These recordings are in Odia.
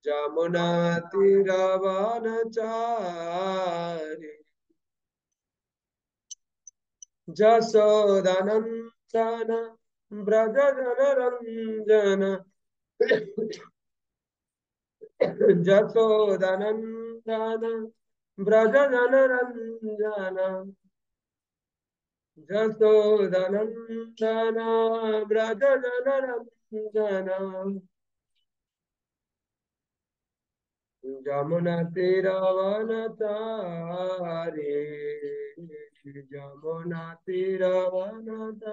जमुना तीरवनचारि जसोदनन्दन व्रज जनरञ्जन जसोदनन्दन व्रज जनरञ्जन जसोदनन्दन व्रज जनरञ्जन जमुना तीरवनचारि जमुना तीरवनचारि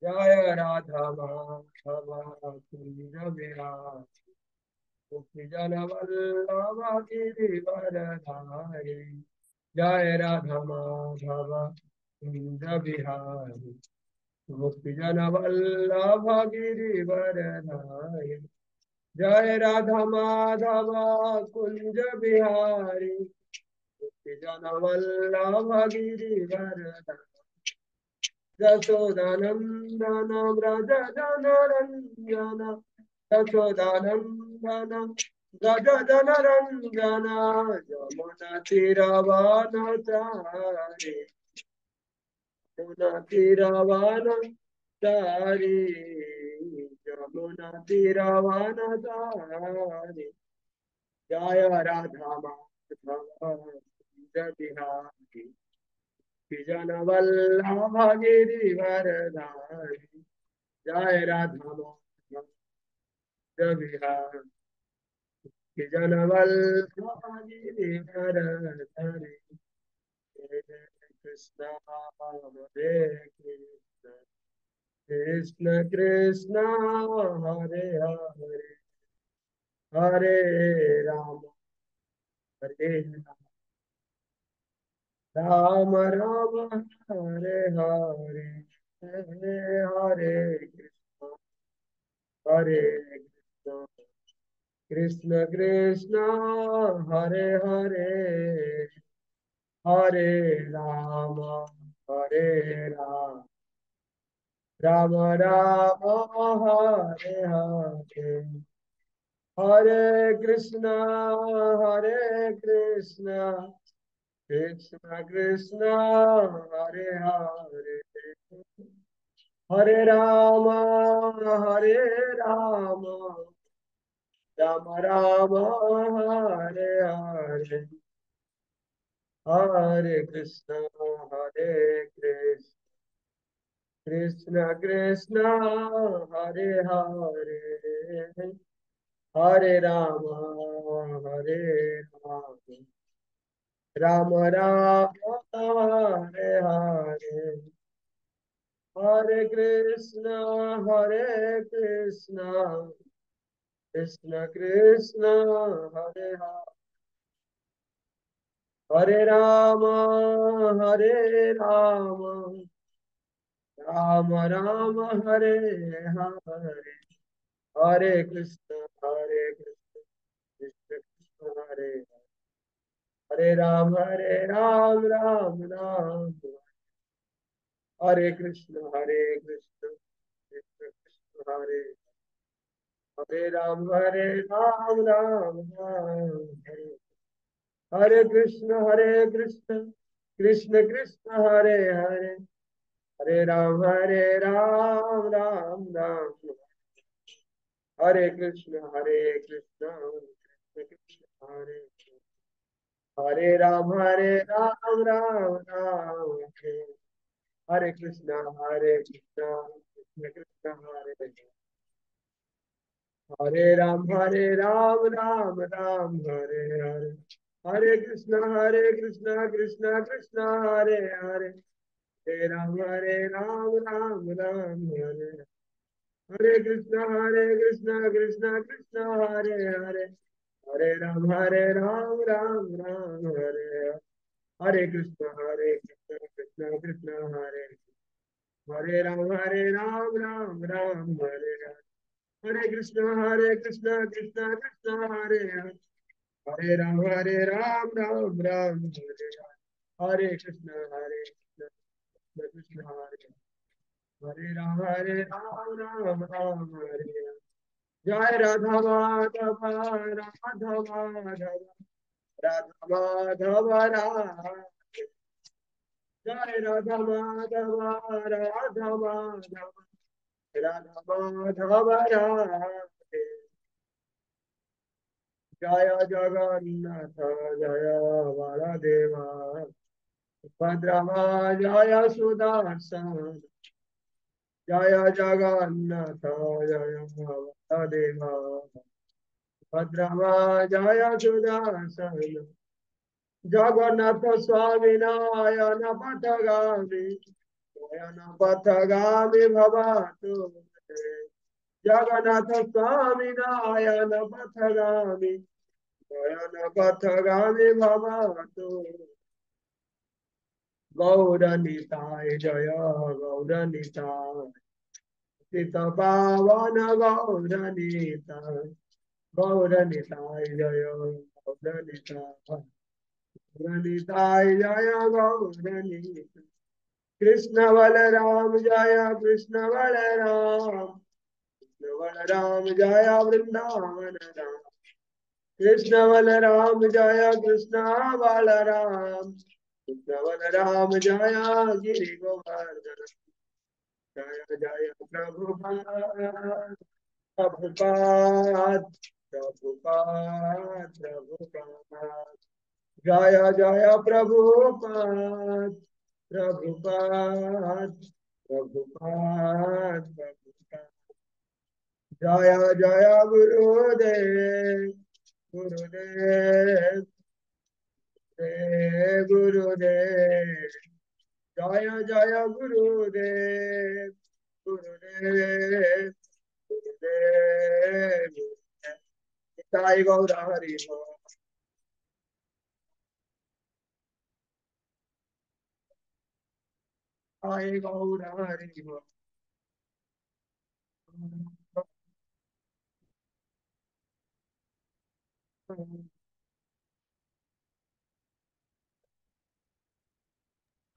जय राधा माधव कुंज विहारी गोपी जन वल्लभ गिरिवरधारी जय राधा माधव कुंज विहारी गोपी जन वल्लभ गिरिवरधारी जय राधा माधव कुंज बिहारी गोपी जन वल्लभ गिरिवरधारी यशोदानंदन व्रज जनरंजन यशोदानंदन व्रज जनरंजन यमुना तीरवनचारि यमुना तीरवनचारि यमुना तीरवनचारि जय राधा माधव कुंज बिहारी जन वल्लभ गिरिवरधारी जय राधा माधव बिहारी जन वल्लभ गिरिवरधारी हरे कृष्ण हरे कृष्ण कृष्ण कृष्ण हरे हरे हरे राम हरे राम राम हरे हरे हरे हरे हरे कृष्ण कृष्ण कृष्ण हरे हरे हरे राम हरे राम राम राम हरे हरे हरे कृष्ण कृष्ण कृष्ण हरे हरे हरे राम राम राम हरे हरे हरे कृष्ण कृष्ण कृष्ण हरे हरे हरे राम राम राम हरे हरे हरे कृष्ण कृष्ण कृष्ण हरे हरे हरे राम राम राम हरे हरे हरे कृष्ण कृष्ण कृष्ण हरे हरे राम राम हरे कृष्ण कृष्ण कृष्ण हरे राम राम हरे हरे कृष्ण कृष्ण कृष्ण हरे हरे हरे राम राम हरे कृष्ण कृष्ण कृष्ण हरे राम राम हरे हरे कृष्ण कृष्ण कृष्ण हरे राम राम हरे हरे हरे कृष्ण कृष्ण कृष्ण हरे हरे हरे राम हरे हरे कृष्ण कृष्ण कृष्ण हरे हरे हरे राम राम हरे हरे कृष्ण कृष्ण कृष्ण हरे राम हरे हरे कृष्ण कृष्ण कृष्ण हरे हरे राम हरे हरे कृष्ण कृष्ण हरे हरे राम राम हरे जय राधा माधव राधा माधव राधा माधव राधे। जय राधा माधव राधा माधव राधा माधव राधे। जय जगन्नाथ जय बलदेव भद्रमा जय सुदर्शन। जय जगन्नाथ जय बलदेव भद्रमा जय सुदर्शन। जगन्नाथ स्वामी नयन पथगामी नयन पथगामी भवतु मे। जगन्नाथ स्वामी नयन पथगामी नयन पथगामी भवतु। गौरनिताय जय गौरनिताय चित पावन गौरनिताय गौरनिताय जय गौरनिताय गौरनिताय जय गौरनिताय। कृष्ण बलराम जय कृष्ण बलराम कृष्ण बलराम जय वृंदावन राम। कृष्ण बलराम जय कृष्ण बलराम कृष्ण बलराम जय गिरि गोवर्धन। जय जय प्रभुपाद प्रभुपाद प्रभुपाद प्रभुपाद। जय जय प्रभुपाद प्रभुपाद प्रभुपाद प्रभुपाद। जय जय गुरुदेव गुरुदेव गुरुदेव। जय जय गुरुदेव गुरुदेव गुरुदेव। साई गौर हरि साई गौर हरि।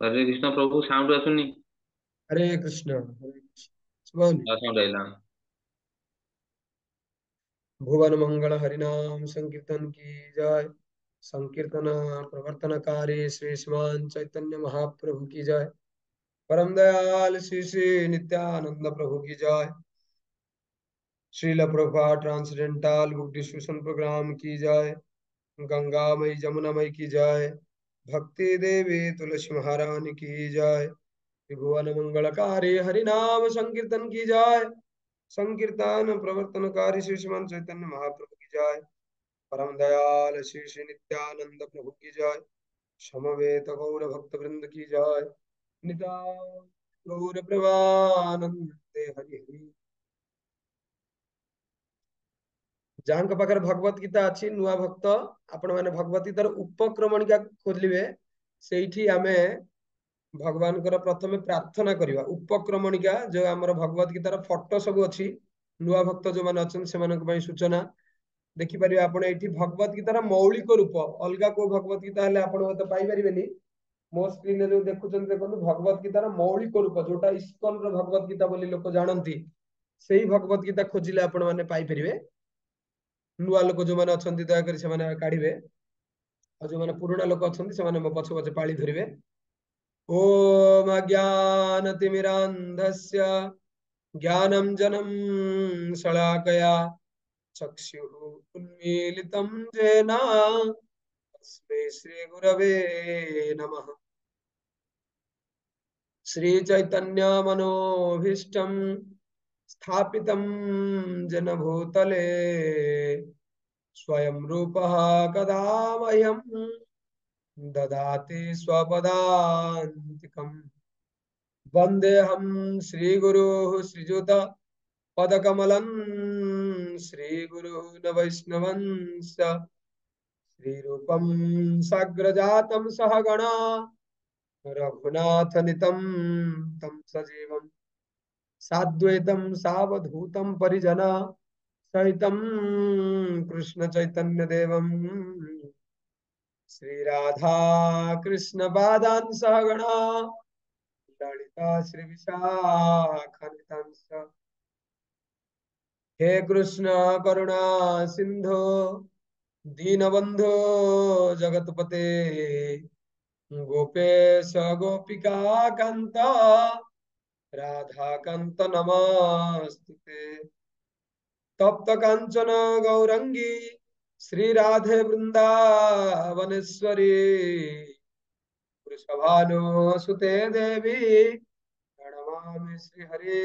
हरे कृष्ण प्रभु साउंड आसुनी। हरे कृष्ण हरे कृष्ण। सुबह साउंड आइला। भुवन मंगल हरिनाम संकीर्तन की जय। संकीर्तन प्रवर्तनकारी श्री श्रीमान चैतन्य महाप्रभु की जय। परम दयाल श्री श्री नित्यानंद प्रभु की जय। Srila Prabhupada transcendental book distribution program की जय। गंगा मई जमुना मई की जय। भक्ति देवी तुलसी महारानी की जय। त्रिभुवन मंगलकारी हरिनाम संकीर्तन की जय। संकीर्तन प्रवर्तनकारी श्री श्रीमान चैतन्य महाप्रभु की जय। परम दयाल श्री श्री नित्यानंद प्रभु की जय। समवेत गौर भक्त वृंद की जय। निताय गौर प्रेमानंदे हरि हरि। ଯାହାଙ୍କ ପାଖରେ ଭଗବତ ଗୀତା ଅଛି ନୂଆ ଭକ୍ତ ଆପଣ ମାନେ ଭଗବତ ଗୀତାର ଉପକ୍ରମଣିକା ଖୋଲିବେ। ସେଇଠି ଆମେ ଭଗବାନଙ୍କର ପ୍ରଥମେ ପ୍ରାର୍ଥନା କରିବା। ଉପକ୍ରମଣିକା ଯୋଉ ଆମର ଭଗବତ ଗୀତାର ଫଟୋ ସବୁ ଅଛି ନୂଆ ଭକ୍ତ ଯୋଉମାନେ ଅଛନ୍ତି ସେମାନଙ୍କ ପାଇଁ ସୂଚନା। ଦେଖିପାରିବେ ଆପଣ ଏଇଠି ଭଗବତ ଗୀତାର ମୌଳିକ ରୂପ। ଅଲଗା କୋଉ ଭଗବତ ଗୀତା ହେଲେ ଆପଣ ହୁଏତ ପାଇପାରିବେନି। ମୋ ସ୍କ୍ରିନରେ ଯୋଉ ଦେଖୁଛନ୍ତି ଦେଖନ୍ତୁ ଭଗବତ ଗୀତାର ମୌଳିକ ରୂପ ଯୋଉଟା ଇସ୍କନର ଭଗବତ ଗୀତା ବୋଲି ଲୋକ ଜାଣନ୍ତି ସେଇ ଭଗବତ ଗୀତା ଖୋଜିଲେ ଆପଣ ମାନେ ପାଇପାରିବେ। ନୂଆ ଲୋକ ଯୋଉମାନେ ଅଛନ୍ତି ଦୟାକରି ସେମାନେ କାଢିବେ। ଆଉ ଯୋଉମାନେ ପୁରୁଣା ଲୋକ ଅଛନ୍ତି ସେମାନେ ମୋ ପଛେ ପଛେ ପାଳି ଧରିବେ। ओम अज्ञानतिमिरान्धस्य ज्ञानञ्जनं शलाकया चक्षुः उन्मीलितं येन तस्मै श्रीगुरवे नमः। श्रीचैतन्यमनोभीष्टं स्थापितं जन भूतले स्वयं रूपः कदा मह्यं ददाति स्वपदान्तिकम्। वन्देऽहं श्रीगुरुः श्रीयुत पदकमलं श्रीगुरुः न वैष्णवंश श्रीरूपं साग्रजातं सहगणा रघुनाथनितं तं सजीवं साद्वैतं सावधूतं परिजना सहितं कृष्णचैतन्यदेवं श्रीराधा कृष्णपादान् सहगणा ललिता श्रीविशाखान्वितांश्च हे कृष्ण करुणा सिंधु दीनबंधु जगतपते गोपेश गोपिका कांत राधा कांत नमस्तुते। तप्त कांचन गौरंगी श्री राधे वृंदावनेश्वरी वृषभानुसुते देवी प्रणमामि श्री हरे।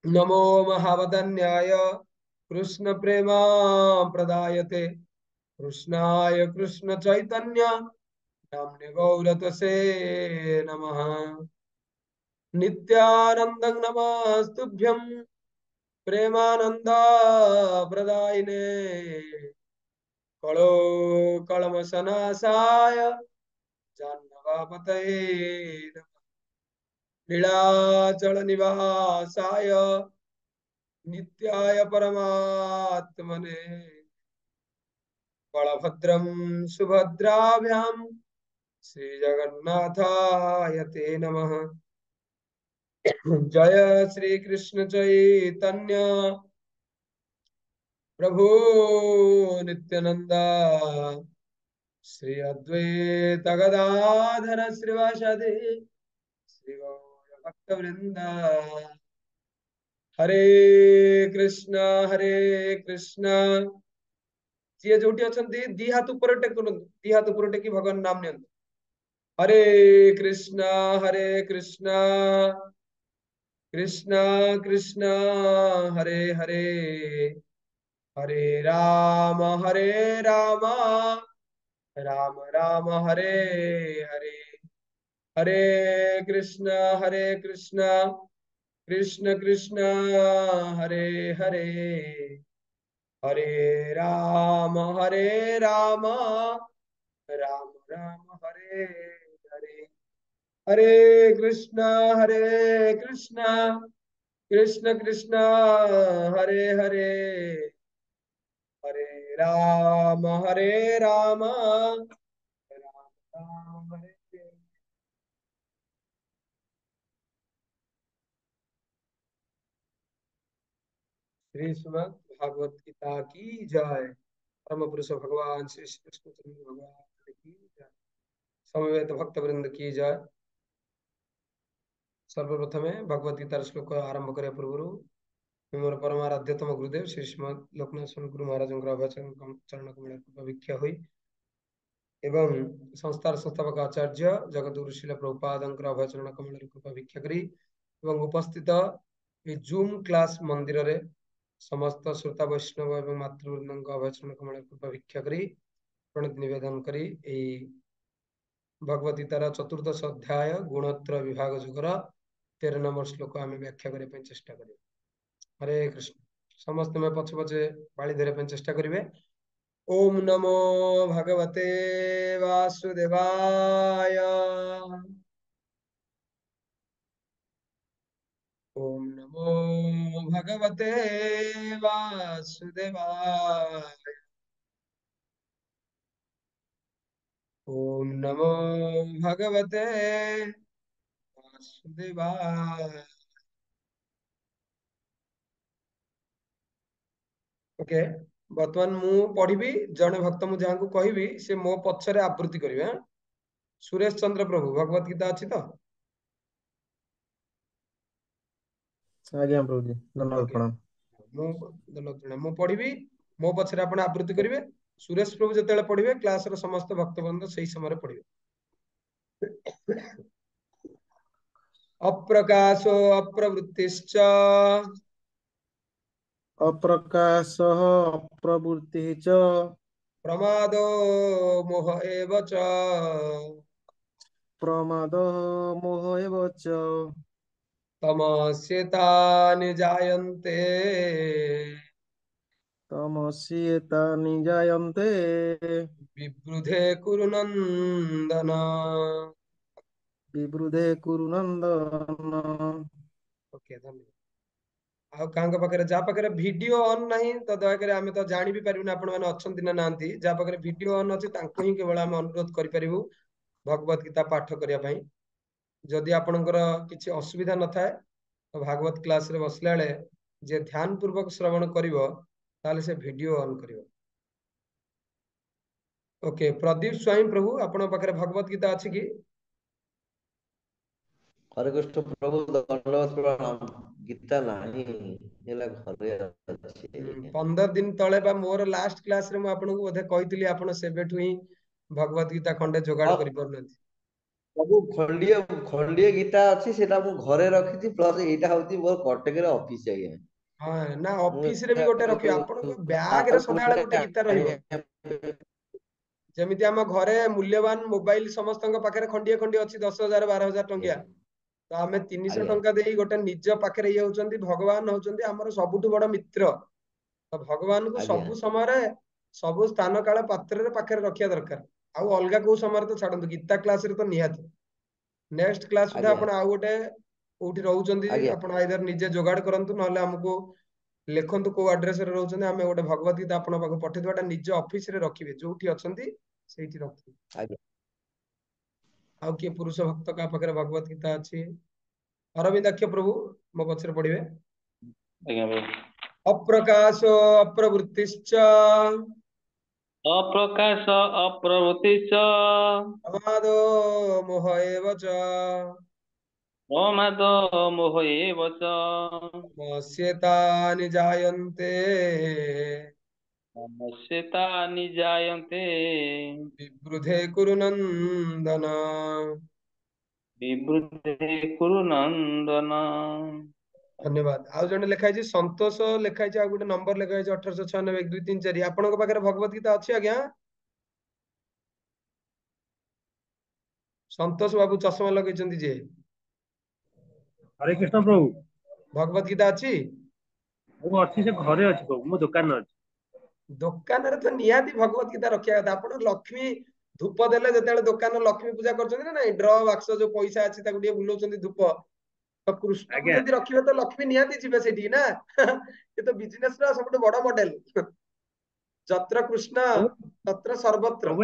नमो महावदन्याय कृष्ण प्रेमा प्रदायते कृष्णाय कृष्ण चैतन्य नाम्ने गौरतसे नमः। नित्यानन्दं नमस्तुभ्यं प्रेमानन्द प्रदायिने कलो कलमशनाशाय जाह्नवापतये नमः। नीलाचल निवासाय नित्याय परमात्मने बलभद्रं सुभद्राभ्यां श्रीजगन्नाथाय ते नमः। जय श्री कृष्ण चैतन्य प्रभु नित्यानंदा श्री अद्वैत गदाधर श्रीवासदि श्री गौर भक्त वृंदा। हरे हरे कृष्ण। ଯିଏ ଯୋଉଠି ଅଛନ୍ତି ଦି ହାତ ଉପରେ ଟେକନ୍ତୁ, ଦି ହାତ ଉପରେ ଟେକି ଭଗବାନ ନାମ ନିଅନ୍ତୁ। ହରେ କୃଷ୍ଣ କୃଷ୍ଣ କୃଷ୍ଣ ହରେ ହରେ हरे राम राम राम हरे हरे। हरे कृष्ण कृष्ण कृष्ण हरे हरे हरे राम राम राम हरे हरे। हरे कृष्ण कृष्ण कृष्ण हरे हरे हरे राम राम हरे। श्री श्रीमद् भागवत गीता की जय। परम पुरुष भगवान श्री कृष्ण चंद्र भगवान की जय। समवेत भक्त वृंद की जय। सर्वप्रथमे भगवत गीतार श्लोक आरंभ करने पूर्व मोर परमाराध्यतम गुरुदेव श्री श्रीमद् लोकनाथ गुरु महाराज अभयचरण चरण कमल कृपा भिक्षा हुई एवं संस्थार संस्थापक आचार्य जगतगुरु शिल प्रभुपाद अभयचरण कमल कृपा भिक्षा करी एवं उपस्थित जूम क्लास मंदिर रे समस्त श्रोता वैष्णव एवं मातृवृंद अभयचरण कमल कृपा भिक्षा करी प्रणति निवेदन करी भगवत गीतार चतुर्दश अध्याय गुणोत्तर विभाग जुगर 13 नंबर श्लोक आम व्याख्या करने चेष्टा करें। हरे कृष्ण। समस्त में पछे पछे बाड़ी धरने चेष्टा करेंगे। ओम नमो भगवते वासुदेवाय। ओम नमो भगवते वासुदेवाय। ओम नमो भगवते वासुदेवाय। ओके, बर्तमान मु पढ़ी जड़े भक्त मु जहाँ को कहबी से मो पछरे आवृत्ति करेंगे। सुरेश चंद्र प्रभु भगवत गीता अच्छी तो आज्ञा प्रभु जी धन्यवाद ओके प्रणाम। मु पढ़ी मो पछरे आपण आवृत्ति करेंगे। सुरेश प्रभु जिते पढ़े क्लास समस्त भक्तवृंद से समय पढ़े। अप्रकाशो अप्रवृत्तिश्च अप्रकाशः अप्रवृत्तिः च प्रमादो मोह एव च प्रमादः मोह एव च तमस्येतानि जायन्ते तमस्येतानि जायन्ते विवृधे कुरु नन्दन। विवृधे कुरु नन्दन। ओके धन्यवाद। ଆଉ କାଙ୍କ ପାଖରେ ଯାହା ପାଖରେ ଭିଡିଓ ଅନ୍ ନାହିଁ ତ ଦୟାକରି ଆମେ ତ ଜାଣି ବି ପାରିବୁନି ଆପଣ ମାନେ ଅଛନ୍ତି ନା ନାହାନ୍ତି। ଯାହା ପାଖରେ ଭିଡିଓ ଅନ୍ ଅଛି ତାଙ୍କୁ ହିଁ କେବଳ ଆମେ ଅନୁରୋଧ କରିପାରିବୁ ଭଗବତ ଗୀତା ପାଠ କରିବା ପାଇଁ। ଯଦି ଆପଣଙ୍କର କିଛି ଅସୁବିଧା ନଥାଏ तो भागवत क्लास रे बसला बेले जे ध्यान पूर्वक श्रवण करिवो ताले से वीडियो ऑन करिवो। ओके, प्रदीप स्वामी प्रभु आपण पाखरे भगवत गीता अछि कि? हरे कृष्ण प्रभु दंडवत प्रणाम। गीता नाही हेला घरे अछि। 15 दिन तळे बा मोर लास्ट क्लास रे मु आपनको बोधे कहितली आपण सेबेठु ही भगवत गीता खंडे जोगाड़ हाँ करि परनथि। प्रभु खंडीय गीता अछि सेटा मु घरे रखिछि प्लस एटा होती मोर कटक रे ऑफिस आइ। हां ना मु ऑफिस रे भी गोटे रखियो आपनको बैग रे सदाळे गोटे गीता रहिबो। जेमिति आम घरे मूल्यवान मोबाइल समस्तଙ୍କ पाखरे खंडिए खंडिए अछि 10,000 12,000 टंकिया। तो आमे 300 आज्ञा टंका देई गोटे निज पाखरे ये होचंती भगवान होचंती हमर सबुठु बड़ मित्र। तो भगवान को आज्ञा सब समय रे सब स्थान काल पात्र रे पाखरे रखिया दरकार। आउ अलगा को समय रे तो छाडंतु गीता क्लास रे तो निहाती। नेक्स्ट क्लास सुधा आज्ञा आपण आउ गोटे कोठी रहउचंती आज्ञा आपण आइदर निजे जोगाड़ करंतु नले हमको लेखंतु को एड्रेस रे रहउचंती आमे गोटे भगवत गीता आपण पाखु पठे देबाटा निज ऑफिस रे रखिबे जोठी अछंती सेठी रखिबे। आज्ञा आउ के पुरुष भक्त का पाखरे भगवत गीता अछि? अरविंदाक्ष प्रभु मो पछरे पढिबे। आज्ञा प्रभु। अप्रकाशो अप्रवृत्तिश्च अप्रकाश अप्रवृत्तिश्च प्रमादो मोह एव च प्रमादो मोह एव च तमस्येतानि जायन्ते नश्यतानि जायन्ते विवृधे कुरु नन्दन। विवृद्धे कुरु नन्दन। धन्यवाद। आउ जने लेखा है संतोष लेखा है आ गोटे नंबर लेखा है 1896 1 2 3 4 आपनक पाखरे भगवत गीता अछि आज्ञा? संतोष बाबू चश्मा लगेचंती जे हरे कृष्ण प्रभु भगवत गीता अछि? मु अच्छी से घरे अच्छी प्रभु मो दुकान अच्छी। दुकान रे तो निहाती भगवत गीता रखिया कथा। आपण लक्ष्मी धूप देले जेतेले दुकान लक्ष्मी पूजा करछन ना नाही ड्र बाक्स जो पैसा अछि ताकू दिए बुलोचंती धूप। तो कृष्ण को आज्ञा जदी रखिबे तो लक्ष्मी निहाती जिबे सेठी ना। ये तो बिजनेस रा सबटु बड़ मॉडल। जत्र कृष्ण प्रभु तत्र सर्वत्र। प्रभु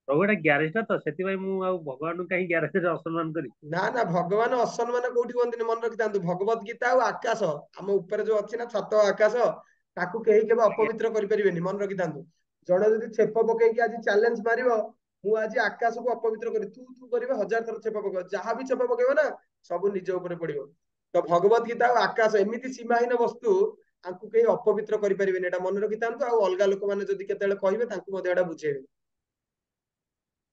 प्रभु एटा ग्यारेज टा तो सेति भाई मु आ भगवान कहीं ग्यारेज रे असम्मान करी। ना ना भगवान असम्मान कोठी हुअन्तिनि मन रखिथान्तु भगवत गीता और आकाश हम ऊपर जो अछि ना छत आकाश ताकू केही केबे आज्ञा अपवित्र करि परिबेनि मन रखिथान्तु। जणे जदी छेप पकेई कि आज चैलेंज मारिबो मु आज आकाश को अपवित्र करी तू तू करिबे 1000 थर छेप पकेइबो जहां भी छेप पकेइबो ना सब निज ऊपर पड़िबो। तो भगवत गीता और आकाश एमिति सीमाहीन वस्तु आंकु केही अपवित्र करि परिबेनि एटा मन रखिथान्तु आ अलगा लोक माने जदी केतेले कहिबे तांकु मते एटा बुझेइबे।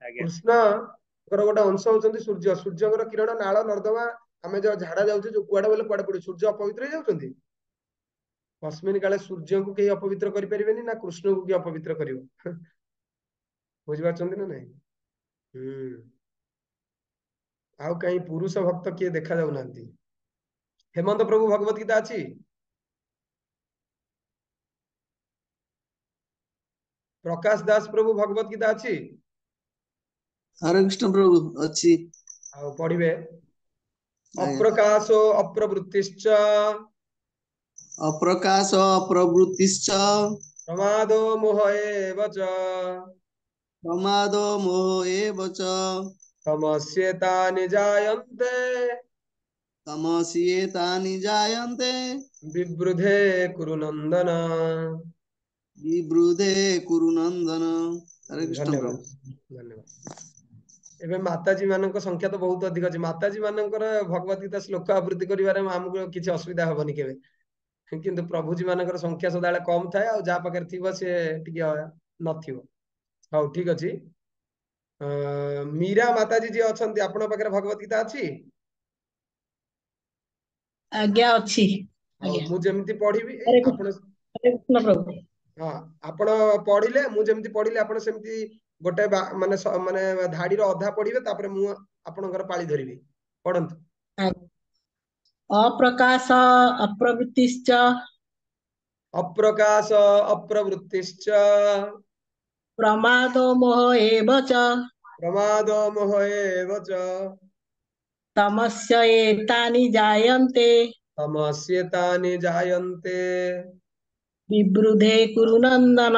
आज्ञा कृष्ण गोटे अंश होचंती सूर्य सूर्यଙ୍କର କିରଣ ନାଳ ନର୍ଦ୍ଦମା ଆମେ जो ଝାଡା ଯାଉଛେ जो କୁଆଡେ बोले କୁଆଡେ पड़े सूर्य अपवित्र ହେଇ ଯାଉଛନ୍ତି? କସ୍ମିନ କାଳେ ସୂର୍ଯ୍ୟଙ୍କୁ କେହି ଅପବିତ୍ର କରିପାରିବେନି ନା କୃଷ୍ଣଙ୍କୁ କିଏ ଅପବିତ୍ର କରିବ। ବୁଝିପାରୁଛନ୍ତି ନା ନାଇଁ? ଆଉ କାହିଁ ପୁରୁଷ ଭକ୍ତ କିଏ ଦେଖା ଯାଉନାହାନ୍ତି? ହେମନ୍ତ ପ୍ରଭୁ ଭଗବତ ଗୀତା ଅଛି? ପ୍ରକାଶ ଦାସ ପ୍ରଭୁ ଭଗବତ ଗୀତା ଅଛି? हरे कृष्ण प्रभु अच्छी। ଆଉ ପଢିବେ आज्ञा ଅପ୍ରକାଶो ଅପ୍ରବୃତ୍ତିଶ୍ଚ अप्रकाश अप्रवृत्तिश्च प्रमादो मोह एव च प्रमादो मोह एव च तमस्येतानि जायन्ते तमस्येतानि जायन्ते विवृधे कुरु नन्दन। विवृधे कुरु नन्दन। हरे कृष्ण धन्यवाद प्रभु। धन्यवाद। ଏବେ ମାତାଜୀ ମାନଙ୍କ ସଂଖ୍ୟା ତ ବହୁତ ଅଧିକ ଅଛି। ମାତାଜୀ ମାନଙ୍କର ଭଗବତ ଗୀତା ଶ୍ଲୋକ ଆବୃତ୍ତି କରିବାରେ ଆମକୁ କିଛି ଅସୁବିଧା ହବନି କେବେ। କିନ୍ତୁ ପ୍ରଭୁଜୀ ମାନଙ୍କର ସଂଖ୍ୟା ସଦାବେଳେ କମ ଥାଏ ଆଉ ଯାହା ପାଖରେ ଥିବ ସେ ଟିକେ ନଥିବ। ହଉ ଠିକ ଅଛି। ମୀରା ମାତାଜୀ ଯିଏ ଅଛନ୍ତି ଆପଣଙ୍କ ପାଖରେ ଭଗବତ ଗୀତା ଅଛି? आज्ञा अच्छी ହଉ आज्ञा ମୁଁ ଯେମିତି ପଢିବି हरे ଆପଣ हरे कृष्ण प्रभु। ହଁ ଆପଣ ପଢିଲେ ମୁଁ ଯେମିତି ପଢିଲେ ଆପଣ ସେମିତି ଗୋଟେ ମାନେ ମାନେ ଧାଡିର ଅଧା ପଢିବେ ତାପରେ ମୁଁ ଆପଣଙ୍କର ପାଳି ଧରିବି। ପଢନ୍ତୁ। अप्रकाश अप्रवृत्तिश्च अप्रकाश अप्रवृत्तिश्च प्रमादो मोह एव च प्रमादो मोह एव च तमस्य एतानि जायन्ते तमस्येतानि जायन्ते विवृधे कुरु नन्दन।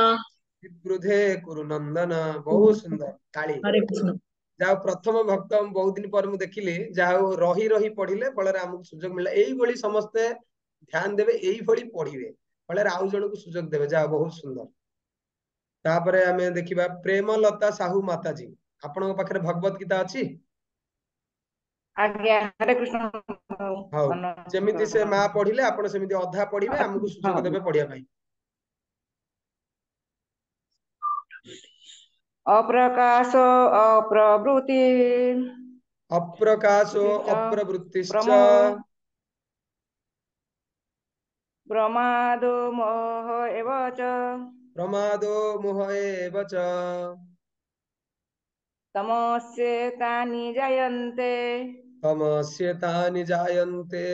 विवृधे कुरु नन्दन। बहुत सुंदर ताली। हरे कृष्ण। ଯାହା ପ୍ରଥମ ଭକ୍ତ ବହୁତ ଦିନ ପରେ ମୁଁ ଦେଖିଲି, ଯାହା ରହି ରହି ପଢିଲେ ଫଳରେ ଆମକୁ ସୁଯୋଗ ମିଳିଲା। ଏଇଭଳି ସମସ୍ତେ ଧ୍ୟାନ ଦେବେ, ଏଇଭଳି ପଢିବେ ଫଳରେ ଆଉ ଜଣକୁ ସୁଯୋଗ ଦେବେ, ଯାହା ବହୁତ ସୁନ୍ଦର। ତାପରେ ଆମେ ଦେଖିବା ପ୍ରେମଲତା ସାହୁ ମାତାଜୀ, ଆପଣଙ୍କ ପାଖରେ ଭଗବତ ଗୀତା ଅଛି? ଆଜ୍ଞା ହରେ କୃଷ୍ଣ। ହଉ, ଯେମିତି ସେ ମା ପଢିଲେ ଆପଣ ସେମିତି ଅଧା ପଢିବେ, ଆମକୁ ସୁଯୋଗ ଦେବେ ପଢିବା ପାଇଁ। ଅପ୍ରକାଶ ଅପ୍ରବୃତ୍ତି ଅପ୍ରକାଶो ପ୍ରମ ଅପ୍ରବୃତ୍ତିଶ୍ଚ ପ୍ରମାଦो ମୋହ ଏବ ଚ ପ୍ରମାଦो ମୋହ ଏବ ଚ ତମସ୍ୟେତାନି ଜାୟନ୍ତେ ତମସ୍ୟେତାନି ଜାୟନ୍ତେ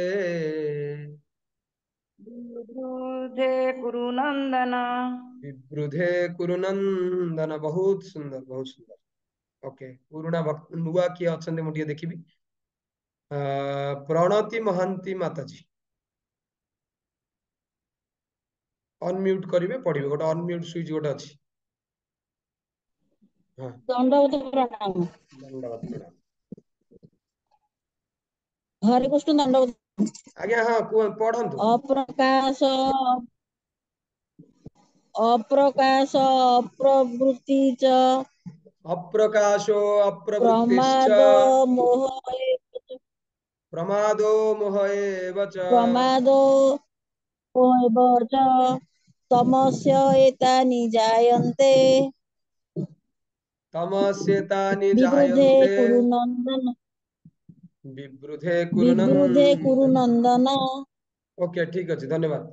ବିବୃଧେ କୁରୁ ନନ୍ଦନ। ବିବୃଧେ କୁରୁ ନନ୍ଦନ। ବହୁତ ସୁନ୍ଦର, ବହୁତ ସୁନ୍ଦର। ଓକେ, ପୁରୁଣା ଭକ୍ତ, ନୂଆ କିଏ ଅଛନ୍ତି ମୁଁ ଟିକେ ଦେଖିବି। ପ୍ରଣତି ମହାନ୍ତି ମାତାଜୀ, ଅନମ୍ୟୁଟ କରିବେ, ପଢିବେ। ଗୋଟେ ଅନମ୍ୟୁଟ ସୁଇଚ ଗୋଟେ ଅଛି। ହଁ, ଦଣ୍ଡବତ ପ୍ରଣାମ। ଧନ୍ୟବାଦ, ପ୍ରଣାମ। ହରେ କୃଷ୍ଣ ଦଣ୍ଡବତ। ଆଜ୍ଞା, ହଁ କୁହ, ପଢନ୍ତୁ। ଅପ୍ରକାଶ ଅପ୍ରକାଶ ଅପ୍ରବୃତ୍ତି ଚ ଅପ୍ରକାଶೋ ଅପ୍ରବୃତ୍ତିଶ୍ଚ ପ୍ରମାଦ ମୋହ ପ୍ରମାଦೋ ମୋହ ଏବ ଚ ପ୍ରମାଦୋ ଏବ ଚ ତମସ୍ୟ ଏତାନି ଜାୟନ୍ତେ ତମସ୍ୟେତାନି ବିବୃଧେ ଜାୟନ୍ତେ କୁରୁ ନନ୍ଦନ। ବିବୃଧେ କୁରୁ ବିବୃଧେ କୁରୁ ନନ୍ଦନ। ନନ୍ଦନ। ଓକେ, ଠିକ ଅଛି, ଧନ୍ୟବାଦ।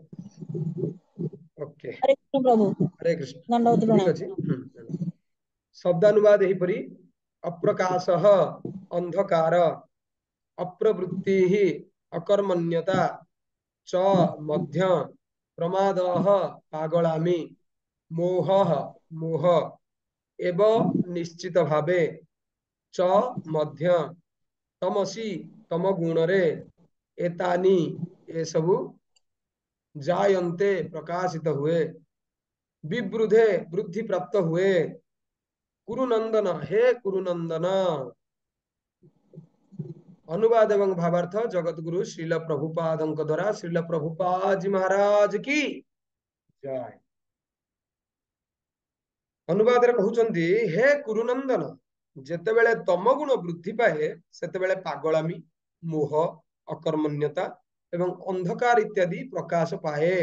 ଓକେ, ହରେ କୃଷ୍ଣ ପ୍ରଭୁ, ହରେ କୃଷ୍ଣ। ଦଣ୍ଡବତ ଠିକ ପ୍ରଣାମ। ଅଛି। ଶବ୍ଦାନୁବାଦ ଏହିପରି, ଅପ୍ରକାଶଃ ଅନ୍ଧକାର, ଅପ୍ରବୃତ୍ତି ଅକର୍ମଣ୍ୟତା ଚ ମଧ୍ୟ, ପ୍ରମାଦଃ ପାଗଳାମି, ମୋହଃ ମୋହ, ଏବ ନିଶ୍ଚିତ ଭାବେ, ଚ ମଧ୍ୟ, ତମସି ତମ ଗୁଣରେ, ଏତାନି ଏସବୁ, ଜାୟନ୍ତେ ପ୍ରକାଶିତ ହୁଏ, ବିବୃଧେ ବୃଦ୍ଧି ପ୍ରାପ୍ତ ହୁଏ, କୁରୁନନ୍ଦନ ହେ କୁରୁନନ୍ଦନ। अनुवाद एवं भावार्थ जगतगुरु श्रील प्रभुपादଙ୍କ द्वारा श्रील प्रभुपाद जी महाराज की जय। ଅନୁବାଦରେ କହୁଛନ୍ତି, ହେ କୁରୁନନ୍ଦନ, ଯେତେବେଳେ ତମ ଗୁଣ ବୃଦ୍ଧି ପାଏ ସେତେବେଳେ ପାଗଳାମି, ମୋହ, ଅକର୍ମଣ୍ୟତା ଏବଂ ଅନ୍ଧକାର ଇତ୍ୟାଦି ପ୍ରକାଶ ପାଏ।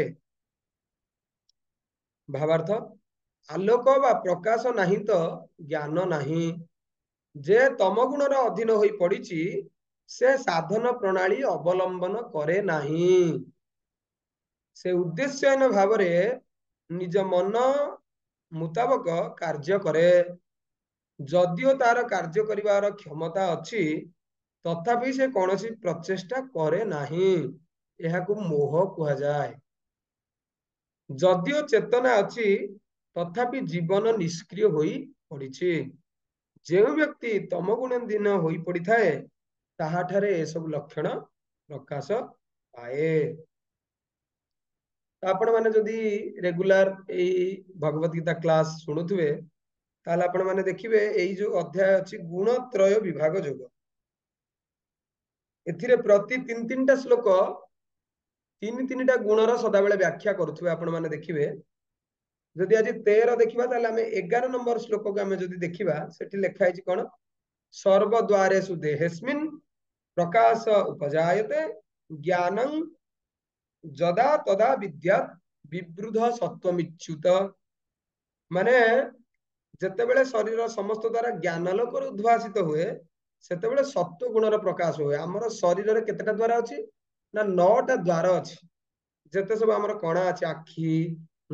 ଭାବାର୍ଥ, ଆଲୋକ ବା ପ୍ରକାଶ ନାହିଁ ତ ଜ୍ଞାନ ନାହିଁ। ଯେ ତମ ଗୁଣର ଅଧୀନ ହୋଇ ପଡିଛି ସେ ସାଧନ ପ୍ରଣାଳୀ ଅବଲମ୍ବନ କରେ ନାହିଁ। ସେ ଉଦ୍ଦେଶ୍ୟହୀନ ଭାବରେ ନିଜ ମନ ମୁତାବକ କାର୍ଯ୍ୟ କରେ। ଯଦିଓ ତାର କାର୍ଯ୍ୟ କରିବାର କ୍ଷମତା ଅଛି ତଥାପି ସେ କୌଣସି ପ୍ରଚେଷ୍ଟା କରେ ନାହିଁ। ଏହାକୁ ମୋହ କୁହାଯାଏ। ଯଦିଓ ଚେତନା ଅଛି ତଥାପି ଜୀବନ ନିଷ୍କ୍ରିୟ ହୋଇ ପଡିଛି। ଯେଉଁ ବ୍ୟକ୍ତି ତମ ଗୁଣାଧୀନ ହୋଇ ପଡିଥାଏ ତାହାଠାରେ ଏସବୁ ଲକ୍ଷଣ ପ୍ରକାଶ ପାଏ। ଆପଣ ମାନେ ଯଦି ରେଗୁଲାର ଏଇ ଭଗବତ ଗୀତା କ୍ଲାସ ଶୁଣୁଥିବେ ତାହେଲେ ଆପଣ ମାନେ ଦେଖିବେ ଏଇ ଯୋଉ ଅଧ୍ୟାୟ ଅଛି ଗୁଣତ୍ରୟ ବିଭାଗ ଯୋଗ, ଏଥିରେ ପ୍ରତି ତିନିଟା ଶ୍ଲୋକ ତିନିଟା ଗୁଣର ସଦାବେଳେ ବ୍ୟାଖ୍ୟା କରୁଥିବେ ଆପଣ ମାନେ ଦେଖିବେ। ଯଦି ଆଜି 13 ଦେଖିବା ତାହେଲେ ଆମେ 11 ନମ୍ବର ଶ୍ଲୋକକୁ ଆମେ ଯଦି ଦେଖିବା ସେଠି ଲେଖା ହେଇଛି କଣ, ସର୍ବଦ୍ୱାରେଷୁ ଦେହେସ୍ମିନ୍ ପ୍ରକାଶ ଉପଜାୟତେ ଜ୍ଞାନଂ ଯଦା ତଦା ବିଦ୍ୟାତ୍ ବିବୃଧ ସତ୍ୱମିଚ୍ୟୁତ। ମାନେ ଯେତେବେଳେ ଶରୀର ସମସ୍ତ ଦ୍ଵାରା ଜ୍ଞାନାଲୋକରେ ଉଦ୍ଭାସିତ ହୁଏ ସେତେବେଳେ ସତ୍ୱ ଗୁଣର ପ୍ରକାଶ ହୁଏ। ଆମର ଶରୀରରେ କେତେଟା ଦ୍ୱାର ଅଛି ନା 9ଟା ଦ୍ୱାର ଅଛି। ଯେତେ ସବୁ ଆମର କଣା ଅଛି, ଆଖି,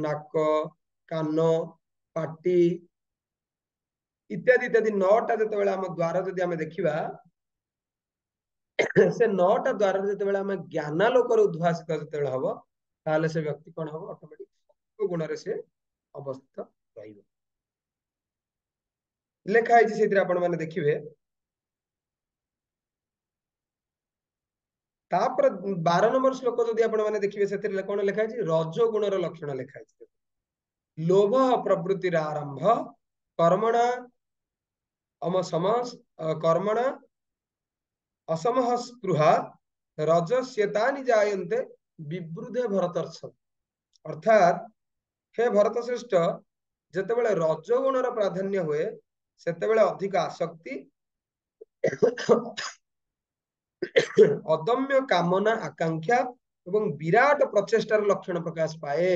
ନାକ, କାନ, ପାଟି ଇତ୍ୟାଦି ଇତ୍ୟାଦି 9ଟା ଯେତେବେଳେ ଆମ ଦ୍ୱାର ଯଦି ଆମେ ଦେଖିବା ସେ 9ଟା ଦ୍ୱାରରେ ଯେତେବେଳେ ଆମେ ଜ୍ଞାନାଲୋକରେ ଉଦ୍ଭାସିତ ଯେତେବେଳେ ହବ ତାହେଲେ ସେ ବ୍ୟକ୍ତି କଣ ହବ, ଅଟୋମେଟିକ ସତ୍ୱ ଗୁଣରେ ସେ ଅବସ୍ଥିତ ରହିବ। ଲେଖା ହେଇଛି ସେଇଥିରେ ଆପଣ ମାନେ ଦେଖିବେ। ତାପରେ 12 ନମ୍ବର ଶ୍ଲୋକ ଯଦି ଆପଣ ମାନେ ଦେଖିବେ ସେଥିରେ କଣ ଲେଖା ହେଇଛି, ରଜ ଗୁଣର ଲକ୍ଷଣ ଲେଖା ହେଇଛି। ଲୋଭ ପ୍ରବୃତ୍ତିର ଆରମ୍ଭ କର୍ମଣା कर्मण असमः स्पृहा रजस्यतानि जायन्ते विवृधे भरतर्षभ। अर्थात हे भरत श्रेष्ठ जेतेबेले रजगुणर प्राधान्य हुए सेतेबेले अधिक आसक्ति अदम्य कामना आकांक्षा एवं विराट प्रचेष्टार लक्षण प्रकाश पाए।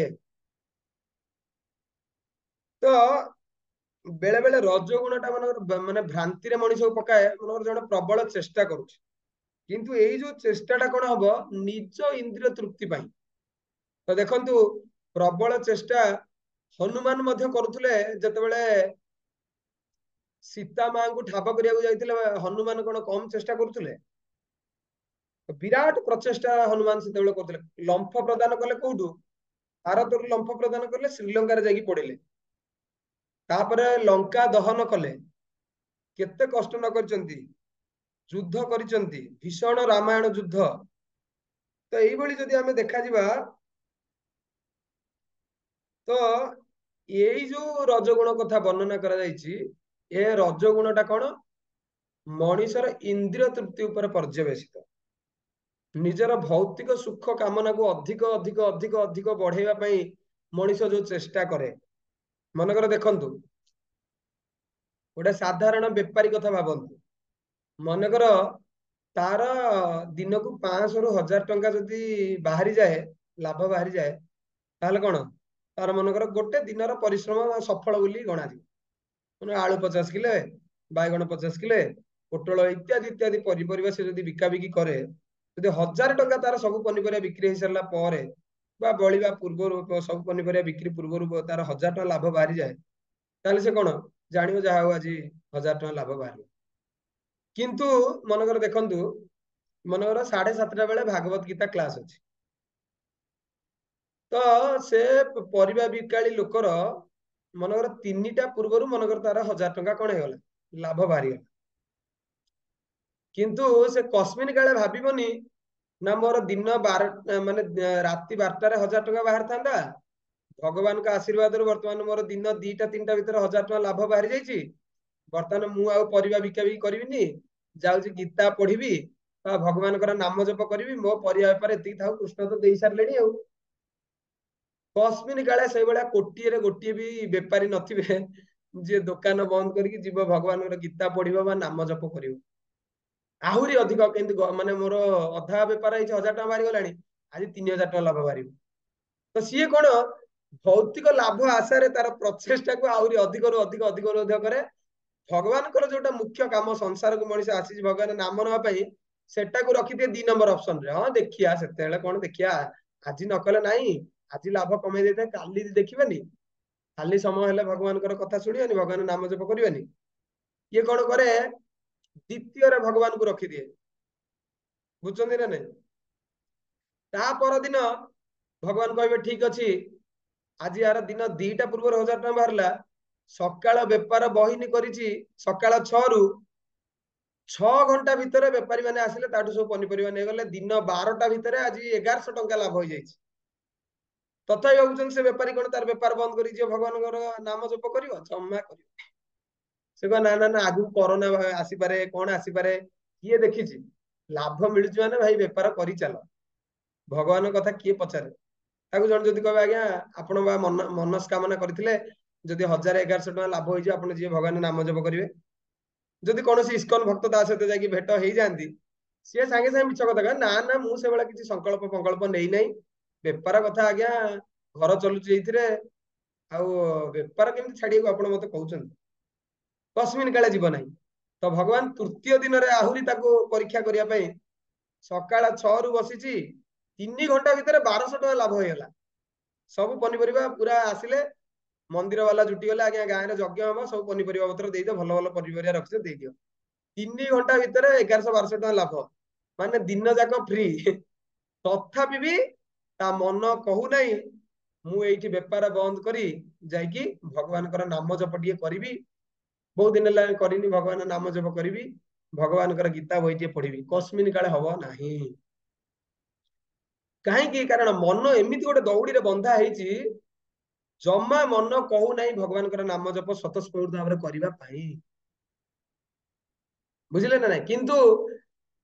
तो बेले बेले रजगुणटा माने भ्रांति रे मनीष पकाए मन जने प्रबल चेष्टा करूछ किंतु एई जो चेष्टाटा कोन हबो निज इंद्रिय तृप्ति पाई। तो देखंतु प्रबल चेष्टा हनुमान मध्य करुथले जेतेबेले सीता मां को ठाब करिया जाइतिले हनुमान कोन कम चेष्टा करुथले विराट प्रचेष्टा हनुमान सेतेबेले करथले। लंफ प्रदान कले कोठु भारत लंफ प्रदान कले श्रीलंका रे जाकी पड़िले तापरे लंका दहन कले केते कष्ट न करचंती युद्ध करिचंती भीषण रामायण युद्ध। तो एई भली जदि हमें देखा जिबा तो एई जो रजगुण कथा वर्णना करा जायछि ए रजगुणटा कोन मनीषर इंद्रिय तृप्ति ऊपर पर्यवेसित निजर भौतिक सुख कामना को अधिक अधिक अधिक अधिक बढ़ेवा पई मनीष जो चेष्टा करे। मनकर देखंतु गोटे साधारण बेपारी कथा भाबंतु मनकर तार दिन को 500 रु 1000 टंका जदि बाहरी जाए लाभ बाहरी जाए ताहले कोन तार मनकर गोटे दिनर परिश्रम सफल बोली गणा जी। आलू 50 किले बैगण 50 किले पोटल इत्यादि इत्यादि पनिपरिबा से जदि बिका बिकी करे जदि 1000 टंका तार सब पनिपरिबा बिक्री हो सारा पर बा बलिबा पूर्व सब पनिपरिबा बिक्री पूर्व तार 1000 टंका लाभ बाहरी जाए ताहले से कोन जानियो जहा हो आज 1000 टंका लाभ बाहरी। किंतु मनकर देखंतु मनकर 7:30 बेले भागवत गीता क्लास अछि तो से परिबा बिकाली लोकर मनकर 3टा पूर्व मनकर तार 1000 टंका कोन हेगला लाभ बाहरी गला। किंतु से कस्मिन काले भाबिबनी ना मोर दिन 12 माने राति 12 रे 1000 टंका बाहर थांदा भगवान का आशीर्वाद वर्तमान मोर दिन 2टा 3टा भीतर 1000 टंका लाभ बाहरी जाइछि वर्तमान मु आ परिबा बिकाबी करबिनी जाउछि गीता पढ़िबी भगवान कर नाम जप करिबी मो परिया बेपार एति थाउ कृष्ण तो देई सारलेनी आ कस्मिन काले से बळा कोटिए रे गोटिए भी बेपारी नथिबे जे दुकान बंद करके जीव भगवान गीता पढ़िबो बा नाम जप करिवो आहुरी अधिक केंति माने मोर अधा बेपार है 1000 टका बाहरी गलानी आज 3000 टका लाभ बाहरी। तो सी कोन भौतिक लाभ आशा रे तार प्रचेष्टा को आहुरी अधिक रु अधिक अधिक रु अधिक करे भगवान को जोटा मुख्य काम संसार को मनीष आसी भगवान नाम नवा पई सेटा को रखि दे 2 नंबर ऑप्शन रे। हां देखिया सेतेले कोन देखिया आज न कले नाही आज लाभ कमे देते काली देखिबेनी खाली समय हेले भगवान कथा सुनियानी भगवान नाम जप करियानी ये कोन करे द्वितीय रे भगवान को रखि दिए बुझचंदी ना नै ता पर दिन भगवान कहबे ठीक अछि आज यार दिन 2टा पूर्व 1000 टका बाहरला सकाळ बेपार बहिनी करिछि सकाळ 6 रु 6 घंटा भितर बेपारी माने आसिले ताटू सब पनिपरिबा नै गले दिन 12टा भितर आज 1100 टका लाभ होई जाइछि तथापि भाबुछन से बेपारी कोन तार बेपार बंद करि जे भगवान नाम जप करिवो क्षमा करिवो से ना ना ना आगु कोरोना आसी पारे कोन आसी पारे किए देखिछि लाभ मिलुछि माने भाई बेपार करि चलो भगवान कथा किए पचारे ताकू जण जदि कहबे आज्ञा आपण बा मनस्कामना करथिले जदि 1000-1100 टका लाभ होई जे आपण जे भगवान नाम जप करिवे जदि कोनोसी इस्कन भक्त ता सहित जाकी भेट हेई जानती से सांगे सांगे मिछ कथा ना ना मु से बेला किछि संकल्प पंकल्प नेई नै बेपार कथा आज्ञा घर चलुछि एथिरे आ बेपार केमति छाडी को आपण मते कहउछन कस्मिन काले जीवन नहीं। तो भगवान तृतीय दिन रे आहुरी ताको परीक्षा करिया पई सकाळ 6 रु बसिछि 3 घंटा भितर 1200 टका लाभ होयला सब पनिपरिबा पूरा आसिले मंदिर वाला जुटी गले आज्ञा गाय रे यज्ञ हम सब पनिपरिबा पत्र देई दे भलो भलो पनिपरिबा रखसे देई दियो 3 घंटा भितर 1100-1200 टका लाभ माने दिन जाक फ्री तथापि भी ता मन कहू नहीं मु एठी बेपार बंद करी जाई कि भगवान कर नाम जप टिए करिवि बहुत दिन ला करिनी भगवान नाम जप करिवि भगवान कर गीता बही टिए पढ़िवि कस्मिन काले हबो नाही काहे कि कारण मन एमिति गोटे दौड़ी रे बंधा हेछि जम्मा मन कहू नाही भगवान कर नाम जप स्वतस्फूर्त भाव रे करिवा पाई ବୁଝିଲେ ନା ନାଇଁ? କିନ୍ତୁ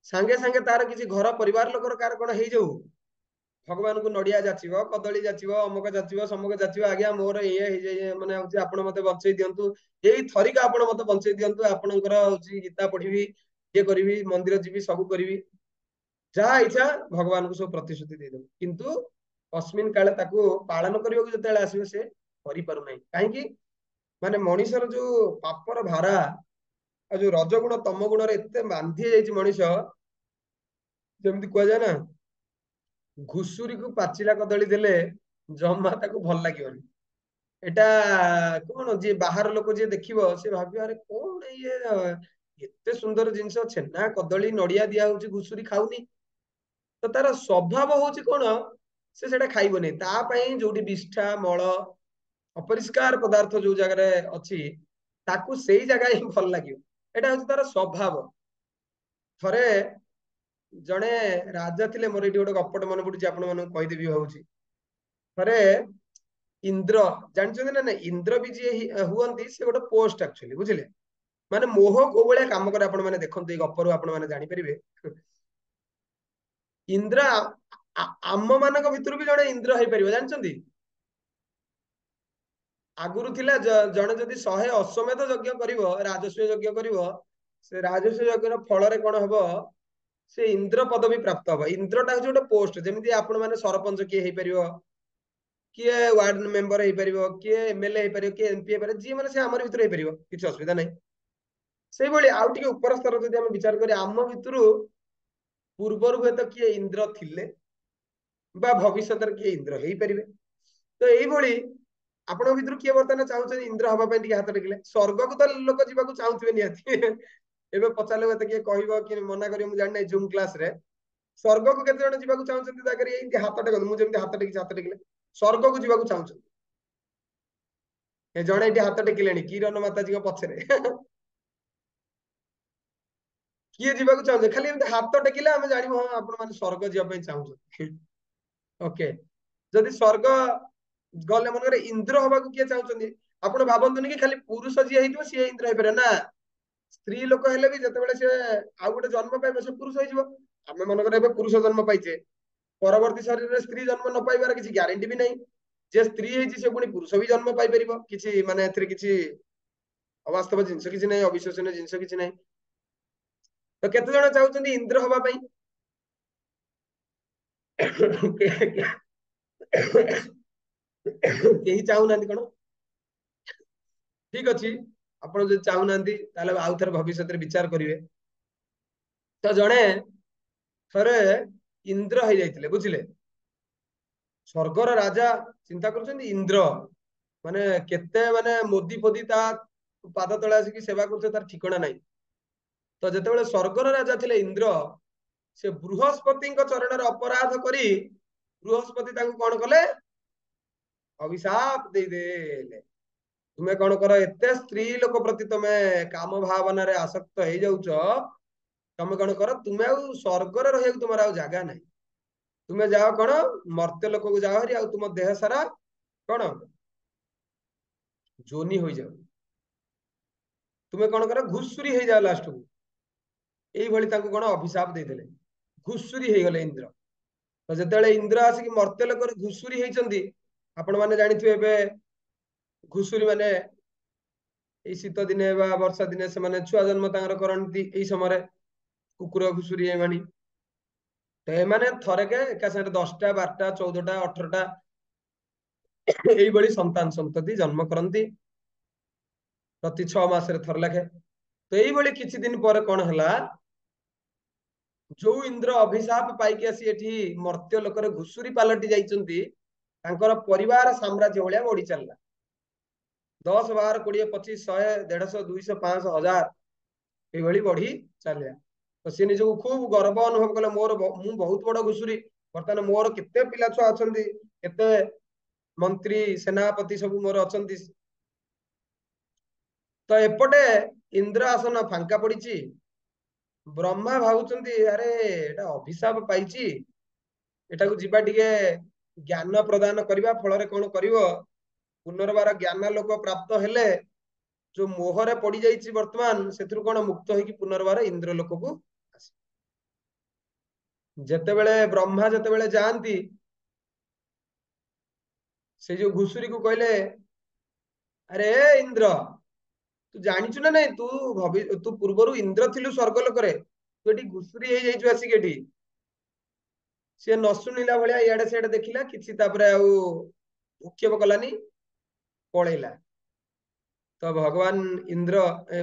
ସାଙ୍ଗେ ସାଙ୍ଗେ ତାର କିଛି ଘର ପରିବାର ଲୋକର କାର କଣ ହେଇଯାଉ, ଭଗବାନଙ୍କୁ ନଡିଆ ଯାଚିବ, କଦଳୀ ଯାଚିବ, ଅମକ ଯାଚିବ, ସମକ ଯାଚିବ, ଆଜ୍ଞା ମୋର ଇଏ ହେଇଯାଇ ମାନେ ହଉଛି ଆପଣ ମତେ ବଞ୍ଚେଇ ଦିଅନ୍ତୁ, ଏଇ ଥରିକା ଆପଣ ମତେ ବଞ୍ଚେଇ ଦିଅନ୍ତୁ, ଆପଣଙ୍କର ହଉଛି ଗୀତା ପଢିବି, ଇଏ କରିବି, ମନ୍ଦିର ଯିବି, ସବୁ କରିବି, ଯାହା ଇଚ୍ଛା ଭଗବାନଙ୍କୁ ସବୁ ପ୍ରତିଶ୍ରୁତି ଦେଇଦେବୁ। କିନ୍ତୁ ଅସ୍ମିନ୍ କାଳେ ତାକୁ ପାଳନ କରିବାକୁ ଯେତେବେଳେ ଆସିବ ସେ କରିପାରୁନାହିଁ। କାହିଁକି? ମାନେ ମଣିଷର ଯୋଉ ପାପର ଭାରା ଆଉ ଯୋଉ ରଜଗୁଣ ତମ ଗୁଣରେ ଏତେ ବାନ୍ଧି ଯାଇଛି ମଣିଷ, ଯେମିତି କୁହାଯାଏ ନା, ଘୁଷୁରୀକୁ ପାଚିଲା କଦଳୀ ଦେଲେ ଜମା ତାକୁ ଭଲ ଲାଗିବନି। ଏଟା କଣ, ଯିଏ ବାହାର ଲୋକ ଯିଏ ଦେଖିବ ସେ ଭାବିବ ଆରେ କଣ ଇଏ ଏତେ ସୁନ୍ଦର ଜିନିଷ, ଛେନା କଦଳୀ ନଡିଆ ଦିଆ ହଉଛି, ଘୁଷୁରୀ ଖାଉନି। ତ ତାର ସ୍ୱଭାବ ହଉଛି କଣ, ସେ ସେଟା ଖାଇବନି। ତା ପାଇଁ ଯୋଉଠି ବିଷ୍ଠା ମଳ ଅପରିଷ୍କାର ପଦାର୍ଥ ଯୋଉ ଜାଗାରେ ଅଛି, ତାକୁ ସେଇ ଜାଗା ହିଁ ଭଲ ଲାଗିବ। ଏଟା ହଉଛି ତାର ସ୍ୱଭାବ। ଥରେ ଜଣେ ରାଜା ଥିଲେ, ମୋର ଏଇଠି ଗୋଟେ ଗପଟେ ମନେ ପଡୁଛି, ଆପଣ ମାନଙ୍କୁ କହିଦେବି ଭାବୁଛି। ଥରେ ଇନ୍ଦ୍ର, ଜାଣିଛନ୍ତି ନା ନାଇଁ, ଇନ୍ଦ୍ର ବି ଯିଏ ହୁଅନ୍ତି ସେ ଗୋଟେ ପୋଷ୍ଟ ଆକ୍ଚୁଆଲି, ବୁଝିଲେ? ମାନେ ମୋହ କୋଉ ଭଳିଆ କାମ କରେ ଆପଣ ମାନେ ଦେଖନ୍ତୁ, ଏଇ ଗପରୁ ଆପଣ ମାନେ ଜାଣିପାରିବେ। ଇନ୍ଦ୍ର ଆମ ମାନଙ୍କ ଭିତରୁ ବି ଜଣେ ଇନ୍ଦ୍ର ହେଇପାରିବ, ଜାଣିଛନ୍ତି? ଆଗରୁ ଥିଲା ଜଣେ ଯଦି 100 ଅଶ୍ୱମେଧ ଯଜ୍ଞ କରିବ, ରାଜସ୍ୱ ଯଜ୍ଞ କରିବ, ସେ ରାଜସ୍ୱ ଯଜ୍ଞର ଫଳରେ କଣ ହବ, ସେ ଇନ୍ଦ୍ର ପଦବୀ ପ୍ରାପ୍ତ ହବ। ଇନ୍ଦ୍ରଟା ହଉଛି ଗୋଟେ ପୋଷ୍ଟ, ଯେମିତି ଆପଣ ମାନେ ସରପଞ୍ଚ କିଏ ହେଇପାରିବ, କିଏ ୱାର୍ଡ ମେମ୍ବର ହେଇପାରିବ, କିଏ ଏମଏଲଏ ହେଇପାରିବ, କିଏ ଏମପି ହେଇପାରିବ, ଯିଏ ମାନେ ସେ ଆମର ଭିତରୁ ହେଇପାରିବ, କିଛି ଅସୁବିଧା ନାହିଁ। ସେଇଭଳି ଆଉ ଟିକେ ଉପର ସ୍ତର ଯଦି ଆମେ ବିଚାର କରିବା, ଆମ ଭିତରୁ ପୂର୍ବରୁ ହୁଏତ କିଏ ଇନ୍ଦ୍ର ଥିଲେ ବା ଭବିଷ୍ୟତରେ କିଏ ଇନ୍ଦ୍ର ହେଇପାରିବେ। ତ ଏଇଭଳି ଆପଣଙ୍କ ଭିତରୁ କିଏ ବର୍ତ୍ତମାନ ଚାହୁଁଛନ୍ତି ଇନ୍ଦ୍ର ହବା ପାଇଁ? ଟିକେ ହାତ ଟେକିଲେ। ସ୍ୱର୍ଗକୁ ତ ଲୋକ ଯିବାକୁ ଚାହୁଁଥିବେ ନିହାତି। ଏବେ ପଚାରିଲେ ଏତେ କିଏ କହିବ କି ମନା କରିବ ମୁଁ ଜାଣିନାହିଁ। ଜୁମ୍ କ୍ଲାସରେ ସ୍ୱର୍ଗକୁ କେତେ ଜଣ ଯିବାକୁ ଚାହୁଁଛନ୍ତି? ତାକରି ଏମିତି ହାତ ଟେକନ୍ତୁ, ମୁଁ ଯେମିତି ହାତ ଟେକିଛି, ହାତ ଟେକିଲେ। ସ୍ୱର୍ଗକୁ ଯିବାକୁ ଚାହୁଁଛନ୍ତି? ଜଣେ ଏଠି ହାତ ଟେକିଲେଣି, କିରଣ ମାତାଜୀଙ୍କ ପଛରେ। କିଏ ଯିବାକୁ ଚାହୁଁଛନ୍ତି? ଖାଲି ଏମିତି ହାତ ଟେକିଲେ ଆମେ ଜାଣିବୁ ହଁ ଆପଣ ମାନେ ସ୍ୱର୍ଗ ଯିବା ପାଇଁ ଚାହୁଁଛନ୍ତି। ଓକେ, ଯଦି ସ୍ୱର୍ଗ ଗଲେ ମନେକର ଇନ୍ଦ୍ର ହବାକୁ କିଏ ଚାହୁଁଛନ୍ତି? ଆପଣ ଭାବନ୍ତୁନି କି ଖାଲି ପୁରୁଷ ଯିଏ ହେଇଥିବ ସିଏ ଇନ୍ଦ୍ର ହେଇପାରିବ ନା, ସ୍ତ୍ରୀ ଲୋକ ହେଲେ ବି ଯେତେବେଳେ ସେ ଆଉ ଗୋଟେ ଜନ୍ମ ପାଇବ ସେ ପୁରୁଷ ହେଇଯିବ। ଆମେ ମନେକର ଏବେ ପୁରୁଷ ଜନ୍ମ ପାଇଛେ, ପରବର୍ତ୍ତୀ ଶରୀରରେ ସ୍ତ୍ରୀ ଜନ୍ମ ନ ପାଇବାର କିଛି ଗ୍ୟାରେଣ୍ଟି ବି ନାହିଁ। ଯେ ସ୍ତ୍ରୀ ହେଇଛି ସେ ପୁଣି ପୁରୁଷ ବି ଜନ୍ମ ପାଇପାରିବ, କିଛି ମାନେ ଏଥିରେ କିଛି ଅବାସ୍ତବ ଜିନିଷ କିଛି ନାହିଁ, ଅବିଶ୍ୱସନୀୟ ଜିନିଷ କିଛି ନାହିଁ। ତ କେତେ ଜଣ ଚାହୁଁଛନ୍ତି ଇନ୍ଦ୍ର ହବା ପାଇଁ? କେହି ଚାହୁଁନାହାନ୍ତି କଣ? ଠିକ ଅଛି, ଆପଣ ଯଦି ଚାହୁଁନାହାନ୍ତି ତାହେଲେ ଆଉ ଥରେ ଭବିଷ୍ୟତରେ ବିଚାର କରିବେ। ତ ଜଣେ ଥରେ ଇନ୍ଦ୍ର ହେଇଯାଇଥିଲେ, ବୁଝିଲେ? ସ୍ୱର୍ଗର ରାଜା, ଚିନ୍ତା କରୁଛନ୍ତି ଇନ୍ଦ୍ର ମାନେ କେତେ ମାନେ ମୋଦି ଫୋଦି ତା ପାଦ ତଳେ ଆସିକି ସେବା କରୁଥିଲେ, ତାର ଠିକଣା ନାହିଁ। ତ ଯେତେବେଳେ ସ୍ୱର୍ଗର ରାଜା ଥିଲେ ଇନ୍ଦ୍ର, ସେ ବୃହସ୍ପତିଙ୍କ ଚରଣରେ ଅପରାଧ କରି ବୃହସ୍ପତି ତାଙ୍କୁ କଣ କଲେ? ଅଭିଶାପ ଦେଇଦେଲେ। ତୁମେ କଣ କର, ଏତେ ସ୍ତ୍ରୀ ଲୋକ ପ୍ରତି ତମେ କାମ ଭାବନାରେ ଆସକ୍ତ ହେଇଯାଉଛ, ତମେ କଣ କର, ତୁମେ ଆଉ ସ୍ୱର୍ଗରେ ରହିବାକୁ ତୁମର ଆଉ ଜାଗା ନାହିଁ। ତୁମେ ଯାଅ କଣ, ମର୍ତ୍ତ୍ୟ ଲୋକକୁ ଯାଅ ହେରି, ଆଉ ତୁମ ଦେହ ସାରା କଣ ଯୋନି ହୋଇଯାଉ। ତୁମେ କଣ କର, ଘୁଷୁରୀ ହେଇଯାଅ ଲାଷ୍ଟକୁ। ଏଇଭଳି ତାଙ୍କୁ କଣ ଅଭିଶାପ ଦେଇଦେଲେ, ଘୁଷୁରୀ ହେଇଗଲେ ଇନ୍ଦ୍ର। ତ ଯେତେବେଳେ ଇନ୍ଦ୍ର ଆସିକି ମର୍ତ୍ତ୍ୟ ଲୋକରେ ଘୁଷୁରୀ ହେଇଛନ୍ତି, ଆପଣ ମାନେ ଜାଣିଥିବେ ଏବେ ଘୁଷୁରୀ ମାନେ ଏଇ ଶୀତ ଦିନେ ବା ବର୍ଷା ଦିନେ ସେମାନେ ଛୁଆ ଜନ୍ମ ତାଙ୍କର କରନ୍ତି ଏଇ ସମୟରେ, କୁକୁର ଘୁଷୁରୀ ଏମାନେ। ତ ଏମାନେ ଥରେକେ ଏକା ସାଙ୍ଗରେ 10ଟା 12ଟା 14ଟା 18ଟା ଏଇଭଳି ସନ୍ତାନ ସନ୍ତତି ଜନ୍ମ କରନ୍ତି, ପ୍ରତି 6 ମାସରେ ଥରେ ଲେଖେ। ତ ଏଇଭଳି କିଛି ଦିନ ପରେ କଣ ହେଲା, ଯୋଉ ଇନ୍ଦ୍ର ଅଭିଶାପ ପାଇକି ଆସି ଏଠି ମର୍ତ୍ତ୍ୟ ଲୋକରେ ଘୁଷୁରୀ ପାଲଟି ଯାଇଛନ୍ତି, ତାଙ୍କର ପରିବାର ସାମ୍ରାଜ୍ୟ ଭଳିଆ ବଢି ଚାଲିଲା। 10 12 20 25 100 150 200 500 1000 ଏଇଭଳି ବଢି ଚାଲିଲା। ତ ସେ ନିଜକୁ ଖୁବ ଗର୍ବ ଅନୁଭବ କଲେ, ମୁଁ ବହୁତ ବଡ ଘୁଷୁରୀ, ବର୍ତ୍ତମାନ ମୋର କେତେ ପିଲା ଛୁଆ ଅଛନ୍ତି, କେତେ ମନ୍ତ୍ରୀ ସେନାପତି ସବୁ ମୋର ଅଛନ୍ତି। ତ ଏପଟେ ଇନ୍ଦ୍ର ଆସନ ଫାଙ୍କା ପଡିଛି। ବ୍ରହ୍ମା ଭାବୁଛନ୍ତି ଆରେ ଏଟା ଅଭିଶାପ ପାଇଛି, ଏଟାକୁ ଯିବା ଟିକେ ଜ୍ଞାନ ପ୍ରଦାନ କରିବା, ଫଳରେ କଣ କରିବ, ପୁନର୍ବାର ଜ୍ଞାନ ଲୋକ ପ୍ରାପ୍ତ ହେଲେ जो मोहरे पड़ जाइए वर्तमान से कौन मुक्त होगी पुनर्बार इंद्रलोक को जेतेबेले ब्रह्मा जेतेबेले जाती से जो घुसुरी को कहले अरे इंद्र तू जानिचु ना नहीं तू पूर्वर इंद्र थिलु स्वर्गलोक तू एटी घुसुरी आसिक एटी सी न शुणिला भाया इे सीआडे देखला कि भूक्षेप कलानी पलैला तो भगवान इंद्र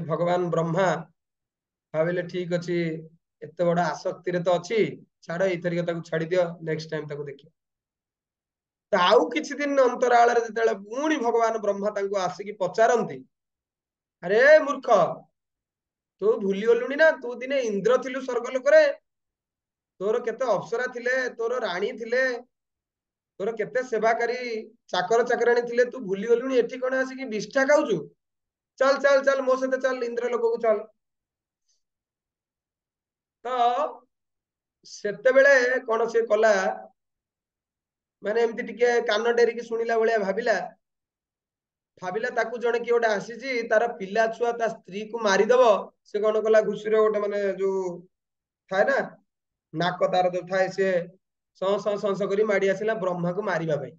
भगवान ब्रह्मा भाविले ठीक अच्छी एत बड़ आसक्ति तो अच्छी छाड़ एथरिक छाड़ दियो नेक्स्ट टाइम देखिए तो आउ किछि दिन अंतराल जो पुणी भगवान ब्रह्मा आसिक पचारती अरे मूर्ख तू भूली गलुनी ना तू दिने इंद्र थिलु स्वर्गलोक तोर केते अप्सरा थिले तोर राणी थिले तोर केते सेवाकारी चाकर चाकराणी थिले तू भूली गलुनी एठी कोन आसिक विष्ठा खाउछु चल चल चल मो सहित चल इंद्र लोक को चल तो सेते बेले कोन से कला माने एमती टिके कान डेरिकी सुनिला भलिया भाबिला भाबिला ताकू जणे कि गोटे आसीची तार पिला छुआ ता स्त्री को मारिदब से कोन कला घुसुरे गोटे माने जो थाए ना नाक तार जो थाए से संस करी माड़ी आसिला ब्रह्मा को मारिबा पई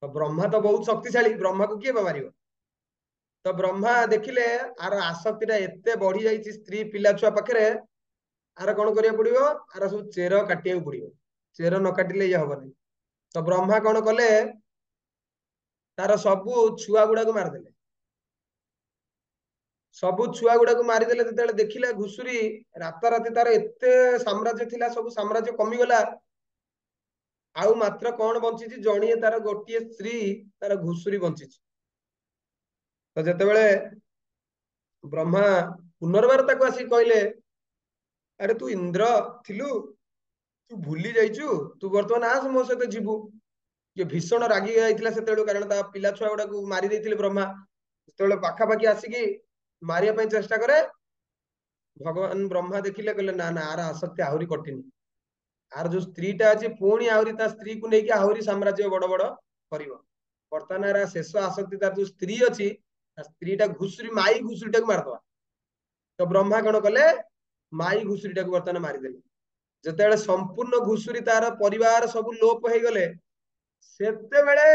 तो ब्रह्मा तो बहुत शक्तिशाली ब्रह्मा को किए मारिबो तो ब्रह्मा देखिले आर आसक्तिटा एते बढ़ी जाइछि स्त्री पिला छुआ पाखरे आर कौन करिया पड़िबो आर सब चेर काटिया पड़िबो चेर न काटिले ये हबनी तो ब्रह्मा कौन कले तार सबु छुआ गुड़ा को मारदेले सबु छुआ गुड़ा को मारिदेले जेतेबेले देखिला घुसुरी राताराति तार एते साम्राज्य थिला सब साम्राज्य कमी गला आउ मात्र कौन बंची जणिए तार गोटे स्त्री तार घुसुरी बंची तो जेतेबेले ब्रह्मा पुनर्बार ताको आसी कहले अरे तू इंद्र थिलु तू भूली जाइचु तू वर्तमान आस मो सहित जीवु ये भीषण रागी जाइथिला सेतेबेले कारण ता पिला छुआ गुड़ा को मारी देइथिले ब्रह्मा सेतेबेले पाखापाखि आसिकी मारिया पई चेष्टा करे भगवान ब्रह्मा देखिले कहले ना ना आर आसक्ति आहुरी कठिन आर जो स्त्रीटा अछि पुणी आहुरी ता स्त्री को नेकी आहुरी साम्राज्य बड़ बड़ करिवो वर्तमान आर शेष आसक्ति तार जो स्त्री अछि स्त्रीटा घुसुरी माई घुसुरीटा को मारदवा तो ब्रह्मा कौन कले माई घुसुरीटा को वर्तमान मारिदेले जेतेबेले संपूर्ण घुसुरी तार परिवार सब लोप हो गले सेतेबेले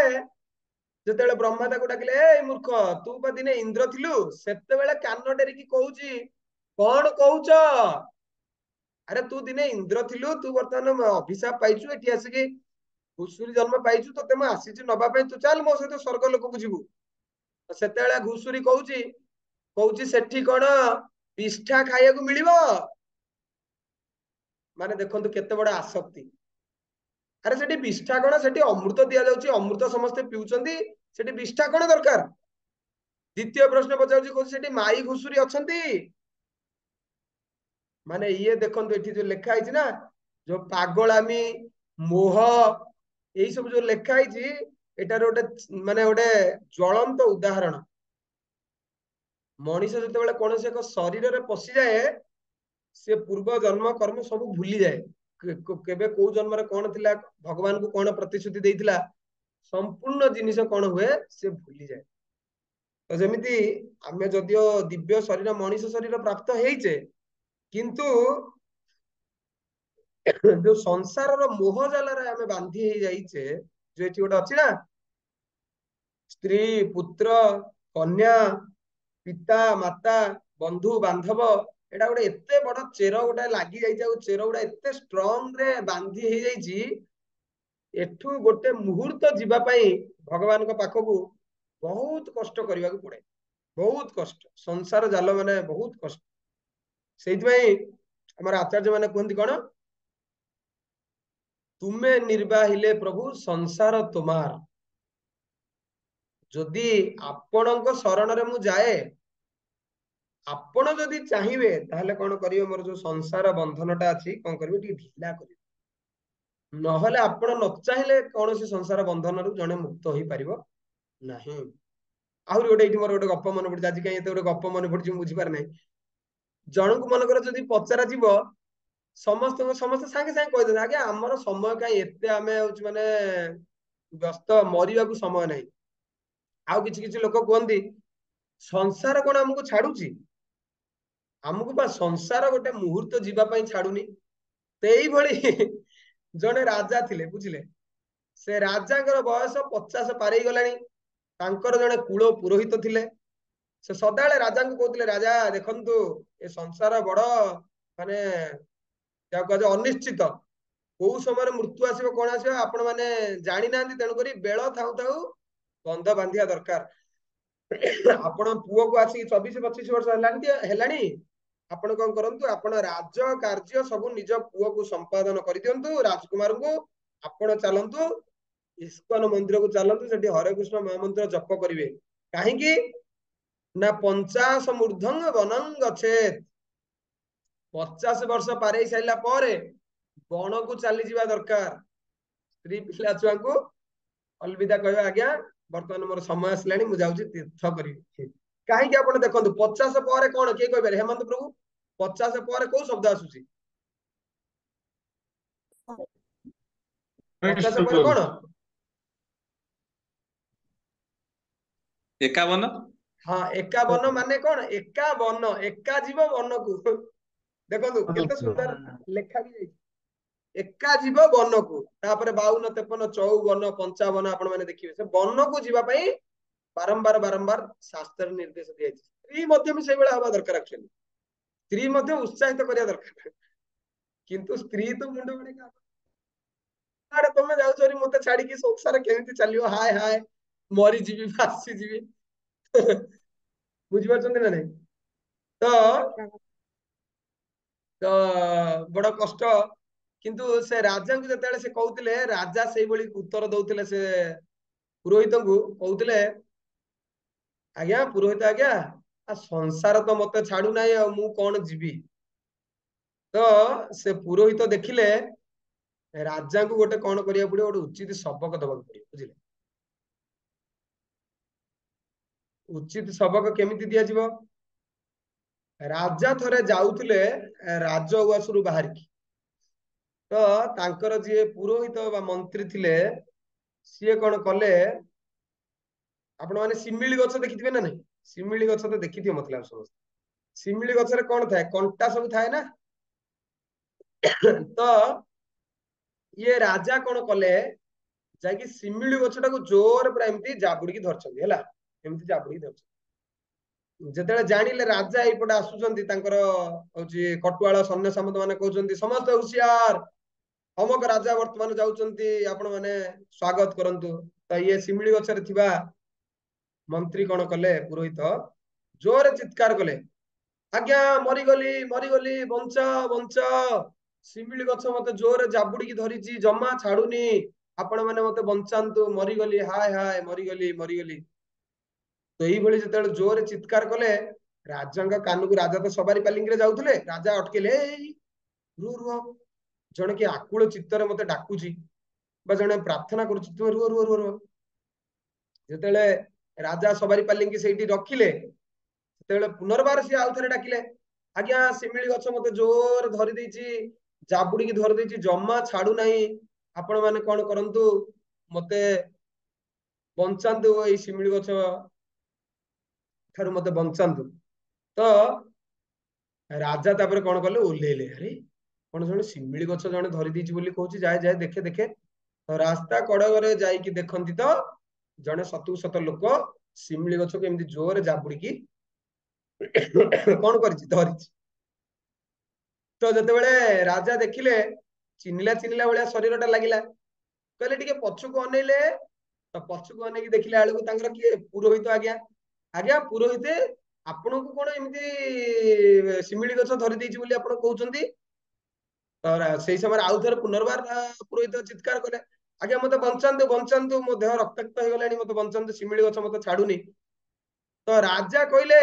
जेतेबेले ब्रह्मा ताको डाकिले ए मूर्ख तू बा दिने इंद्र थिलु सेतेबेले कान डेरिकी कहूची कौन कहूच अरे तू दिने इंद्र थिलु तू वर्तमान अभिशाप पाइचु एठी आसिकी घुसुरी जन्म पाइचु तो तेम आसीचु नबा पई तू चल मो सहित स्वर्ग लोक को जीवु सेतेबेले घुसुरी कहूची कहूची सेठी कोन पिष्ठा खाइया को मिलिबो माने देखंतु केते बड़ आसक्ति अरे सेठी विष्ठा कोन सेठी अमृत दिया जाउची अमृत समस्त पिउचंदी सेठी विष्ठा कोन दरकार द्वितीय प्रश्न पचाउची को सेठी माई घुसुरी अछंती माने ये देखंतु एठी जो लेखा आइछि ना जो पागलामी मोह एई सब जो लेखा आइछि एटार गोटे माने गोटे ज्वलंत उदाहरण मनीष जेतेबेले कोनोसी एक शरीर रे पसि जाए से पूर्व जन्म कर्म सब भूली जाए केबे को जन्म रे कोन थिला भगवान को कोन प्रतिश्रुति देइथिला संपूर्ण जिनिस कोन हुए से भूली जाए तो जेमिति आमे जदियो दिव्य शरीर मनीष शरीर प्राप्त हेइचे किंतु जो संसार रो मोह जाला रे आमे बांधी हे जाइचे जो एठी गोटे अछि ना स्त्री पुत्र कन्या पिता माता बंधु बांधव एटा गोटे एते बड़ चेर गोटे लागी जाइছে चेर गोटे एते स्ट्रांग रे बांधी हे जाइछि एठू गोटे मुहूर्त जीवा पई भगवान को पाखकू बहुत कष्ट करबा को पड़े बहुत कष्ट संसार जाल माने बहुत कष्ट सेइतबई हमर आचार्य माने कहंती कोन तुमे निर्वाहिले प्रभु संसार तुमार जदि आपणक शरण रे मु जाए आपण जदि चाहिए ताहले कौन करिवे मोर जो संसार बंधनटा अछि कौन करिवे टी ढिला करिवे नहले आपण न चाहिए कौन से संसार बंधन रु जने मुक्त होई परिबो नाही आहुरी गोटे इठी मोर गोटे गप मन पड़ी आज कहीं एते गोटे गप मन पड़ी बुझी पार नै जनक मनकर जदि पचरा जीव समस्त समस्त सांगे सांगे कहि दे आगे हमर समय काई एते आमे होच माने व्यस्त मरिबा को समय नाही आउ किछि किछि लोक कहंती संसार कौन आमको छाड़ुची आमको बा संसार गोटे मुहूर्त जीवा छाड़ुनी भली जड़े राजा थिले बुझिले से राजा बयस 50 पारे गलानी जड़े कूल पुरोहित थिले से सदाले राजा को कहते राजा देखंतु ए संसार बड़ माने अनिश्चित कौ समय मृत्यु आसो कौन आसो आपण मैंने जानी ना तेणुक बेल थाऊ थाऊ बंध बांधिया दरकार आपण पुओ को आसी 24-25 वर्ष हेलानी आपण कौन करंतु आपण राज कार्य सब निज पुओ को संपादन कर दियंतु राजकुमार को आपण चलंतु इस्कन मंदिर को चलंतु सेठी हरे कृष्ण महामंत्र जप करिवे काहेकि ना 50 मूर्धंग वनं गच्छेत 50 वर्ष पारे साइला पर बण को चली जावा दरकार स्त्री पिला छुआ को अलविदा कहवा आज्ञा बर्तमान मोर समय आसलानी मु जाउची तीर्थ करी काहेकि आपण देखंतु 50 पर कोन के कहबे हेमंत प्रभु 50 पर को शब्द आसुची 50 पर कोन 51 हाँ 51 माने कोन 51 एका जीव वन को देखंतु केते सुंदर लेखा भी जाई एका जीव वन को तापर 52 53 54 55 आपण माने देखिबे से वन को जीवा पई बारंबार बारंबार शास्त्र निर्देश दिया स्त्री मध्य भी से बेला हवा दरकार एक्चुअली स्त्री मध्य उत्साहित करिया दरकार किंतु स्त्री तो मुंड बडे का अरे तुम जाऊ चोरी मते छाड़ी की संसार केमिति चलियो हाय हाय मरी जीवी फासी जीवी बुझी पाछन ना नहीं तो तो बड़ कष्ट किंतु से राजा को जते से कहउतिले राजा सेही बळी उत्तर दउतिले से पुरोहित को कहउतिले आज्ञा पुरोहित आज्ञा आ संसार तो मते छाड़ू नाही आ मु कोन जीवी तो से पुरोहित देखिले राजा को गोटे कौन करिया पड़े गोटे उचित सबक दबाक पड़े बुझिले उचित सबक केमिति दिया जीवो राजा थरे जाउथिले राज उआसुरु बाहर की तो तांकर जे पुरोहित बा मंत्री थिले सीए कौन कले आपण माने सिमिली गछ देखिथिबे ना नहीं सिमिली गछ तो देखिथिबे मतलब समस्त सिमिली गछ रे कोन थाए कंटा सब थाए ना तो ये राजा कौन कले जाकि सिमिली गछटा को जोर पूरा एमती जाबुड़ी धरछन्ती हैला एमती जाबुड़ी धरछन्ती जेतेले जानिले राजा एपटे आसुचंती तांकर होची कटुआळ सन्य सामंत माने कहउचंती समस्त होशियार अमक राजा वर्तमान जाउचंती आपण माने स्वागत करंतु तो ये सिमिली गछरे थिबा मंत्री कौन कले पुरोहित जोर चित्कार कले आज्ञा मरिगली बंच बंच सिमिली गछ मते जोर जाबुड़ी धरिची जमा छाड़ुनी आपण माने मते बंचांतु मरिगली हाय हाय मरिगली तो यही भली जते जोर चित्कार कले राजा कान को राजा तो सवारी पालिंग रे जाउथले राजा अटकेले रुह रुह जने कि आकुल चित्तर मते डाकुची बा जने प्रार्थना करूची तू रुह रुह रुह जते राजा सवारी पालिंग सेठी रखिले तते पुनर्बार से आउ थरे डाकिले आज्ञा सिमिली गछ मते जोर धरि देची जाबुड़ी धरि देची जम्मा छाड़ू नाही आपण माने कोन करंतु मते बंचांतु एई सिमिली गछ थारु मते बंचांतु तो राजा तापर कोन करले ओलेले अरे कोन जने सिमिली गछ जने धरि देची बोली कहूची जाय जाय देखे देखे तो रास्ता कड़गरे जाई कि देखंती तो जने सतु सत लोक सिमिली गछ को एमती जोर जाबुड़ी की कौन करिछि धरिछि तो जते बेले राजा देखिले चिनिला चिनिला भलिया शरीरटा लागिला कहले टिके पछुको अनेले तो पछुको अनेकी देखिले आलु तांकर किए पुरोहित आज्ञा आज्ञा पुरोहित आपण को कोन एमती सिमिली गछ धरि देछि बोली आपण कहउचंती तो सेही समय आउ थरे पुनर्बार पुरोहित चित्कार कले आज्ञा मते बंचांतु बंचांतु मो देह रक्ताक्त हो गलानी मते बंचांतु सिमिली गछ मते छाडुनी तो राजा कहले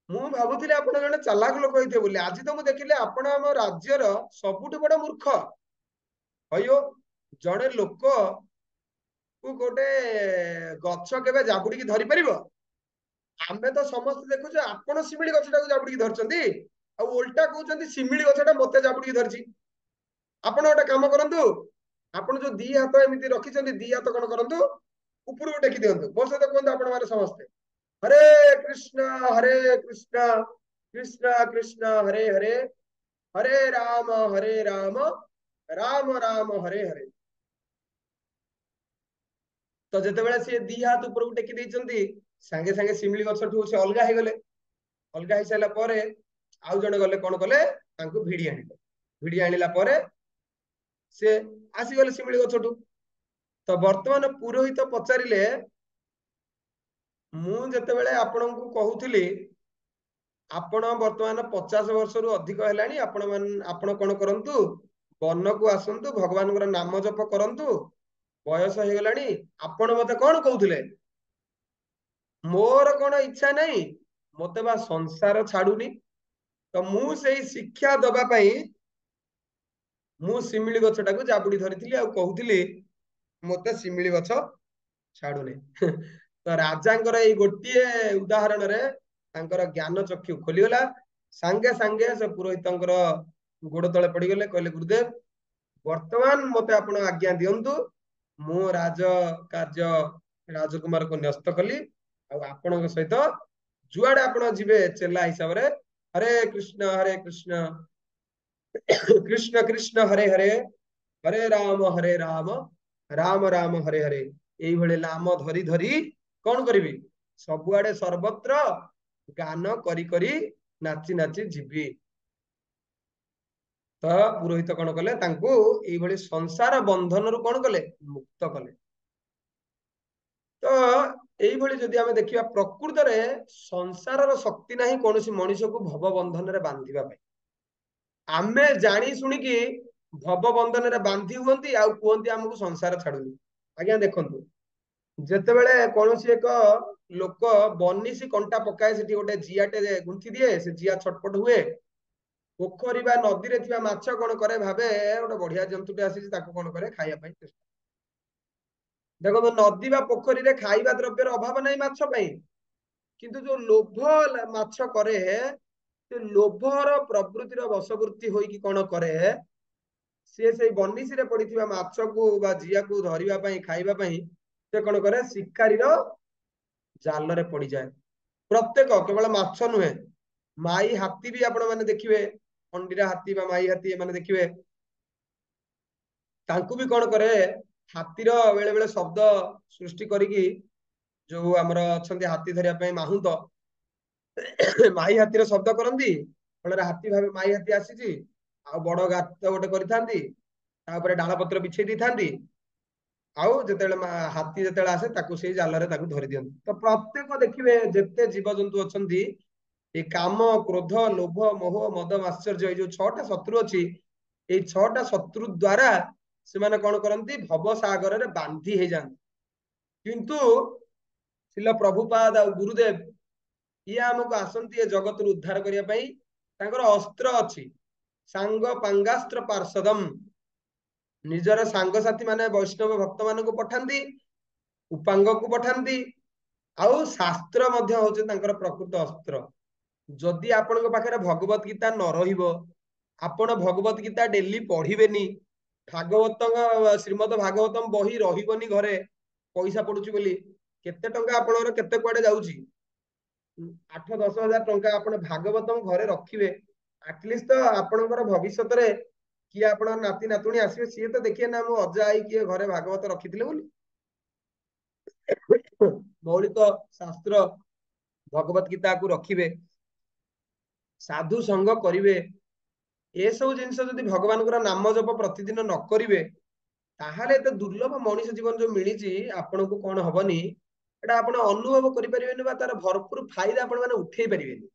मु भाबुथिले आपण जने चालाक लोक होइथे बोली आज तो मु देखिले आपण हम राज्यर सबुठ बड़ मूर्ख हयो जने लोक को गोटे गछ केबे जाबुड़ी की धरि परिबो आमे तो समस्त देखुछ आपण सिमिली गछटा को जाबुड़ी की धरचंदी आ उल्टा कहउचंदी सिमिली गछटा मते जाबुड़ी की धरची आपण ओटा काम करंतु आपण जो दी हाथ एमिति रखिचंदी दी हाथ कोन करंतु ऊपर टेकी दियंतु बस तो कोन आपण माने समस्त हरे कृष्ण कृष्ण कृष्ण हरे हरे हरे राम राम राम हरे हरे। तो जितेबाला सी दी हाथ ऊपर टेकी देइचंती सांगे सांगे सिमली गछठू से अलगा हे गले। अलगा हो सारा पर आउ जने गले कौन कले भिड़ी आनिले। भिड़ी आनिला परे से आसीगले सिमिली गछठू। तो वर्तमान पुरोहित पचारिले मु जेतेबेले आपनकु कहूथिली आपण वर्तमान 50 वर्ष रु अधिक हेलानी आपण कोन करंतु वन को आसंतु भगवान नाम जप करंतु बयस हो गलानी आपण मते कोन कहूथिले मोर कोन इच्छा नहीं मते बा संसार छाडुनी। तो मु सेही शिक्षा दबा पई मु सिमिली गछटा को जाबुडी धरिथिली आ कहूथिली मते सिमिली गछ छाडुनी। तो राजांकर एई गोटिए उदाहरण रे तांकर ज्ञान चक्षु खोलीगला। सांगे सांगे से पुरोहितंकर गोड़ तले पड़ीगले कहले गुरुदेव वर्तमान मते आपण आज्ञा दियंतु मु राज कार्य राजकुमार को न्यस्त कली आपण सहित जुआडे आपण जिबे चेला हिसाब रे हरे कृष्ण कृष्ण कृष्ण हरे हरे हरे राम राम राम हरे हरे एई भले नाम धरी धरी कौन करिवि सबुआडे सर्वत्र गान करी करी नाची नाची जीवी। तो पुरोहित कौन कले तांको एई भले संसार बंधन रु कौन कले मुक्त कले। तो एई भले जदि आमे देखिबा प्रकृत रे संसार रो शक्ति नाही कोनोसी मनुष्य को भव बंधन रे बांधिबा पई। आमे जानी सुनी कि भव बंधन रे बांधी हुंती आ कुहंती हमकु संसार छाडुनी। आज्ञा देखंतु जेतेबेले कोनोसी एक लोक बनिसी कंटा पकाए सेठी गोटे जियाटे गुंथि दिए से जिया छटपट हुए पोखरी बा नदी रे थिबा माछ कोन करे भाबे गोटे बढ़िया जंतुटे आसी ताको कोन करे खाइया पई चेष्टा। देखो नदी बा पोखरी रे खाइबा द्रव्यर अभाव नाही माछ पई किंतु जो लोभ माछ करे से लोभर प्रवृत्तिर वशवृत्ति होई कि कोन करे से बनिसी रे पड़िथिबा माछ को बा जिया को धरिबा पई खाइबा पई से कोन करे शिकारी रो जाल रे पड़ी जाए। प्रत्येक केवल माछ नुहे माई हाथी भी आपण माने देखिबे अंडीरा हाथी बा माई हाथी माने देखिबे तांकु भी कोन करे हाथीर बेले बेले शब्द सृष्टि करिकी जो हमर अछंती हाथी धरिया पई माहुंत माई हाथीर शब्द करंती फଳରେ हाथी भाबे माई हाथी आसीची आ बड़ गात गोटे करिथांती तापरे डाळ पत्र बिछेई दिथांती आउ जेतेले हाथी जेतेले आसे ताकू से जाल रे ताकू धरि दियंती। तो प्रत्येक देखिबे जेते जीव जंतु अछंती ए काम क्रोध लोभ मोह मद आश्चर्य ए जो 6टा शत्रु अछि ए 6टा शत्रु द्वारा से माने कोन करंती भव सागर रे बांधी हे जांती। किंतु शिल प्रभुपाद आ गुरुदेव ये हमको आसंती ए जगत रु उद्धार करिया पई तांकर अस्त्र अछि सांग पांगास्त्र पार्षदम निजर सांग साथी माने वैष्णव भक्त मान को पठांती उपांग को पठांती आउ शास्त्र मध्य होचे तांकर प्रकृत अस्त्र। जदि आपण पाखे भगवत गीता न रहिबो आपण भगवत गीता डेली पढ़िबेनी भागवत श्रीमद भागवतम बही रहिबनी घरे पैसा पडुची बोली केते टंका आपणर केते कुआडे जाउची 8-10 हजार टंका आपण भागवतम घरे रखिबे एटलिस्ट तो आपणकर भविष्यत रे कि आपण नाती नातुणी आसीबे सी तो देखिए ना मो अजा आई कि घरे भागवत रखिथिले बोली मौलिक शास्त्र भगवत गीता को रखिबे साधु संग करिवे ए सब जिंस जदि भगवान नाम जप प्रतिदिन न करिवे ताहाले तो दुर्लभ मनुष्य जीवन जो मिली आपण को कौन हबनी एटा आपण अनुभव करि परिबेनी बा तार भरपूर फायदा आपण माने उठेई परिबेनी।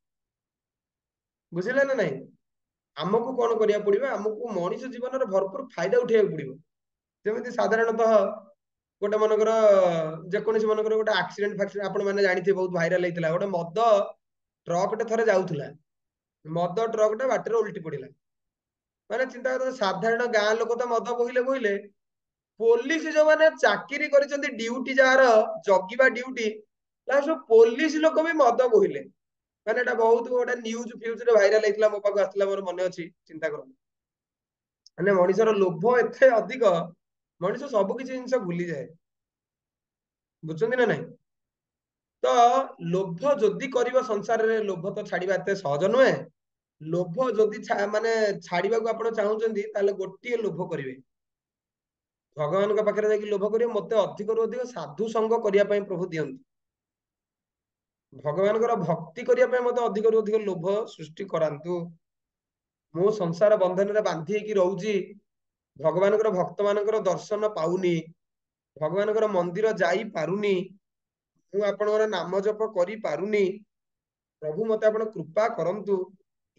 बुझिले ना नहीं हमको कौन करिया पड़िबा हमको मनुष्य जीवन रे भरपूर फायदा उठेया पड़िबो। जेमिति साधारणतः गोटे मनकर जेकोसी मनकर गोटे एक्सीडेंट फैक्सीडेंट आपण माने जानिथे बहुत वायरल हेतिला गोटे मद ट्रक टे थरे जाउथला मद ट्रक टे बाटर उल्टी पड़िला माने चिंता कर साधारण गाँ लोक तो मद बोहिले बोहिले पुलिस जो माने चाकरी करिसेंती ड्यूटी जार जगिबा ड्यूटी सब पुलिस लोक भी मद बोहिले माने एटा बहुत गोटे न्यूज फ्यूज रे वायरल हेतिला मो पाक आसला मोर मने अछि। चिंता कर माने मनुष्यर लोभ एथे अधिक मनुष्य सब किछि जिंस भूली जाए बुझछन्ती ना नहीं। ତ ଲୋଭ ଯଦି କରିବ ସଂସାରରେ, ଲୋଭ ତ ଛାଡିବା ଏତେ ସହଜ ନୁହେଁ। ଲୋଭ ଯଦି ମାନେ ଛାଡିବାକୁ ଆପଣ ଚାହୁଁଛନ୍ତି, ତାହେଲେ ଗୋଟିଏ ଲୋଭ କରିବେ, ଭଗବାନଙ୍କ ପାଖରେ ଯାଇକି ଲୋଭ କରିବେ, ମତେ ଅଧିକରୁ ଅଧିକ ସାଧୁ ସଙ୍ଗ କରିବା ପାଇଁ ପ୍ରଭୁ ଦିଅନ୍ତୁ, ଭଗବାନଙ୍କର ଭକ୍ତି କରିବା ପାଇଁ ମତେ ଅଧିକରୁ ଅଧିକ ଲୋଭ ସୃଷ୍ଟି କରାନ୍ତୁ। ମୁଁ ସଂସାର ବନ୍ଧନରେ ବାନ୍ଧି ହେଇକି ରହୁଛି, ଭଗବାନଙ୍କର ଭକ୍ତ ମାନଙ୍କର ଦର୍ଶନ ପାଉନି, ଭଗବାନଙ୍କର ମନ୍ଦିର ଯାଇ ପାରୁନି, ମୁଁ ଆପଣଙ୍କର ନାମ ଜପ କରିପାରୁନି, ପ୍ରଭୁ ମତେ ଆପଣ କୃପା କରନ୍ତୁ।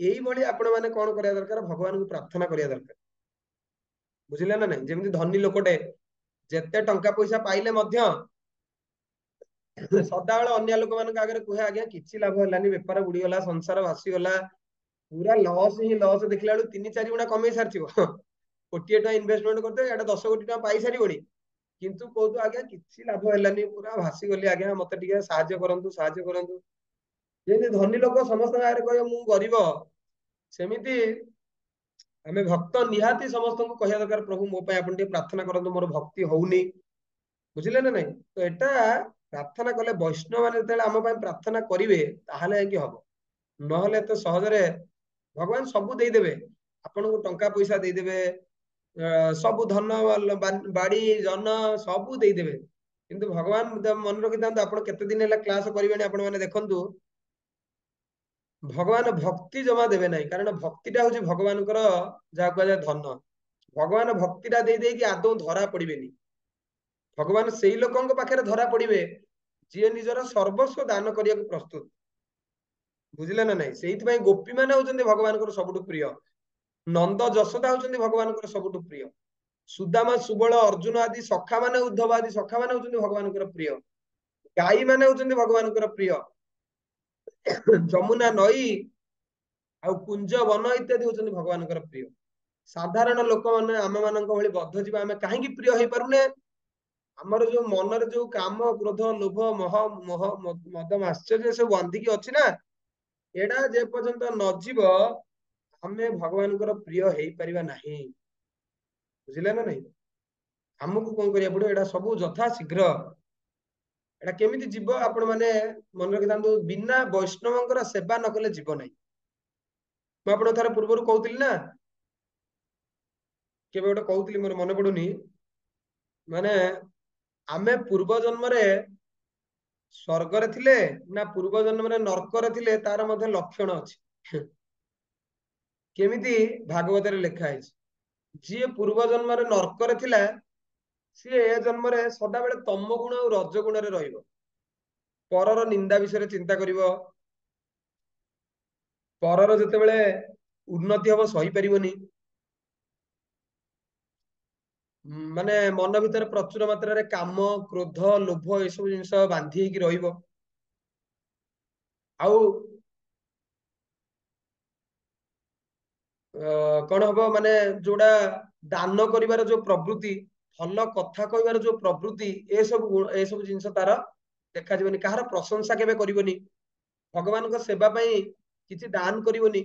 ଏଇଭଳି ଆପଣ ମାନେ କଣ କରିବା ଦରକାର, ଭଗବାନଙ୍କୁ ପ୍ରାର୍ଥନା କରିବା ଦରକାର। ବୁଝିଲେ ନା ନାଇଁ? ଯେମିତି ଧନୀ ଲୋକଟେ ଯେତେ ଟଙ୍କା ପଇସା ପାଇଲେ ମଧ୍ୟ ସଦାବେଳେ ଅନ୍ୟ ଲୋକମାନଙ୍କ ଆଗରେ କୁହେ, ଆଜ୍ଞା କିଛି ଲାଭ ହେଲାନି, ବେପାର ବୁଡିଗଲା, ସଂସାର ଭାସିଗଲା, ପୁରା ଲସ୍ ହିଁ ଲସ୍। ଦେଖିଲା ବେଳକୁ 3-4 ଗୁଣା କମେଇ ସାରିଥିବ, କୋଟିଏ ଟଙ୍କା ଇନଭେଷ୍ଟମେଣ୍ଟ କରିଥିବ, ଏଇଟା 10 କୋଟି ଟଙ୍କା ପାଇସାରିବଣି, କିନ୍ତୁ କହୁଛୁ ଆଜ୍ଞା କିଛି ଲାଭ ହେଲାନି, ପୁରା ଭାସିଗଲି, ଆଜ୍ଞା ମତେ ଟିକେ ସାହାଯ୍ୟ କରନ୍ତୁ, ସାହାଯ୍ୟ କରନ୍ତୁ। ଯେମିତି ଧନୀ ଲୋକ ସମସ୍ତଙ୍କ ଆଗରେ କହିବ ମୁଁ ଗରିବ, ସେମିତି ଆମେ ଭକ୍ତ ନିହାତି ସମସ୍ତଙ୍କୁ କହିବା ଦରକାର, ପ୍ରଭୁ ମୋ ପାଇଁ ଆପଣ ଟିକେ ପ୍ରାର୍ଥନା କରନ୍ତୁ, ମୋର ଭକ୍ତି ହଉନି। ବୁଝିଲେ ନା ନାଇଁ? ତ ଏଟା ପ୍ରାର୍ଥନା କଲେ, ବୈଷ୍ଣବ ମାନେ ଯେତେବେଳେ ଆମ ପାଇଁ ପ୍ରାର୍ଥନା କରିବେ, ତାହେଲେ ଯାଇକି ହବ, ନହେଲେ ଏତେ ସହଜରେ ଭଗବାନ ସବୁ ଦେଇଦେବେ, ଆପଣଙ୍କୁ ଟଙ୍କା ପଇସା ଦେଇଦେବେ, ସବୁ ଧନ ବାଡି ଜନ ସବୁ ଦେଇଦେବେ, କିନ୍ତୁ ଭଗବାନ ମନେ ରଖିଥାନ୍ତୁ, ଆପଣ କେତେ ଦିନ ହେଲା କ୍ଲାସ କରିବେନି, ଆପଣ ମାନେ ଦେଖନ୍ତୁ, ଭଗବାନ ଭକ୍ତି ଜମା ଦେବେ ନାହିଁ, କାରଣ ଭକ୍ତିଟା ହଉଛି ଭଗବାନଙ୍କର ଯାହା କୁହାଯାଏ ଧନ। ଭଗବାନ ଭକ୍ତିଟା ଦେଇ ଦେଇକି ଆଦୌ ଧରା ପଡିବେନି, ଭଗବାନ ସେଇ ଲୋକଙ୍କ ପାଖରେ ଧରା ପଡିବେ ଯିଏ ନିଜର ସର୍ବସ୍ୱ ଦାନ କରିବାକୁ ପ୍ରସ୍ତୁତ। ବୁଝିଲେ ନା ନାଇଁ? ସେଇଥିପାଇଁ ଗୋପୀ ମାନେ ହଉଛନ୍ତି ଭଗବାନଙ୍କର ସବୁଠୁ ପ୍ରିୟ, ନନ୍ଦ ଯଶୋଦା ହଉଛନ୍ତି ଭଗବାନଙ୍କର ସବୁଠୁ ପ୍ରିୟ, ସୁଦାମା ସୁବଳ ଅର୍ଜୁନ ଆଦି ସଖା ମାନେ, ଉଦ୍ଧବ ଆଦି ସଖା ମାନେ ହଉଛନ୍ତି ଭଗବାନଙ୍କର ପ୍ରିୟ, ଗାଈ ମାନେ ହଉଛନ୍ତି ଭଗବାନଙ୍କର ପ୍ରିୟ, ଯମୁନା ନଈ ଆଉ କୁଞ୍ଜ ବନ ଇତ୍ୟାଦି ହଉଛନ୍ତି ଭଗବାନଙ୍କର ପ୍ରିୟ। ସାଧାରଣ ଲୋକମାନେ ଆମ ମାନଙ୍କ ଭଳି ବଦ୍ଧ ଯିବା ଆମେ କାହିଁକି ପ୍ରିୟ ହେଇପାରୁନେ? ଆମର ଯୋଉ ମନରେ ଯୋଉ କାମ କ୍ରୋଧ ଲୋଭ ମୋହ ମୋହ ମଦ ମାଶ୍ଚର୍ଯ୍ୟ ସବୁ ବାନ୍ଧିକି ଅଛି ନା, ଏଇଟା ଯେ ପର୍ଯ୍ୟନ୍ତ ନ ଯିବ, ଆମେ ଭଗବାନଙ୍କର ପ୍ରିୟ ହେଇପାରିବା ନାହିଁ। ବୁଝିଲେ ନା ନାଇଁ? ଆମକୁ କଣ କରିବାକୁ ପଡିବ, ଏଇଟା ସବୁ ଯଥା ଶୀଘ୍ର, ଏଇଟା କେମିତି ଯିବ ଆପଣ ମାନେ ମନେ ରଖିଥାନ୍ତୁ, ବିନା ବୈଷ୍ଣବଙ୍କର ସେବା ନ କଲେ ଯିବ ନାହିଁ। ମୁଁ ଆପଣଙ୍କୁ ଥରେ ପୂର୍ବରୁ କହୁଥିଲି ନା, କେବେ ଗୋଟେ କହୁଥିଲି, ମୋର ମନେ ପଡୁନି, ମାନେ ଆମେ ପୂର୍ବ ଜନ୍ମରେ ସ୍ୱର୍ଗରେ ଥିଲେ ନା ପୂର୍ବ ଜନ୍ମରେ ନର୍କରେ ଥିଲେ, ତାର ମଧ୍ୟ ଲକ୍ଷଣ ଅଛି। କେମିତି? ଭାଗବତରେ ଲେଖା ହେଇଛି, ଯିଏ ପୂର୍ବ ଜନ୍ମରେ ନର୍କରେ ଥିଲା, ସିଏ ଏ ଜନ୍ମରେ ସଦାବେଳେ ତମ ଗୁଣ ଆଉ ରଜ ଗୁଣରେ ରହିବ, ପରର ନିନ୍ଦା ବିଷୟରେ ଚିନ୍ତା କରିବ, ପରର ଯେତେବେଳେ ଉନ୍ନତି ହବ ସହିପାରିବନି, ମାନେ ମନ ଭିତରେ ପ୍ରଚୁର ମାତ୍ରାରେ କାମ କ୍ରୋଧ ଲୋଭ ଏସବୁ ଜିନିଷ ବାନ୍ଧି ହେଇକି ରହିବ। ଆଉ କଣ ହବ, ମାନେ ଯୋଉଟା ଦାନ କରିବାର ଯୋଉ ପ୍ରବୃତ୍ତି, ଭଲ କଥା କହିବାର ଯୋଉ ପ୍ରବୃତ୍ତି, ଏସବୁ ଜିନିଷ ତାର ଦେଖାଯିବନି, କାହାର ପ୍ରଶଂସା କେବେ କରିବନି, ଭଗବାନଙ୍କ ସେବା ପାଇଁ କିଛି ଦାନ କରିବନି,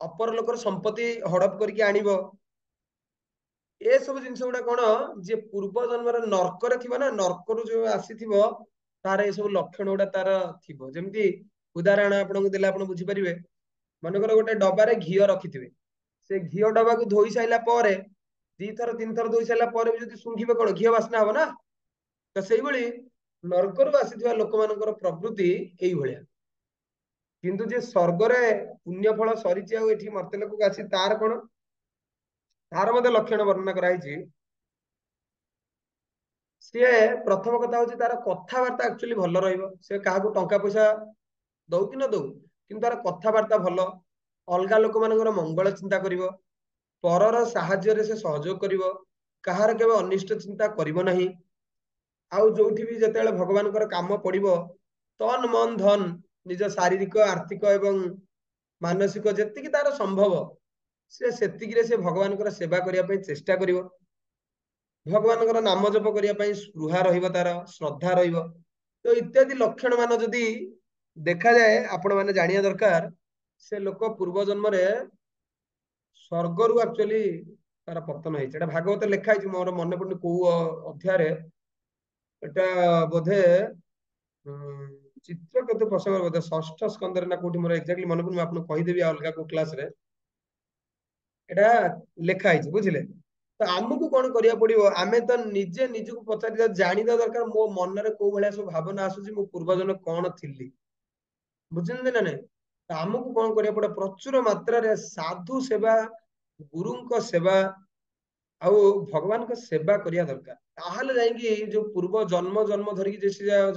ଅପର ଲୋକର ସମ୍ପତ୍ତି ହଡପ କରିକି ଆଣିବ। ଏସବୁ ଜିନିଷ ଗୁଡା କଣ, ଯିଏ ପୂର୍ବ ଜନ୍ମରେ ନର୍କରେ ଥିବ ନା, ନର୍କରୁ ଯୋଉ ଆସିଥିବ, ତାର ଏସବୁ ଲକ୍ଷଣ ଗୁଡା ତାର ଥିବ। ଯେମିତି ଉଦାହରଣ ଆପଣଙ୍କୁ ଦେଲେ ଆପଣ ବୁଝିପାରିବେ, ମନେକର ଗୋଟେ ଡବାରେ ଘିଅ ରଖିଥିବେ, ସେ ଘିଅ ଡବାକୁ ଧୋଇ ସାରିଲା ପରେ 2-3 ଥର ଧୋଇ ସାରିଲା ପରେ ବି ଯଦି ଶୁଙ୍ଘିବେ, କଣ ଘିଅ ବାସ୍ନା ହବ ନା? ତ ସେଇଭଳି ନର୍କରୁ ଆସିଥିବା ଲୋକମାନଙ୍କର ପ୍ରବୃତ୍ତି ଏଇଭଳିଆ, କିନ୍ତୁ ଯେ ସ୍ୱର୍ଗରେ ପୁଣ୍ୟ ଫଳ ସରିଛି ଆଉ ଏଠି ମର୍ତ୍ତ୍ୟ ଲୋକକୁ ଆସି, ତାର କଣ, ତାର ମଧ୍ୟ ଲକ୍ଷଣ ବର୍ଣ୍ଣନା କରାଯାଇଛି। ସିଏ ପ୍ରଥମ କଥା ହଉଛି, ତାର କଥାବାର୍ତ୍ତା ଆକ୍ଚୁଆଲି ଭଲ ରହିବ, ସେ କାହାକୁ ଟଙ୍କା ପଇସା ଦଉ କି ନ ଦଉ, କିନ୍ତୁ ତାର କଥାବାର୍ତ୍ତା ଭଲ, ଅଲଗା ଲୋକମାନଙ୍କର ମଙ୍ଗଳ ଚିନ୍ତା କରିବ, ପରର ସାହାଯ୍ୟରେ ସେ ସହଯୋଗ କରିବ, କାହାର କେବେ ଅନିଷ୍ଟ ଚିନ୍ତା କରିବ ନାହିଁ। ଆଉ ଯୋଉଠି ବି ଯେତେବେଳେ ଭଗବାନଙ୍କର କାମ ପଡିବ, ତନ ମନ ଧନ ନିଜ ଶାରୀରିକ ଆର୍ଥିକ ଏବଂ ମାନସିକ ଯେତିକି ତାର ସମ୍ଭବ, ସେ ସେତିକିରେ ସେ ଭଗବାନଙ୍କର ସେବା କରିବା ପାଇଁ ଚେଷ୍ଟା କରିବ, ଭଗବାନଙ୍କର ନାମ ଜପ କରିବା ପାଇଁ ସ୍ପୃହା ରହିବ, ତାର ଶ୍ରଦ୍ଧା ରହିବ। ତ ଇତ୍ୟାଦି ଲକ୍ଷଣ ମାନ ଯଦି ଦେଖାଯାଏ, ଆପଣ ମାନେ ଜାଣିବା ଦରକାର, ସେ ଲୋକ ପୂର୍ବ ଜନ୍ମରେ ସ୍ୱର୍ଗରୁ ଆକ୍ଚୁଆଲି ତାର ପତନ ହେଇଛି। ଏଟା ଭାଗବତରେ ଲେଖା ହେଇଛି, ମୋର ମନେ ପଡୁନି କୋଉ ଅଧ୍ୟାୟରେ, ଏଟା ବୋଧେ ଚିତ୍ରକେତୁ ପ୍ରସଙ୍ଗ ବୋଧେ ଷଷ୍ଠ ସ୍କନ୍ଧରେ ନା କୋଉଠି ମୋର ଏକ୍ଜାକ୍ଟଲି ମନେ ପଡୁନି, ମୁଁ ଆପଣଙ୍କୁ କହିଦେବି ଅଲଗା କୋଉ କ୍ଲାସରେ ଏଟା ଲେଖା ହେଇଛି, ବୁଝିଲେ? ତ ଆମକୁ କଣ କରିବାକୁ ପଡିବ, ଆମେ ତ ନିଜେ ନିଜକୁ ପଚାରିବା, ଜାଣିବା ଦରକାର ମୋ ମନରେ କୋଉ ଭଳିଆ ସବୁ ଭାବନା ଆସୁଛି, ମୁଁ ପୂର୍ବଜନ କଣ ଥିଲି, ବୁଝୁଛନ୍ତି ନା ନାଇଁ? ତ ଆମକୁ କଣ କରିବାକୁ ପଡିବ, ପ୍ରଚୁର ମାତ୍ରାରେ ସାଧୁ ସେବା, ଗୁରୁଙ୍କ ସେବା ଆଉ ଭଗବାନଙ୍କ ସେବା କରିବା ଦରକାର। ତାହେଲେ ଯାଇକି ଯୋଉ ପୂର୍ବ ଜନ୍ମ ଜନ୍ମ ଧରିକି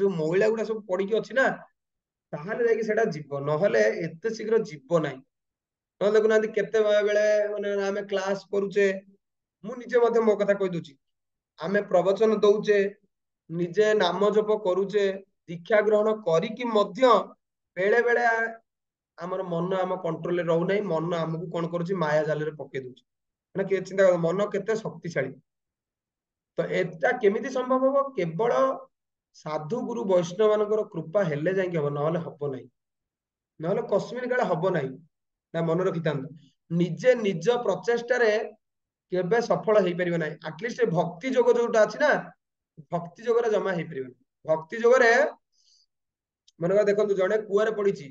ଯୋଉ ମହିଳା ଗୁଡା ସବୁ ପଡିକି ଅଛି ନା, ତାହେଲେ ଯାଇକି ସେଟା ଯିବ, ନହେଲେ ଏତେ ଶୀଘ୍ର ଯିବ ନାହିଁ। ନହେଲେ ଦେଖୁନାହାନ୍ତି କେତେବେଳେ ମାନେ ଆମେ କ୍ଲାସ କରୁଛେ, ମୁଁ ନିଜେ ମଧ୍ୟ ମୋ କଥା କହିଦଉଛି, ଆମେ ପ୍ରବଚନ ଦଉଛେ, ନିଜେ ନାମ ଜପ କରୁଛେ, ଦୀକ୍ଷା ଗ୍ରହଣ କରିକି ମଧ୍ୟ ବେଳେ ବେଳେ ଆମର ମନ ଆମ କଣ୍ଟ୍ରୋଲରେ ରହୁନାହିଁ, ମନ ଆମକୁ କଣ କରୁଛି, ମାୟା ଜାଲରେ ପକେଇ ଦଉଛି। ମାନେ କିଏ ଚିନ୍ତା କର ମନ କେତେ ଶକ୍ତିଶାଳୀ। ତ ଏଟା କେମିତି ସମ୍ଭବ ହବ, କେବଳ ସାଧୁ ଗୁରୁ ବୈଷ୍ଣବ ମାନଙ୍କର କୃପା ହେଲେ ଯାଇକି ହବ, ନହେଲେ ହବ ନାହିଁ, ନହେଲେ କଶ୍ମୀର କାଳେ ହବ ନାହିଁ। ନା ମନେ ରଖିଥାନ୍ତୁ, ନିଜେ ନିଜ ପ୍ରଚେଷ୍ଟାରେ କେବେ ସଫଳ ହେଇପାରିବ ନାହିଁ। ଆଟଲିଷ୍ଟ ଭକ୍ତି ଯୋଗ ଯୋଉଟା ଅଛି ନା, ଭକ୍ତି ଯୋଗରେ ଜମା ହେଇପାରିବନି। ଭକ୍ତି ଯୋଗରେ ମନେକର ଦେଖନ୍ତୁ, ଜଣେ କୂଅରେ ପଡିଛି,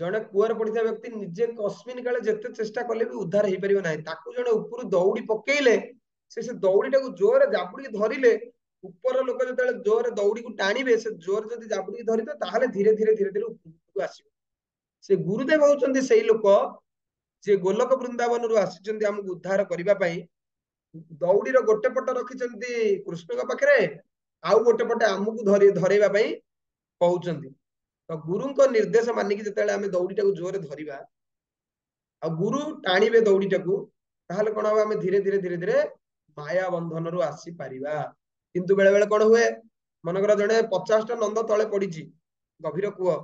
ଜଣେ କୂଅରେ ପଡିଥିବା ବ୍ୟକ୍ତି ନିଜେ କଶ୍ମୀର କାଳେ ଯେତେ ଚେଷ୍ଟା କଲେ ବି ଉଦ୍ଧାର ହେଇପାରିବ ନାହିଁ। ତାକୁ ଜଣେ ଉପରୁ ଦୌଡି ପକେଇଲେ, ସେ ଦୌଡିଟାକୁ ଜୋରରେ ଜାବୁଡିକି ଧରିଲେ, ଉପର ଲୋକ ଯେତେବେଳେ ଜୋରରେ ଦୌଡିକୁ ଟାଣିବେ, ସେ ଜୋରରେ ଯଦି ଜାବୁଡିକି ଧରିବେ, ତାହେଲେ ଧୀରେ ଧୀରେ ଧୀରେ ଧୀରେ ଉପରକୁ ଆସିବ। ସେ ଗୁରୁଦେବ ହଉଛନ୍ତି ସେଇ ଲୋକ ଯିଏ ଗୋଲକ ବୃନ୍ଦାବନରୁ ଆସିଛନ୍ତି ଆମକୁ ଉଦ୍ଧାର କରିବା ପାଇଁ। ଦୌଡିର ଗୋଟେ ପଟ ରଖିଛନ୍ତି କୃଷ୍ଣଙ୍କ ପାଖରେ, ଆଉ ଗୋଟେ ପଟେ ଆମକୁ ଧରେଇବା ପାଇଁ କହୁଛନ୍ତି। ତ ଗୁରୁଙ୍କ ନିର୍ଦ୍ଦେଶ ମାନିକି ଯେତେବେଳେ ଆମେ ଦୌଡିଟାକୁ ଜୋରରେ ଧରିବା, ଆଉ ଗୁରୁ ଟାଣିବେ ଦୌଡିଟାକୁ, ତାହେଲେ କଣ ହବ, ଆମେ ଧୀରେ ଧୀରେ ଧୀରେ ଧୀରେ ମାୟା ବନ୍ଧନରୁ ଆସିପାରିବା। କିନ୍ତୁ ବେଳେ ବେଳେ କଣ ହୁଏ, ମନେକର ଜଣେ 50ଟା ନନ୍ଦ ତଳେ ପଡିଛି, ଗଭୀର କୂଅ,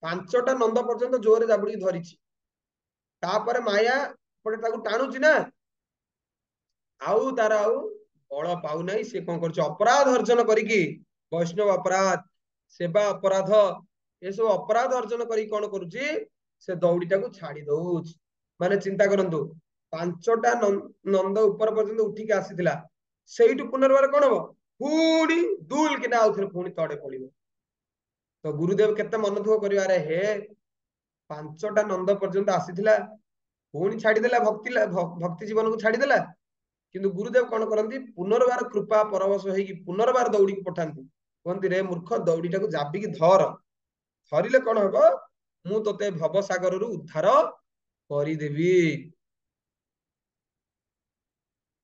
5ଟା ନନ୍ଦ ପର୍ଯ୍ୟନ୍ତ ଜୋରରେ ଜାବୁଡିକି ଧରିଛି, ତାପରେ ମାୟା ଗୋଟେ ତାକୁ ଟାଣୁଛି ନା, ଆଉ ତାର ଆଉ ବଳ ପାଉନାହିଁ। ସେ କଣ କରୁଛି, ଅପରାଧ ଅର୍ଜନ କରିକି, ବୈଷ୍ଣବ ଅପରାଧ, ସେବା ଅପରାଧ, ଏସବୁ ଅପରାଧ ଅର୍ଜନ କରିକି କଣ କରୁଛି, ସେ ଦୌଡିଟାକୁ ଛାଡି ଦଉଛି। ମାନେ ଚିନ୍ତା କରନ୍ତୁ, 5ଟା ନନ୍ଦ ଉପର ପର୍ଯ୍ୟନ୍ତ ଉଠିକି ଆସିଥିଲା, ସେଇଠୁ ପୁନର୍ବାର କଣ ହବ, ପୁଣି ଦୁଲ କିନା ଆଉଥରେ ପୁଣି ତଳେ ପଡିବ। ତ ଗୁରୁଦେବ କେତେ ମନ ଦୁଃଖ କରିବାରେ, ହେ 5ଟା ନନ୍ଦ ପର୍ଯ୍ୟନ୍ତ ଆସିଥିଲା, ପୁଣି ଛାଡିଦେଲା, ଭକ୍ତି ଜୀବନକୁ ଛାଡିଦେଲା। କିନ୍ତୁ ଗୁରୁଦେବ କଣ କରନ୍ତି, ପୁନର୍ବାର କୃପା ପରବଶ ହେଇକି ପୁନର୍ବାର ଦୌଡିକି ପଠାନ୍ତି। କୁହନ୍ତି, ରେ ମୂର୍ଖ, ଦୌଡିଟାକୁ ଜାବିକି ଧର, ଧରିଲେ କଣ ହବ, ମୁଁ ତୋତେ ଭବସାଗରରୁ ଉଦ୍ଧାର କରିଦେବି।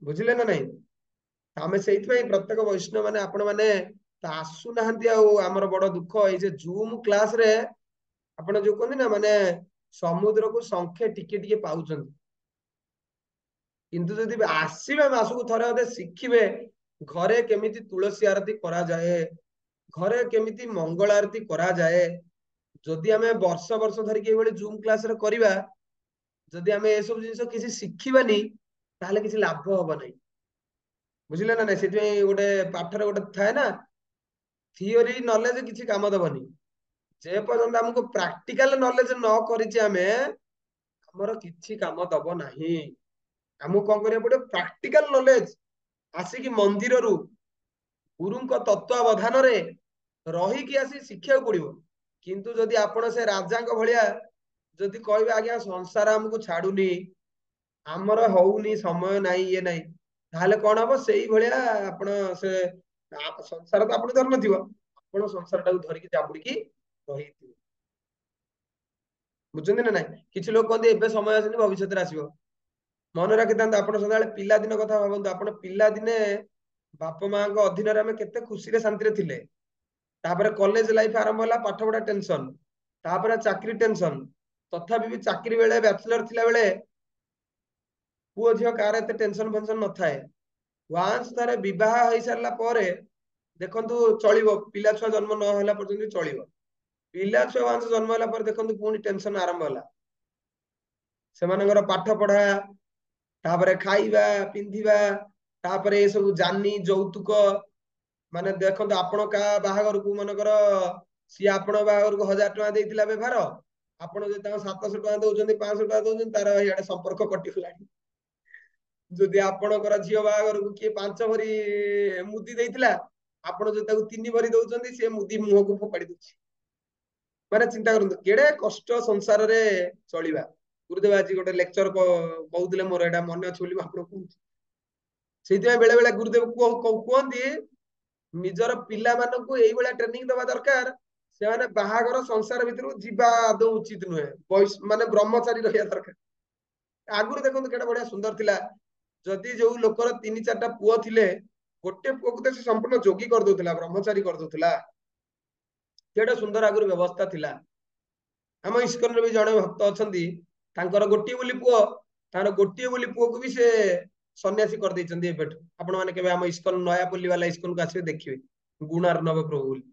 ବୁଝିଲେ ନା ନାଇଁ? ଆମେ ସେଇଥିପାଇଁ ପ୍ରତ୍ୟେକ ବୈଷ୍ଣବ ମାନେ, ଆପଣ ମାନେ ତ ଆସୁନାହାନ୍ତି। ଆଉ ଆମର ବଡ ଦୁଃଖ, ଏଇ ଯେ ଜୁମ କ୍ଲାସରେ ଆପଣ ଯୋଉ କହନ୍ତି ନା, ମାନେ ସମୁଦ୍ରକୁ ଶଙ୍ଖେ ଟିକେ ଟିକେ ପାଉଛନ୍ତି, କିନ୍ତୁ ଯଦି ଆସିବେ ମାସକୁ ଥରେ ଅଧେ ଶିଖିବେ, ଘରେ କେମିତି ତୁଳସୀ ଆରତି କରାଯାଏ, ଘରେ କେମିତି ମଙ୍ଗଳ ଆରତି କରାଯାଏ, ଯଦି ଆମେ ବର୍ଷ ବର୍ଷ ଧରିକି ଏଇଭଳି ଜୁମ କ୍ଲାସରେ କରିବା, ଯଦି ଆମେ ଏସବୁ ଜିନିଷ କିଛି ଶିଖିବାନି, ତାହେଲେ କିଛି ଲାଭ ହବ ନାହିଁ। ବୁଝିଲେ ନା ନାଇଁ? ସେଥିପାଇଁ ଗୋଟେ ପାଠରେ ଗୋଟେ ଥାଏ ନା, ଥିଓରି ନଲେଜ କିଛି କାମ ଦବନି, ଯେ ପର୍ଯ୍ୟନ୍ତ ଆମକୁ ପ୍ରାକ୍ଟିକାଲ ନଲେଜ ନ କରିଛେ ଆମେ, ଆମର କିଛି କାମ ଦବ ନାହିଁ। ଆମକୁ କଣ କରିବାକୁ ପଡିବ, ପ୍ରାକ୍ଟିକାଲ ନଲେଜ ଆସିକି ମନ୍ଦିରରୁ ଗୁରୁଙ୍କ ତତ୍ୱାବଧାନରେ ରହିକି ଆସି ଶିଖିବାକୁ ପଡିବ। କିନ୍ତୁ ଯଦି ଆପଣ ସେ ରାଜାଙ୍କ ଭଳିଆ ଯଦି କହିବେ, ଆଜ୍ଞା ସଂସାର ଆମକୁ ଛାଡୁନି, ଆମର ହଉନି, ସମୟ ନାହିଁ, ଇଏ ନାହିଁ, ତାହେଲେ କଣ ହବ, ସେଇଭଳିଆ ଆପଣ ସେ ସଂସାର ତ ଆପଣ ଧରିନଥିବ, ଆପଣ ସଂସାରଟାକୁ ଧରିକି ଜାବୁଡିକି ରହିଥିବେ। ବୁଝୁଛନ୍ତି ନା ନାଇଁ? କିଛି ଲୋକ କହନ୍ତି ଏବେ ସମୟ ଆସିନି, ଭବିଷ୍ୟତରେ ଆସିବ। ମନେ ରଖିଥାନ୍ତୁ, ଆପଣ ସଦାବେଳେ ପିଲାଦିନ କଥା ଭାବନ୍ତୁ। ଆପଣ ପିଲାଦିନେ ବାପା ମାଙ୍କ ଅଧୀନରେ ଆମେ କେତେ ଖୁସିରେ ଶାନ୍ତିରେ ଥିଲେ। ତାପରେ କଲେଜ ଲାଇଫ ଆରମ୍ଭ ହେଲା, ପାଠ ପଢା ଟେନସନ, ତାପରେ ଚାକିରି ଟେନସନ। ତଥାପି ବି ଚାକିରି ବେଳେ, ବ୍ୟାଚଲର ଥିଲା ବେଳେ, ପୁଅ ଝିଅ କାହାର ଏତେ ଟେନସନ ଫେନସନ ନଥାଏ। ୱାନ୍ସ ଥରେ ବିବାହ ହେଇସାରିଲା ପରେ ଦେଖନ୍ତୁ ଚଳିବ, ପିଲା ଛୁଆ ଜନ୍ମ ନ ହେଲା ପର୍ଯ୍ୟନ୍ତ ଚଳିବ। ପିଲା ଛୁଆ ୱାନ୍ସ ଜନ୍ମ ହେଲା ପରେ ଦେଖନ୍ତୁ ପୁଣି ଟେନସନ ଆରମ୍ଭ ହେଲା। ସେମାନଙ୍କର ପାଠ ପଢା, ତାପରେ ଖାଇବା ପିନ୍ଧିବା, ତାପରେ ଏ ସବୁ ଜାନି ଯୌତୁକ। ମାନେ ଦେଖନ୍ତୁ, ଆପଣ କାହା ବାହାଘରକୁ ମନେକର, ସିଏ ଆପଣଙ୍କ ବାହାଘରକୁ 1000 ଟଙ୍କା ଦେଇଥିଲା ବ୍ୟବହାର, ଆପଣ ଯଦି ତାଙ୍କୁ 700 ଟଙ୍କା ଦଉଛନ୍ତି, 500 ଟଙ୍କା ଦଉଛନ୍ତି, ତାର ଇଆଡେ ସମ୍ପର୍କ କଟିଗଲାଣି। ଯଦି ଆପଣଙ୍କର ଝିଅ ବାହାଘରକୁ କିଏ 5 ଭରି ମୁଦି ଦେଇଥିଲା, ଆପଣ ଯଦି ତାକୁ 3 ଭରି ଦଉଛନ୍ତି ସେ ମୁଦି ମୁହଁକୁ ଫୋପାଡି ଦଉଛି। ମାନେ ଚିନ୍ତା କରନ୍ତୁ କେଡେ କଷ୍ଟ ସଂସାରରେ ଚଳିବା। ଗୁରୁଦେବ ଆଜି ଗୋଟେ ଲେକ୍ଚର କହୁଥିଲେ, ମୋର ଏଇଟା ମନେ ଅଛି ବୋଲି ମୁଁ ଆପଣଙ୍କୁ କହୁଛି। ସେଇଥିପାଇଁ ବେଳେ ବେଳେ ଗୁରୁଦେବ କୁହନ୍ତି ନିଜର ପିଲାମାନଙ୍କୁ ଏଇଭଳିଆ ଟ୍ରେନିଂ ଦବା ଦରକାର, ସେମାନେ ବାହାଘର ସଂସାର ଭିତରୁ ଯିବା ଆଦୌ ଉଚିତ ନୁହେଁ, ମାନେ ବ୍ରହ୍ମଚାରୀ ରହିବା ଦରକାର। ଆଗରୁ ଦେଖନ୍ତୁ କେଡେ ବଢିଆ ସୁନ୍ଦର ଥିଲା, ଯଦି ଯୋଉ ଲୋକର 3-4ଟା ପୁଅ ଥିଲେ, ଗୋଟେ ପୁଅକୁ ତ ସେ ସମ୍ପୂର୍ଣ୍ଣ ଯୋଗୀ କରିଦଉଥିଲା, ବ୍ରହ୍ମଚାରୀ କରିଦଉଥିଲା। କେଡେ ସୁନ୍ଦର ଆଗରୁ ବ୍ୟବସ୍ଥା ଥିଲା। ଆମ ଇସ୍କନରେ ବି ଜଣେ ଭକ୍ତ ଅଛନ୍ତି, ତାଙ୍କର ଗୋଟିଏ ବୋଲି ପୁଅ, ତାଙ୍କର ଗୋଟିଏ ବୋଲି ପୁଅକୁ ବି ସେ ସନ୍ନ୍ୟାସୀ କରିଦେଇଛନ୍ତି ଏବେଠୁ। ଆପଣ ମାନେ କେବେ ଆମ ଇସ୍କନ ନୟାପଲ୍ଲୀ ବାଲା ଇସ୍କନକୁ ଆସିବେ ଦେଖିବେ, ଗୁଣାର୍ଣ୍ଣବ ପ୍ରଭୁ ବୋଲି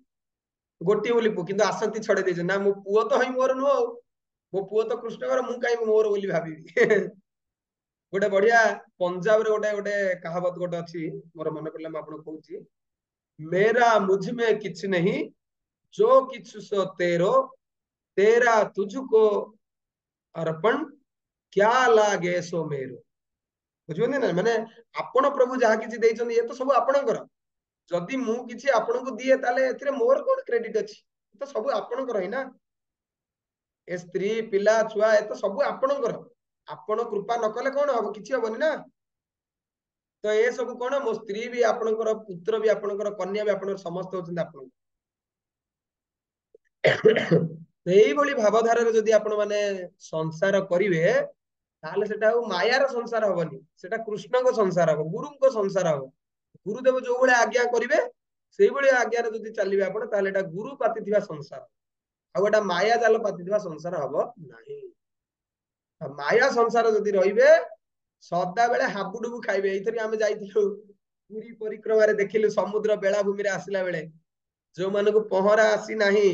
ଗୋଟିଏ ବୋଲି ପୁଅ, କିନ୍ତୁ ଆସନ୍ତି ଛଡେଇ ଦେଇଛନ୍ତି। ନା ମୋ ପୁଅ ତ ହିଁ ମୋର ନୁହଁ, ଆଉ ମୋ ପୁଅ ତ କୃଷ୍ଣଙ୍କର, ମୁଁ କାହିଁ ମୋର ବୋଲି ଭାବିବି। ଗୋଟେ ବଢିଆ ପଞ୍ଜାବରେ ଗୋଟେ ଗୋଟେ କାହାବତ ଗୋଟେ ଅଛି, ମୋର ମନେ ପଡିଲା ମୁଁ ଆପଣଙ୍କୁ କହୁଛି। मेरा मुझ में किछ नहीं, जो किछ सो तेरो, तेरा तुझको अर्पण, क्या लागे सो मेरो। ବୁଝିପାରିଲେ ନା? ମାନେ ଆପଣ ପ୍ରଭୁ ଯାହା କିଛି ଦେଇଛନ୍ତି ଏ ତ ସବୁ ଆପଣଙ୍କର। ଯଦି ମୁଁ କିଛି ଆପଣଙ୍କୁ ଦିଏ ତାହେଲେ ଏଥିରେ ମୋର କଣ କ୍ରେଡିଟ ଅଛି? ଏ ତ ସବୁ ଆପଣଙ୍କର ହିଁ ନା। ଏ ସ୍ତ୍ରୀ ପିଲା ଛୁଆ ଏ ତ ସବୁ ଆପଣଙ୍କର। ଆପଣ କୃପା ନ କଲେ କଣ ହବ? କିଛି ହବନି ନା। ତ ଏ ସବୁ କଣ, ମୋ ସ୍ତ୍ରୀ ବି ଆପଣଙ୍କର, ପୁତ୍ର ବି ଆପଣଙ୍କର, କନ୍ୟା ବି ଆପଣଙ୍କର, ସମସ୍ତେ ହଉଛନ୍ତି ଆପଣଙ୍କର। ଏଇଭଳି ଭାବଧାରାରେ ଯଦି ଆପଣ ମାନେ ସଂସାର କରିବେ, ତାହେଲେ ସେଟା ଆଉ ମାୟାର ସଂସାର ହବନି, ସେଟା କୃଷ୍ଣଙ୍କ ସଂସାର ହବ, ଗୁରୁଙ୍କ ସଂସାର ହବ। ଗୁରୁଦେବ ଯୋଉ ଭଳିଆ ଆଜ୍ଞା କରିବେ ସେଇଭଳି ଆଜ୍ଞାରେ ଯଦି ଚାଲିବେ ଆପଣ, ତାହେଲେ ଏଟା ଗୁରୁ ପାତିଥିବା ସଂସାର, ଆଉ ଏଟା ମାୟା ଜାଲ ପାତିଥିବା ସଂସାର ହବ ନାହିଁ। ମାୟା ସଂସାର ଯଦି ରହିବେ, ସଦାବେଳେ ହାବୁଡୁବୁ ଖାଇବେ। ଏଇଥର ଆମେ ଯାଇଥିଲୁ ପୁରୀ ପରିକ୍ରମାରେ, ଦେଖିଲୁ ସମୁଦ୍ର ବେଳାଭୂମିରେ ଆସିଲା ବେଳେ ଯୋଉମାନଙ୍କୁ ପହଁରା ଆସି ନାହିଁ,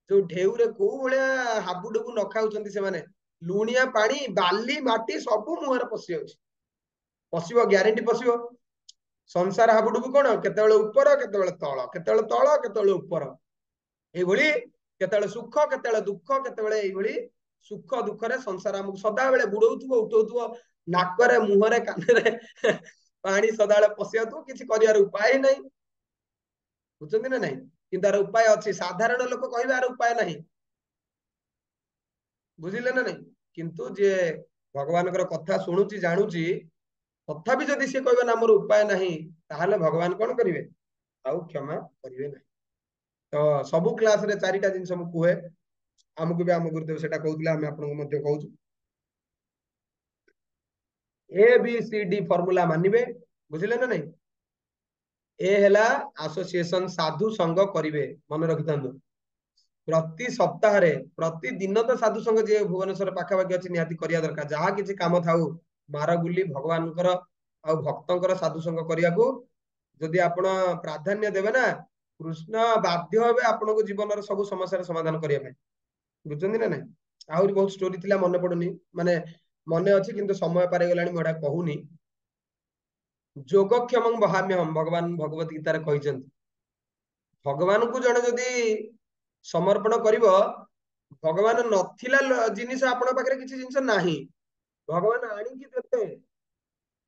ଯୋଉ ଢେଉରେ କୋଉ ଭଳିଆ ହାବୁଡୁବୁ ନ ଖାଉଛନ୍ତି ସେମାନେ। ଲୁଣିଆ ପାଣି, ବାଲି, ମାଟି ସବୁ ମୁହଁରେ ପଶି ଯାଉଛି। ପଶିବ, ଗ୍ୟାରେଣ୍ଟି ପଶିବ। ସଂସାର ହାବୁଡୁବୁ କଣ, କେତେବେଳେ ଉପର କେତେବେଳେ ତଳ, କେତେବେଳେ ତଳ କେତେବେଳେ ଉପର, ଏଇଭଳି କେତେବେଳେ ସୁଖ କେତେବେଳେ ଦୁଃଖ, କେତେବେଳେ ଏଇଭଳି ସୁଖ ଦୁଃଖରେ ସଂସାର ଆମକୁ ସଦାବେଳେ ବୁଡଉଥିବ, ଉଠଉଥିବ, ନାକରେ ମୁହଁରେ କାନରେ ପାଣି ସଦାବେଳେ ପଶି ଯାଉଥିବ, କିଛି କରିବାର ଉପାୟ ନାହିଁ। ବୁଝୁଛନ୍ତି ନା ନାଇଁ? କିନ୍ତୁ ତାର ଉପାୟ ଅଛି। ସାଧାରଣ ଲୋକ କହିବେ ଆର ଉପାୟ ନାହିଁ, ବୁଝିଲେ ନା ନାଇଁ? କିନ୍ତୁ ଯିଏ ଭଗବାନଙ୍କର କଥା ଶୁଣୁଛି, ଜାଣୁଛି, ତଥାପି ଯଦି ସିଏ କହିବେ ନା ମୋର ଉପାୟ ନାହିଁ, ତାହେଲେ ଭଗବାନ କଣ କରିବେ? ଆଉ କ୍ଷମା କରିବେ ନାହିଁ। ତ ସବୁ କ୍ଲାସରେ 4ଟା ଜିନିଷ ମୁଁ କୁହେ, ଆମକୁ ବି ଆମ ଗୁରୁଦେବ ସେଟା କହୁଥିଲେ, ଆମେ ଆପଣଙ୍କୁ ମଧ୍ୟ କହୁଛୁ। ABCD ଫର୍ମୁଲା ମାନିବେ, ବୁଝିଲେ ନା ନାଇଁ? ଏ ହେଲା ଆସୋସିଏସନ, ସାଧୁ ସଂଘ କରିବେ, ମନେ ରଖିଥାନ୍ତୁ। ପ୍ରତି ସପ୍ତାହରେ, ପ୍ରତିଦିନ ତ ସାଧୁ ସଂଘ ଯିଏ ଭୁବନେଶ୍ୱର ପାଖାପାଖି ଅଛି ନିହାତି କରିବା ଦରକାର। ଯାହା କିଛି କାମ ଥାଉ, ମାରଗୁଲି ଭଗବାନଙ୍କର ଆଉ ଭକ୍ତଙ୍କର ସାଧୁ ସଂଘ କରିବାକୁ ଯଦି ଆପଣ ପ୍ରାଧାନ୍ୟ ଦେବେ ନା, କୃଷ୍ଣ ବାଧ୍ୟ ହେବେ ଆପଣଙ୍କ ଜୀବନର ସବୁ ସମସ୍ୟାର ସମାଧାନ କରିବା ପାଇଁ। ବୁଝୁଛନ୍ତି ନା ନାଇଁ? ଆହୁରି ବହୁତ ଷ୍ଟୋରି ଥିଲା, ମନେ ପଡୁନି, ମାନେ ମନେ ଅଛି କିନ୍ତୁ ସମୟ ପାରେଇଗଲାଣି, ମୁଁ ଏଟା କହୁନି। ଯୋଗକ୍ଷମଂ ବହାମ୍ୟହମ୍, ଭଗବାନ ଭଗବତ ଗୀତାରେ କହିଛନ୍ତି। ଭଗବାନଙ୍କୁ ଜଣେ ଯଦି ସମର୍ପଣ କରିବ, ଭଗବାନ ନଥିଲା ଜିନିଷ ଆପଣଙ୍କ ପାଖରେ କିଛି ଜିନିଷ ନାହିଁ, ଭଗବାନ ଆଣିକି ଦେବେ।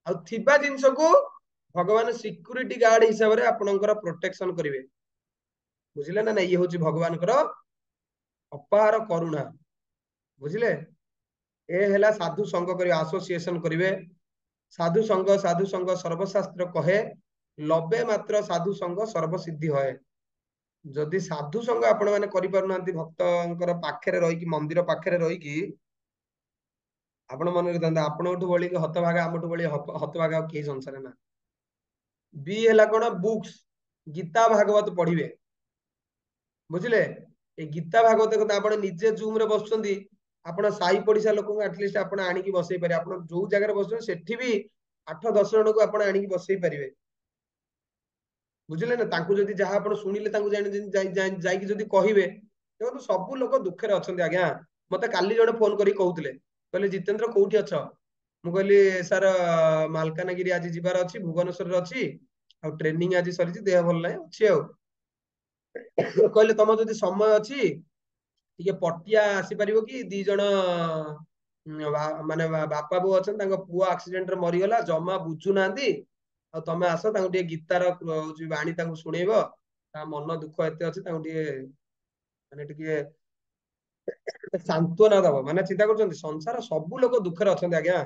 ଆଉ ଥିବା ଜିନିଷକୁ ଭଗବାନ ସିକ୍ୟୁରିଟି ଗାର୍ଡ ହିସାବରେ ଆପଣଙ୍କର ପ୍ରୋଟେକ୍ସନ କରିବେ। ବୁଝିଲେ ନା ନାଇଁ? ଇଏ ହଉଛି ଭଗବାନଙ୍କର ଅପାର କରୁଣା। ବୁଝିଲେ? ଏ ହେଲା ସାଧୁ ସଂଘ କରିବେ, ଆସୋସିଏସନ କରିବେ। ସାଧୁ ସଂଘ ସର୍ବଶାସ୍ତ୍ର କହେ, ଲବେ ମାତ୍ର ସାଧୁ ସଂଘ ସର୍ବସିଦ୍ଧି ହଏ। ଯଦି ସାଧୁ ସଂଘ ଆପଣ ମାନେ କରିପାରୁନାହାନ୍ତି, ଭକ୍ତଙ୍କର ପାଖରେ ରହିକି, ମନ୍ଦିର ପାଖରେ ରହିକି, ଆପଣ ମନେ ରଖିଥାନ୍ତୁ, ଆପଣଙ୍କଠୁ ବଳି ହତଭାଗା, ଆମଠୁ ବଳି ହତଭାଗା ଆଉ କେହି ସଂସାରରେ ନା। ବି ହେଲା କଣ, ବୁକ୍ସ, ଗୀତା ଭାଗବତ ପଢିବେ। ବୁଝିଲେ? এই ଗୀତା ଭାଗବତ କଥା ଆପଣ ନିଜେ ଜୁମ ରେ ବସୁଛନ୍ତି, ଆପଣ ସାହି ପଡିଶା ଲୋକଙ୍କୁ ଆଟଲିଷ୍ଟ ଆପଣ ଆଣିକି ବସେଇ ପାରିବେ। ଆପଣ ଯୋଉ ଜାଗାରେ ବସୁଛନ୍ତି ସେଠି ବି 8-10 ଜଣଙ୍କୁ ଆପଣ ଆଣିକି ବସେଇ ପାରିବେ। ବୁଝିଲେ ନା? ତାଙ୍କୁ ଯଦି ଯାହା ଆପଣ ଶୁଣିଲେ ତାଙ୍କୁ ଯାଇକି ଯଦି କହିବେ, ଦେଖନ୍ତୁ ସବୁ ଲୋକ ଦୁଃଖରେ ଅଛନ୍ତି ଆଜ୍ଞା। ମତେ କାଲି ଜଣେ ଫୋନ କରିକି କହୁଥିଲେ, କହିଲେ ଜିତେନ୍ଦ୍ର କୋଉଠି ଅଛ? ମୁଁ କହିଲି ସାର୍ ମାଲକାନଗିରି ଆଜି ଯିବାର ଅଛି, ଭୁବନେଶ୍ୱରରେ ଅଛି, ଆଉ ଟ୍ରେନିଂ ଆଜି ସରିଛି, ଦେହ ଭଲ ନାହିଁ, ଅଛି ଆଉ। କହିଲେ ତମ ଯଦି ସମୟ ଅଛି ଟିକେ ପଟିଆ ଆସିପାରିବ କି? 2 ଜଣ ମାନେ ବାପା ବୋଉ ଅଛନ୍ତି, ତାଙ୍କ ପୁଅ ଆକ୍ସିଡେଣ୍ଟରେ ମରିଗଲା, ଜମା ବୁଝୁନାହାନ୍ତି, ଆଉ ତମେ ଆସ ତାଙ୍କୁ ଟିକେ ଗୀତାର ହଉଛି ବାଣୀ ତାଙ୍କୁ ଶୁଣେଇବ, ତା ମନ ଦୁଃଖ ଏତେ ଅଛି ତାଙ୍କୁ ଟିକେ ମାନେ ଟିକେ ସାନ୍ତ୍ୱନା ଦବ। ମାନେ ଚିନ୍ତା କରୁଛନ୍ତି ସଂସାର ସବୁ ଲୋକ ଦୁଃଖରେ ଅଛନ୍ତି ଆଜ୍ଞା।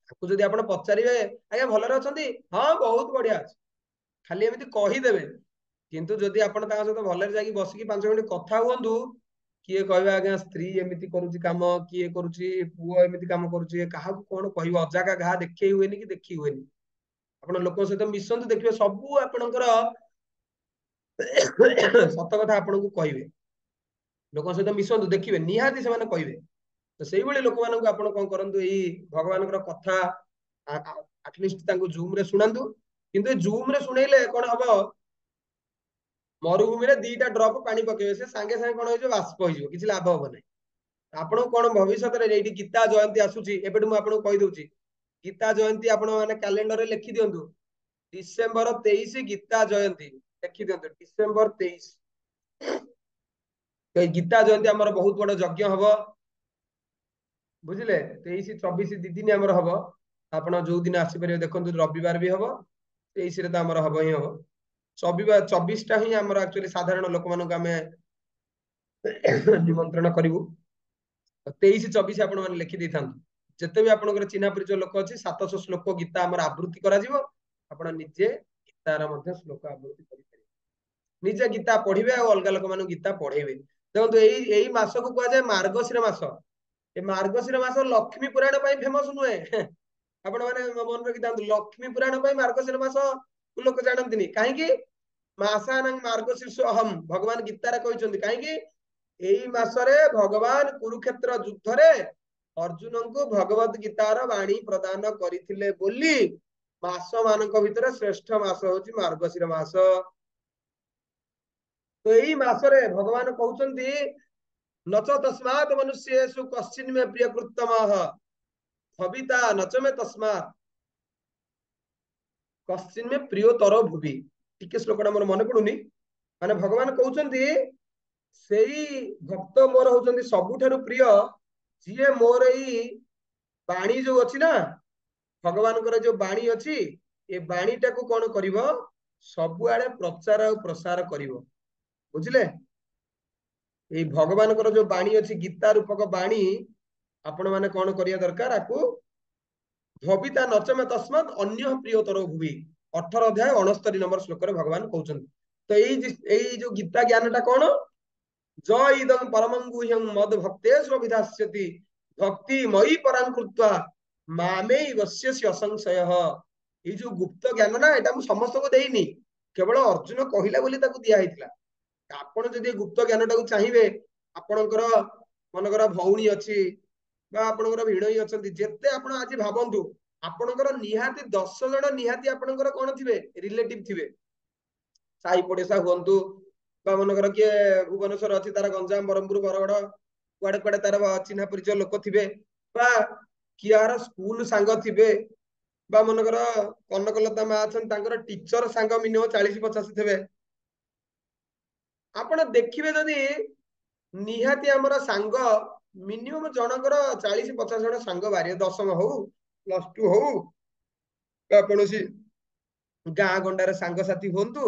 ତାକୁ ଯଦି ଆପଣ ପଚାରିବେ ଆଜ୍ଞା ଭଲରେ ଅଛନ୍ତି, ହଁ ବହୁତ ବଢିଆ ଅଛି, ଖାଲି ଏମିତି କହିଦେବେ, କିନ୍ତୁ ଯଦି ଆପଣ ତାଙ୍କ ସହିତ ଭଲରେ ଯାଇକି ବସିକି 5 ମିନିଟ କଥା ହୁଅନ୍ତୁ, କିଏ କହିବେ ଆଜ୍ଞା ସ୍ତ୍ରୀ ଏମିତି କରୁଛି କାମ, କିଏ କରୁଛି ପୁଅ ଏମିତି କାମ କରୁଛି, କାହାକୁ କଣ କହିବ, ଅଜାଗା ଘା ଦେଖେଇ ହୁଏନି କି ଦେଖି ହୁଏନି। ଆପଣ ଲୋକଙ୍କ ସହିତ ମିଶନ୍ତୁ, ଦେଖିବେ ସବୁ ଆପଣଙ୍କର ସତ କଥା ଆପଣଙ୍କୁ କହିବେ। ଲୋକଙ୍କ ସହିତ ମିଶନ୍ତୁ, ଦେଖିବେ ନିହାତି ସେମାନେ କହିବେ। ତ ସେଇଭଳି ଲୋକମାନଙ୍କୁ ଆପଣ କଣ କରନ୍ତୁ, ଏଇ ଭଗବାନଙ୍କର କଥା ଆଟଲିଷ୍ଟ ତାଙ୍କୁ ଜୁମ ରେ ଶୁଣାନ୍ତୁ। କିନ୍ତୁ ଏ ଜୁମ ରେ ଶୁଣେଇଲେ କଣ ହବ, ମରୁଭୂମିରେ 2ଟା ଡ୍ରପ ପାଣି ପକେଇବେ, ସେ ସାଙ୍ଗେ ସାଙ୍ଗେ କଣ ହେଇଯିବ, ବାଷ୍ପ ହେଇଯିବ, କିଛି ଲାଭ ହବ ନାହିଁ। ଆପଣଙ୍କୁ କଣ ଭବିଷ୍ୟତରେ ଏଇଠି ଗୀତା ଜୟନ୍ତୀ ଆସୁଛି, ଏବେଠୁ ମୁଁ ଆପଣଙ୍କୁ କହିଦଉଛି, ଗୀତା ଜୟନ୍ତୀ ଆପଣ ମାନେ କ୍ୟାଲେଣ୍ଡରରେ ଲେଖି ଦିଅନ୍ତୁ, ଡିସେମ୍ବର 23 ଗୀତା ଜୟନ୍ତୀ ଲେଖି ଦିଅନ୍ତୁ, ଡିସେମ୍ବର 23। ଏଇ ଗୀତା ଜୟନ୍ତୀ ଆମର ବହୁତ ବଡ ଯଜ୍ଞ ହବ, ବୁଝିଲେ। 23, 24 ଦି ଦିନ ଆମର ହବ। ଆପଣ ଯୋଉ ଦିନ ଆସିପାରିବେ ଦେଖନ୍ତୁ, ରବିବାର ବି ହବ, 23ରେ ତ ଆମର ହବ ହିଁ ହବ। 24ଟା ହିଁ ଆମର ଆକ୍ଚୁଆଲି ସାଧାରଣ ଲୋକମାନଙ୍କୁ ଆମେ ନିମନ୍ତ୍ରଣ କରିବୁ। 23, 24 ଆପଣ ମାନେ ଲେଖି ଦେଇଥାନ୍ତୁ। ଯେତେ ବି ଆପଣଙ୍କର ଚିହ୍ନା ପରିଚୟ ଲୋକ ଅଛି, 700 ଶ୍ଲୋକ ଗୀତା ଆମର ଆବୃତ୍ତି କରାଯିବ। ଆପଣ ନିଜେ ଗୀତାର ମଧ୍ୟ ଶ୍ଲୋକ ଆବୃତ୍ତି କରିପାରିବେ, ନିଜେ ଗୀତା ପଢିବେ ଆଉ ଅଲଗା ଲୋକମାନଙ୍କୁ ଗୀତା ପଢେଇବେ। ଦେଖନ୍ତୁ ଏଇ ମାସକୁ କୁହାଯାଏ ମାର୍ଗଶିର ମାସ। ଏ ମାର୍ଗଶିର ମାସ ଲକ୍ଷ୍ମୀ ପୁରାଣ ପାଇଁ ଫେମସ ନୁହେଁ, ଆପଣ ମାନେ ମନେ ରଖିଥାନ୍ତୁ, ଲକ୍ଷ୍ମୀ ପୁରାଣ ପାଇଁ ମାର୍ଗଶିର ମାସ ଲୋକ ଜାଣନ୍ତିନି। କାହିଁକି? ମାସାନାଂ ମାର୍ଗଶୀର୍ଷ ଅହମ, ଭଗବାନ ଗୀତାରେ କହିଛନ୍ତି। କାହିଁକି? ଏଇ ମାସରେ ଭଗବାନ କୁରୁକ୍ଷେତ୍ର ଯୁଦ୍ଧରେ ଅର୍ଜୁନଙ୍କୁ ଭଗବତ ଗୀତାର ବାଣୀ ପ୍ରଦାନ କରିଥିଲେ ବୋଲି ମାସ ମାନଙ୍କ ଭିତରେ ଶ୍ରେଷ୍ଠ ମାସ ହଉଛି ମାର୍ଗଶିର ମାସ। ତ ଏଇ ମାସରେ ଭଗବାନ କହୁଛନ୍ତି, ନଚ ତସ୍ମାତ ମନୁଷ୍ୟେଷୁ କଶ୍ଚିନ୍ ମେ ପ୍ରିୟ କୃତ୍ତମଃ ଭବିତା ନଚ ମେ ତସ୍ମାତ କଶ୍ଚିନ୍ ମେ ପ୍ରିୟତର ଭୁବି। ଟିକେ ଶ୍ଲୋକଟା ମୋର ମନେ ପଡୁନି। ମାନେ ଭଗବାନ କହୁଛନ୍ତି, ସେଇ ଭକ୍ତ ମୋର ହଉଛନ୍ତି ସବୁଠାରୁ ପ୍ରିୟ, ଯିଏ ମୋର ଏଇ ବାଣୀ ଯୋଉ ଅଛି ନା, ଭଗବାନଙ୍କର ଯୋଉ ବାଣୀ ଅଛି, ଏ ବାଣୀଟାକୁ କଣ କରିବ, ସବୁଆଡେ ପ୍ରଚାର ଆଉ ପ୍ରସାର କରିବ। ବୁଝିଲେ? ଏଇ ଭଗବାନଙ୍କର ଯୋଉ ବାଣୀ ଅଛି, ଗୀତା ରୂପକ ବାଣୀ, ଆପଣ ମାନେ କଣ କରିବା ଦରକାର, ଆକୁ ଭବିତା ନଚମେ ତସ୍ମାତ୍ ଅନ୍ୟ ପ୍ରିୟତର ଭୁବି, 18 ଅଧ୍ୟାୟ 69 ନମ୍ବର ଶ୍ଲୋକରେ ଭଗବାନ କହୁଛନ୍ତି। ତ ଏଇ ଯୋଉ ଗୀତା ଜ୍ଞାନଟା କଣ, ଜ ଇଦଂ ପରମଂ ଗୁହ୍ୟଂ ମଦ ଭକ୍ତେଷୁ ଅଭିଧାସ୍ୟତି ଭକ୍ତି ମୟୀ ପରାଂ କୃତ୍ବା ମାମେଇ ବସ୍ୟସି ଅସଂଶୟଃ। ଏଇ ଯୋଉ ଗୁପ୍ତ ଜ୍ଞାନ ନା, ଏଟା ମୁଁ ସମସ୍ତଙ୍କୁ ଦେଇନି, କେବଳ ଅର୍ଜୁନ କହିଲା ବୋଲି ତାକୁ ଦିଆ ହେଇଥିଲା। ଆପଣ ଯଦି ଗୁପ୍ତ ଜ୍ଞାନଟାକୁ ଚାହିଁବେ, ଆପଣଙ୍କର ମନେକର ଭଉଣୀ ଅଛି ବା ଆପଣଙ୍କର ଭିଣୋଇ ଅଛନ୍ତି, ଯେତେ ଆପଣ ଆଜି ଭାବନ୍ତୁ, ଆପଣଙ୍କର ନିହାତି 10 ଜଣ ନିହାତି ଆପଣଙ୍କର କଣ ଥିବେ, ରିଲେଟିଭ ଥିବେ, ସାହି ପଡିଶା ହୁଅନ୍ତୁ, ବା ମନେକର କିଏ ଭୁବନେଶ୍ୱର ଅଛି, ତାର ଗଞ୍ଜାମ, ବ୍ରହ୍ମପୁର, ବରଗଡ, କୁଆଡେ କୁଆଡେ ତାର ଚିହ୍ନା ପରିଚୟ ଲୋକ ଥିବେ, ବା କିହାର ସ୍କୁଲ ସାଙ୍ଗ ଥିବେ, ବା ମନେକର କନକଲତା ମା ଅଛନ୍ତି, ତାଙ୍କର ଟିଚର ସାଙ୍ଗ ମିନିମମ 40-50 ଥିବେ। ଆପଣ ଦେଖିବେ ଯଦି ନିହାତି ଆମର ସାଙ୍ଗ ମିନିମମ ଜଣଙ୍କର 40-50 ଜଣ ସାଙ୍ଗ ବାହାରିବେ, ଦଶମ ହଉ, +2 ହଉ, ବା କୌଣସି ଗାଁ ଗଣ୍ଡାରେ ସାଙ୍ଗସାଥି ହୁଅନ୍ତୁ,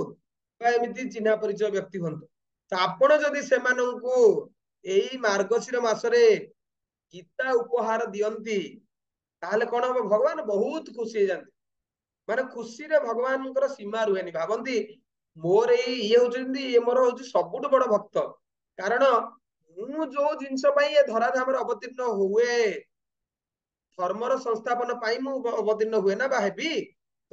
ବା ଏମିତି ଚିହ୍ନା ପରିଚୟ ବ୍ୟକ୍ତି ହୁଅନ୍ତୁ। ତ ଆପଣ ଯଦି ସେମାନଙ୍କୁ ଏଇ ମାର୍ଗଶିର ମାସରେ ଗୀତା ଉପହାର ଦିଅନ୍ତି, ତାହେଲେ କଣ ହବ, ଭଗବାନ ବହୁତ ଖୁସି ହେଇଯାନ୍ତି। ମାନେ ଖୁସିରେ ଭଗବାନଙ୍କର ସୀମା ରୁହେନି। ଭାବନ୍ତି ମୋର ଇଏ ହଉଛନ୍ତି, ଇଏ ମୋର ହଉଛି ସବୁଠୁ ବଡ ଭକ୍ତ, କାରଣ ମୁଁ ଯୋଉ ଜିନିଷ ପାଇଁ ଏ ଧରାଧାମରେ ଅବତୀର୍ଣ୍ଣ ହୁଏ, ଧର୍ମର ସଂସ୍ଥାପନ ପାଇଁ ମୁଁ ଅବତୀର୍ଣ୍ଣ ହୁଏ ନା ବା ହେବି,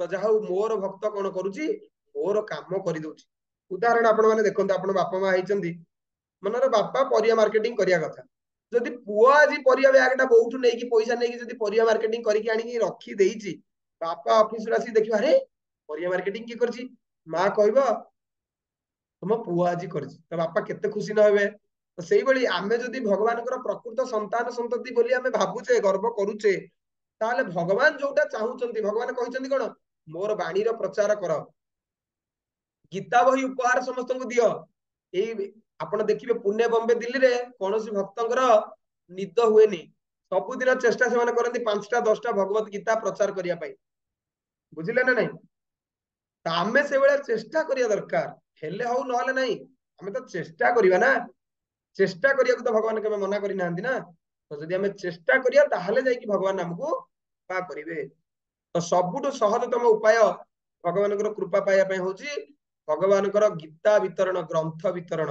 ତ ଯାହା ହଉ ମୋର ଭକ୍ତ କଣ କରୁଛି, ମୋର କାମ କରିଦଉଛି। ଉଦାହରଣ ଆପଣ ମାନେ ଦେଖନ୍ତୁ, ଆପଣ ବାପା ମା ହେଇଛନ୍ତି, ମନରେ ବାପା ପରିବା ମାର୍କେଟିଂ କରିବା କଥା, ଯଦି ପୁଅ ଆଜି ପରିବା ବ୍ୟାଗ ଟା ବୋଉଠୁ ନେଇକି ପଇସା ନେଇକି ଯଦି ପରିବା ମାର୍କେଟିଂ କରିକି ଆଣିକି ରଖି ଦେଇଛି, ବାପା ଅଫିସରୁ ଆସିକି ଦେଖିବ, ଆରେ ପରିବା ମାର୍କେଟିଂ କିଏ କରିଛି, ମା କହିବ ତମ ପୁଅ ଆଜି କରିଛି, ତ ବାପା କେତେ ଖୁସି ନ ହେବେ। ତ ସେଇଭଳି ଆମେ ଯଦି ଭଗବାନଙ୍କର ପ୍ରକୃତ ସନ୍ତାନ ସନ୍ତତି ବୋଲି ଆମେ ଭାବୁଛେ, ଗର୍ବ କରୁଛେ, ତାହେଲେ ଭଗବାନ ଯୋଉଟା ଚାହୁଁଛନ୍ତି, ଭଗବାନ କହିଛନ୍ତି କଣ, ମୋର ବାଣୀର ପ୍ରଚାର କର, ଗୀତା ବହି ଉପହାର ସମସ୍ତଙ୍କୁ ଦିଅ। ଏଇ ଆପଣ ଦେଖିବେ ପୁନେ, ବମ୍ବେ, ଦିଲ୍ଲୀରେ କୌଣସି ଭକ୍ତଙ୍କର ନିଦ ହୁଏନି, ସବୁଦିନ ଚେଷ୍ଟା ସେମାନେ କରନ୍ତି 5ଟା 10ଟା ଭଗବତ ଗୀତା ପ୍ରଚାର କରିବା ପାଇଁ। बुझिले ना नहीं आमे से बेला चेष्टा करिया दरकार हेले हो नहले नहीं आमे तो चेष्टा करिवा ना चेष्टा करिया तो भगवान केबे मना करि नांदी ना तो जदि आमे चेष्टा करिया ताहले जाई कि भगवान हमको पा करिवे तो सबुठु सहजतम उपाय भगवानकर कृपा पाइबा पय होची भगवानकर गीता वितरण ग्रंथ वितरण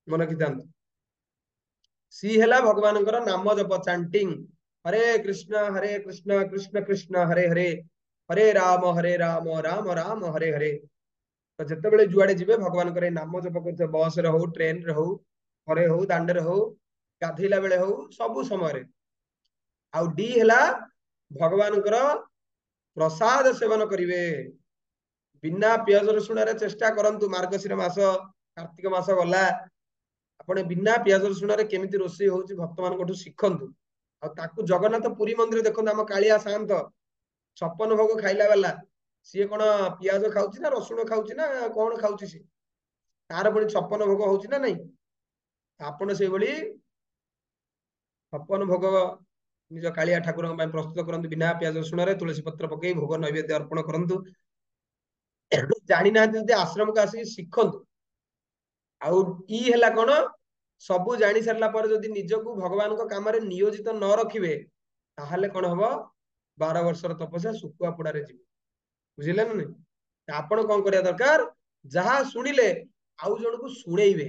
मन रखिथांतु सी हेला भगवानकर नाम जप चांटिंग हरे कृष्ण कृष्ण कृष्ण हरे हरे हरे राम राम राम हरे हरे तो जिते बड़े जुआड़े जीवे भगवान करे नाम जप करते बस रे हो ट्रेन रे हो घरे हो दांडे रे हो गाधेला बेले हो सबु समय रे आउ डी हेला भगवानकर प्रसाद सेवन करिवे बिना पियाज रसुण रे चेष्टा करंतु मार्गशीर मास कार्तिक मास गला आपण बिना पियाज रसुण रे केमिति रोषेई होउची भक्त मानकठु शिखंतु आ ताकू जगन्नाथ पुरी मंदिर देखो आम कालिया शांत 56 भोग खाइला वाला सी कौन पियाज खाऊची ना रसुण खाऊची ना कौन खाऊची सी तार पुणी 56 भोग होउची ना नहीं आपण से भली 56 भोग निज कालिया ठाकुर प्रस्तुत करंतु बिना पियाज रसुण रे तुलसी पत्र पकई भोग नैवेद्य अर्पण करंतु जानी ना जदि आश्रम को आसी शिखंतु आउ ई हेला कोन सबु जानी सरला पर जदि निजको भगवान को काम रे नियोजित न रखिबे ताहले कोन हबो 12 वर्षर तपस्या सुकुआ पुडारे जीव बुझिले ना नहीं आपण कोन करिया दरकार जहा सुनिले आउ जण को सुनेइबे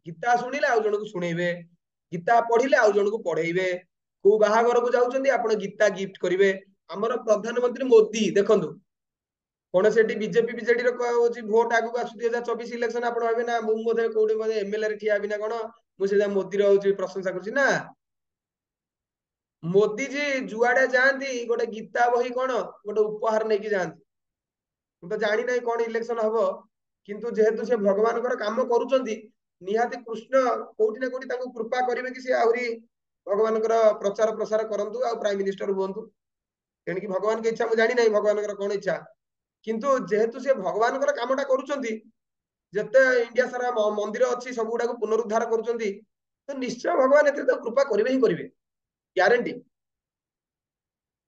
गीता सुनिले आउ जण को सुनेइबे गीता पढिले आउ जण को पढेइबे को बाहागर को जाउचंदी आपण गीता गिफ्ट करिवे हमर प्रधानमंत्री मोदी देखंतु कोन सेठी बीजेपी बीजेडी रो होची वोट आगु आसु 2024 इलेक्शन आपण होबे ना मु मोधे कोडी मोधे एमएलए रे ठिया बिना कोन मु सेदा मोदी रो होची प्रशंसा करछि ना मोदी जी जुआडे जांती गोटे गीता बही कोन गोटे उपहार नै कि जांती मु तो जानि नै कोन इलेक्शन हबो किंतु जेहेतु से भगवान कर काम करूचंदी निहाती कृष्ण कोठी ना कोठी ताको कृपा करिवे कि से आहुरी भगवान कर प्रचार प्रसार करंतु आ प्राइम मिनिस्टर हुवंतु तेन कि भगवान के इच्छा मु जानि नै भगवान कर कोन इच्छा किंतु जेहेतु से भगवान कर कामटा करूचंदी जते इंडिया सारा मंदिर अछि सब गुडा को पुनरुद्धार करूचंदी तो निश्चय भगवान एते तो कृपा करिवे ही करिवे ग्यारंटी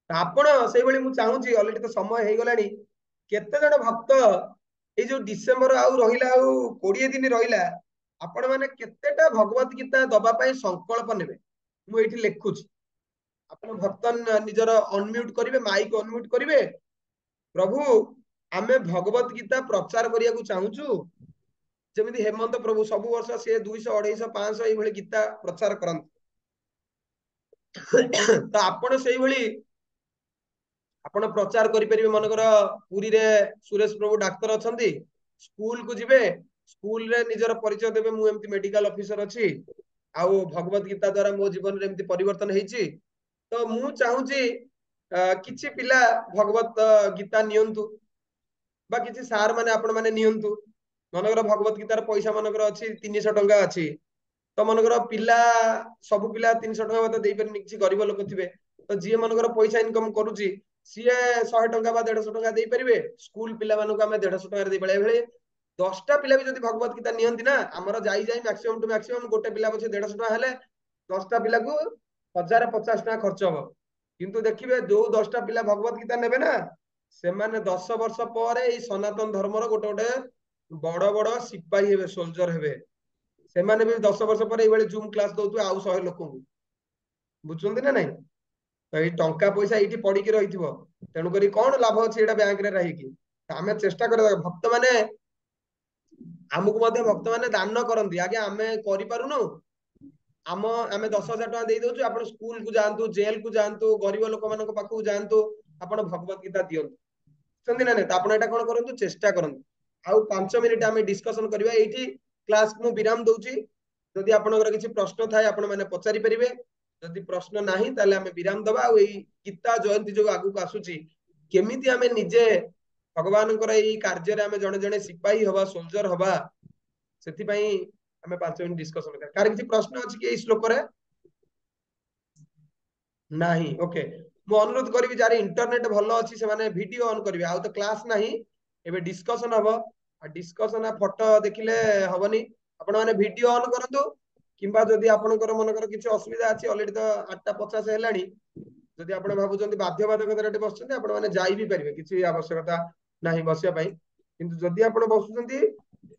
आपण से भली मु चाहूची ऑलरेडी तो समय हे गलानी केते जण भक्त ए जो डिसेंबर आउ रहिला आउ 20 दिन रहिला आपण माने केतेटा भगवत गीता दबा पई संकल्प नेबे मु एठी लेखुची आपण भक्त निजर अनम्यूट करिवे माइक अनम्यूट करिवे प्रभु आमे भगवत गीता प्रचार करिया को चाहूचु जेमिति हेमंत प्रभु सब वर्ष से 200 250 500 ए भली गीता प्रचार करन तो आपण सेई भली आपण प्रचार करि परिबे मनकर पुरी रे सुरेश प्रभु डाक्टर अछंती स्कूल को जिबे स्कूल रे निजर परिचय देबे मु एमती मेडिकल ऑफिसर अछि आउ भगवत गीता द्वारा मो जीवन रे एमती परिवर्तन हेछि तो मु चाहूची किछि पिला भगवत गीता नियंतु बा किछि सार माने आपण माने नियंतु मनकर भगवत गीतार पैसा मनकर अछि 300 टंका अछि तो मनकर पिला सब पिला 300 टंका मते देई परनि किछि गरीब लोक थिबे तो जी मनकर पैसा इनकम करूची सीए 100 टंका बा 150 टंका देई परिबे स्कूल पिला मानको हमें 150 टंका देई बेले बेले 10टा पिला भी जदि भगवत गीता नियंती ना हमर जाई जाई मैक्सिमम टू मैक्सिमम गोटे पिला पछे 150 टंका हेले 10टा पिला को 1050 टंका खर्च हो किंतु देखिबे जो 10टा पिला भगवत गीता नेबे ना से माने 10 वर्ष पर ए सनातन धर्मर गोटे गोटे बड़ बड़ सिपाही हेबे सोल्जर हेबे से माने भी 10 वर्ष पर ए जूम क्लास दउतु आउ 100 लोक को बुझुंदी ना नहीं तो ये टंका पैसा ये पड़ी रही तेणुक कौन लाभ अच्छे बैंक रे रही आम चेष्टा कर भक्त माने आमको भक्त माने दान करती आगे आम करूनु आम आम 10,000 टका दे दौचु आप स्कूल को जातु जेल को जातु गरीब लोक मान पाखक जातु आप भगवत गीता दिंतु ना नहीं आप कौन करूँ चेष्टा करूँ आउ 5 मिनिट आम डिस्कसन करवा ये क्लास को विराम दूची जदि आपनकर किसी प्रश्न थाए आपण माने पचारि परिबे जदि प्रश्न नाही ताले आमे विराम दबा आ गीता जयंती जो आगु को आसुची केमिति आमे निजे भगवानकर एई कार्य रे आमे जणे जणे सिपाही हवा सोल्जर हवा सेति पई आमे 5 मिनिट डिस्कशन कर कार किसी प्रश्न अछि कि एई श्लोक रे नाही ओके मु अनुरोध करबी जारे इंटरनेट भलो अछि से माने वीडियो ऑन करबे आ तो क्लास नाही एबे डिस्कशन हबो आ डिस्कशन आ फोटो देखिले हबनी आपण माने वीडियो ऑन करंतु किंबा जदि आपनकर मनकर किछि असुविधा अछि ऑलरेडी तो 8:50 हेलानी ଯଦି ଆପଣ ଭାବୁଛନ୍ତି ବାଧ୍ୟବାଧକତାରେ ବସୁଛନ୍ତି ଆପଣ ମାନେ ଯାଇ ବି ପାରିବେ, କିଛି ଆବଶ୍ୟକତା ନାହିଁ ବସିବା ପାଇଁ। କିନ୍ତୁ ଯଦି ଆପଣ ବସୁଛନ୍ତି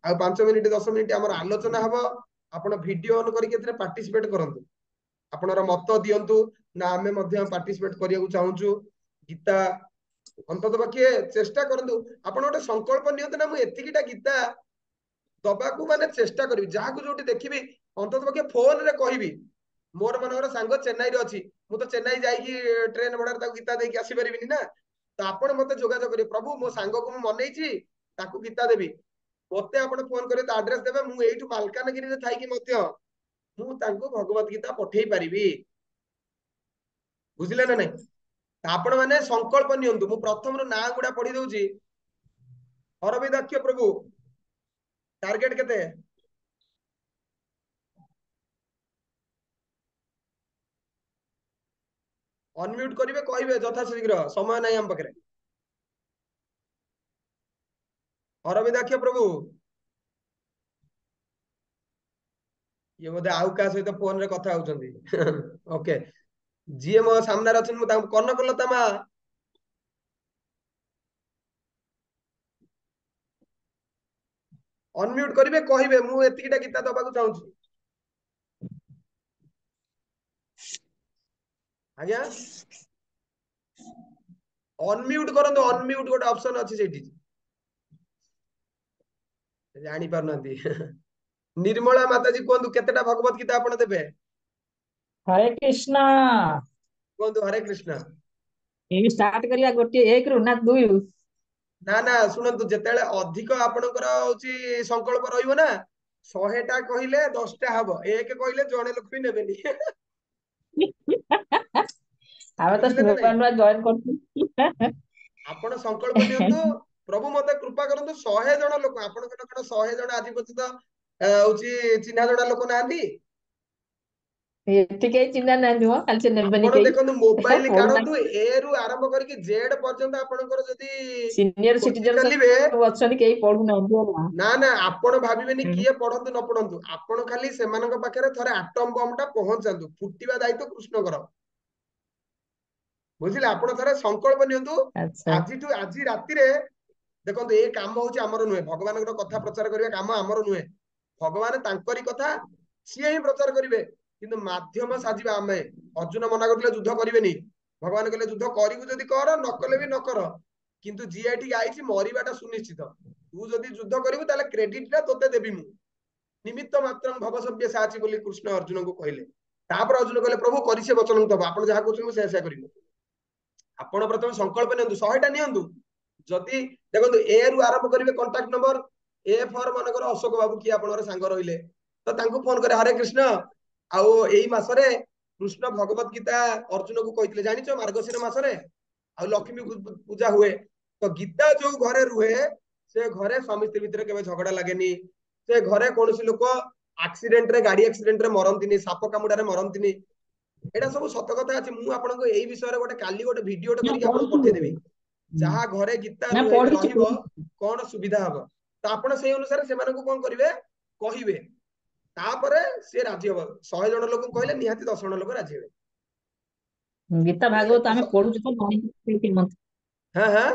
ଆଉ 5 ମିନିଟ 10 ମିନିଟ ଆମର ଆଲୋଚନା ହବ, ଆପଣ ଭିଡିଓ ଅନ୍ କରିକି ଏଥିରେ ପାର୍ଟିସିପେଟ କରନ୍ତୁ, ଆପଣର ମତ ଦିଅନ୍ତୁ ନା ଆମେ ମଧ୍ୟ ପାର୍ଟିସିପେଟ କରିବାକୁ ଚାହୁଁଛୁ। ଗୀତା ଅନ୍ତତ ପକ୍ଷେ ଚେଷ୍ଟା କରନ୍ତୁ, ଆପଣ ଗୋଟେ ସଂକଳ୍ପ ନିଅନ୍ତୁ ନା ମୁଁ ଏତିକିଟା ଗୀତା ଦବାକୁ ମାନେ ଚେଷ୍ଟା କରିବି। ଯାହାକୁ ଯୋଉଠି ଦେଖିବି ଅନ୍ତତ ପକ୍ଷେ ଫୋନରେ କହିବି, ମୋର ମନେକର ସାଙ୍ଗ ଚେନ୍ନାଇରେ ଅଛି, ମୁଁ ତ ଚେନ୍ନାଇ ଯାଇକି ଟ୍ରେନ ଭଡାରେ ତାକୁ ଗୀତା ଦେଇକି ଆସିପାରିବିନି ନା, ତ ଆପଣ ମତେ ଯୋଗାଯୋଗ କରିବେ, ପ୍ରଭୁ ମୋ ସାଙ୍ଗକୁ ମୁଁ ମନେଇଛି ତାକୁ ଗୀତା ଦେବି, ମତେ ଆପଣ ଫୋନ କରିବେ, ତା ଆଡ୍ରେସ ଦେବେ, ମୁଁ ଏଇଠୁ ମାଲକାନଗିରିରେ ଥାଇକି ମଧ୍ୟ ମୁଁ ତାଙ୍କୁ ଭଗବତ ଗୀତା ପଠେଇ ପାରିବି। ବୁଝିଲେ ନା ନାଇଁ? ଆପଣ ମାନେ ସଂକଳ୍ପ ନିଅନ୍ତୁ। ମୁଁ ପ୍ରଥମରୁ ନାଁ ଗୁଡା ପଢି ଦଉଛି। ଅରବିନ୍ଦାକ୍ଷ ପ୍ରଭୁ ଟାର୍ଗେଟ କେତେ? ଅନମ୍ୟୁଟ କରିବେ, କହିବେ ଯଥାଶୀଘ୍ର, ସମୟ ନାହିଁ ଆମ ପାଖରେ। ଅରବିନ୍ଦାକ୍ଷ ପ୍ରଭୁ, ଇଏ ବୋଧେ ଆଉ କାହା ସହିତ ଫୋନରେ କଥା ହଉଛନ୍ତି। ଓକେ, ଯିଏ ମୋ ସାମ୍ନାରେ ଅଛନ୍ତି ମୁଁ ତାଙ୍କୁ, କନକଲତା ମା ଅନମ୍ୟୁଟ କରିବେ, କହିବେ ମୁଁ ଏତିକିଟା ଗୀତା ଦବାକୁ ଚାହୁଁଛି। ଆଜ୍ଞା ଅନମ୍ୟୁଟ କରନ୍ତୁ, ଅନମ୍ୟୁଟ ଗୋଟେ ଅପସନ ଅଛି ସେଇଠି, ଜାଣି ପାରୁନାହାନ୍ତି। ନିର୍ମଳା ମାତାଜୀ କୁହନ୍ତୁ କେତେଟା ଭଗବତ ଗୀତା ଆପଣ ଦେବେ? ହରେ କୃଷ୍ଣ। କୁହନ୍ତୁ ହରେ କୃଷ୍ଣ। ଏଇ ଷ୍ଟାର୍ଟ କରିବା ଗୋଟିଏ 1 ରୁ ନା 2 ରୁ? ନା ନା ଶୁଣନ୍ତୁ, ଯେତେବେଳେ ଅଧିକ ଆପଣଙ୍କର ହଉଛି ସଂକଳ୍ପ ରହିବ ନା, 100ଟା କହିଲେ 10ଟା ହବ, 1 କହିଲେ ଜଣେ ଲୋକ ବି ନେବେନି। ଆମେ ତ ବୁଝିଲେ ନା ନୂଆ ନାଇଁ? ନୂଆ ଜଏନ କରୁଛୁ। ଆପଣ ସଂକଳ୍ପ ନିଅନ୍ତୁ, ପ୍ରଭୁ ମତେ କୃପା କରନ୍ତୁ 100 ଜଣ ଲୋକ, ଆପଣଙ୍କର କଣ 100 ଜଣ ଆଜି ପର୍ଯ୍ୟନ୍ତ ହଉଛି ଚିହ୍ନା ଜଣା ଲୋକ ନାହାନ୍ତି? ଏଠି କେହି ଚିହ୍ନା ନାହାନ୍ତି ମ, ଖାଲି ସେ ନେବେନି ଆପଣ କେହି। ଦେଖନ୍ତୁ, ମୋବାଇଲ କାଢନ୍ତୁ, ପଢୁନାହାନ୍ତି। ଏ ରୁ ଆରମ୍ଭ କରିକି ଜେଡ୍ ପର୍ଯ୍ୟନ୍ତ ଆପଣଙ୍କର ଯଦି ସିନିୟର ଖୋଜି ସିଟିଜେନ ଚାଲିବେ, ସବୁ ଅଛନ୍ତି, କେହି ପଢୁନାହାନ୍ତି ହେଲା। ନା ନା ଆପଣ ଭାବିବେନି ହୁଁ। କିଏ ପଢନ୍ତୁ ନ ପଢନ୍ତୁ, ଆପଣ ଖାଲି ସେମାନଙ୍କ ପାଖରେ ଥରେ ଆଟମ ବମ ଟା ପହଞ୍ଚାନ୍ତୁ, ଫୁଟିବା ଦାୟିତ୍ୱ କୃଷ୍ଣଙ୍କର। ବୁଝିଲେ? ଆପଣ ଥରେ ସଂକଳ୍ପ ନିଅନ୍ତୁ, ଆଚ୍ଛା। ଆଜିଠୁ ଆଜି ରାତିରେ ଦେଖନ୍ତୁ, ଏ କାମ ହଉଛି ଆମର ନୁହେଁ, ଭଗବାନଙ୍କର କଥା ପ୍ରଚାର କରିବା କାମ ଆମର ନୁହେଁ, ଭଗବାନ ତାଙ୍କରି କଥା ସିଏ ହିଁ ପ୍ରଚାର କରିବେ, କିନ୍ତୁ ମାଧ୍ୟମ ସାଜିବା ଆମେ। ଅର୍ଜୁନ ମନା କରୁଥିଲେ ଯୁଦ୍ଧ କରିବେନି, ଭଗବାନ କହିଲେ ଯୁଦ୍ଧ କରିବୁ ଯଦି କର, ନ କଲେ ବି ନ କର, କିନ୍ତୁ ଯିଏ ଏଠିକି ଆଇଛି ମରିବାଟା ସୁନିଶ୍ଚିତ। ତୁ ଯଦି ଯୁଦ୍ଧ କରିବୁ ତାହେଲେ କ୍ରେଡିଟ ଟା ତୋତେ ଦେବି ମୁଁ, ନିମିତ୍ତ ମାତ୍ର ଭବ ସଭ୍ୟ ସାଚି ବୋଲି କୃଷ୍ଣ ଅର୍ଜୁନଙ୍କୁ କହିଲେ। ତାପରେ ଅର୍ଜୁନ କହିଲେ ପ୍ରଭୁ କରିଛେ ବଚନ ତବ, ଆପଣ ଯାହା କହୁଛନ୍ତି ମୁଁ ସେୟା କରିବି। ଆପଣ ପ୍ରଥମେ ସଂକଳ୍ପ ନିଅନ୍ତୁ, 100ଟା ନିଅନ୍ତୁ। ଯଦି ଦେଖନ୍ତୁ, ଏ ରୁ ଆରମ୍ଭ କରିବେ, କଣ୍ଟାକ୍ଟ ନମ୍ବର ଏ ଫର ମନେକର ଅଶୋକ ବାବୁ କିଏ ଆପଣଙ୍କର ସାଙ୍ଗ ରହିଲେ, ତ ତାଙ୍କୁ ଫୋନ করে ହରେ କୃଷ୍ଣ, ଆଉ ଏଇ ମାସରେ କୃଷ୍ଣ ଭଗବତ ଗୀତା ଅର୍ଜୁନକୁ କହିଥିଲେ ଜାଣିଛ, ମାର୍ଗଶିର ମାସରେ ଆଉ ଲକ୍ଷ୍ମୀ ପୂଜା ହୁଏ, ତ ଗୀତା ଯୋଉ ଘରେ ରୁହେ ସେ ଘରେ ସ୍ୱାମୀ ସ୍ତ୍ରୀ ଭିତରେ କେବେ ଝଗଡା ଲାଗେନି, ସେ ଘରେ କୌଣସି ଲୋକ ଆକ୍ସିଡେଣ୍ଟରେ, ଗାଡି ଆକ୍ସିଡେଣ୍ଟରେ ମରନ୍ତିନି, ସାପ କାମୁଡାରେ ମରନ୍ତିନି। ଏଇଟା ସବୁ ସତ କଥା ଅଛି। ମୁଁ ଆପଣଙ୍କୁ ଏଇ ବିଷୟରେ ଗୋଟେ କାଲି ଗୋଟେ ଭିଡିଓଟେ ନା କରିକି ଆପଣଙ୍କୁ ପଢିଛୁ। ପଠେଇଦେବି, ଯାହା ଘରେ ଗୀତା ନା ପଢିଛୁ ରହିବ କଣ ସୁବିଧା ହବ, ତ ଆପଣ ସେଇ ଅନୁସାରେ ସେମାନଙ୍କୁ କଣ କରିବେ କହିବେ, ତାପରେ ସେ ରାଜି ହବ। 100 ଜଣ ଲୋକଙ୍କୁ କହିଲେ ନିହାତି 10 ଜଣ ଲୋକ ରାଜି ହେବେ। ଗୀତା ବୁଝିଲେ ଭାଗବତ ତ? ଆମେ ପଢୁଛୁ ତ, ଜାଣିଛୁ। ହଁ ହଁ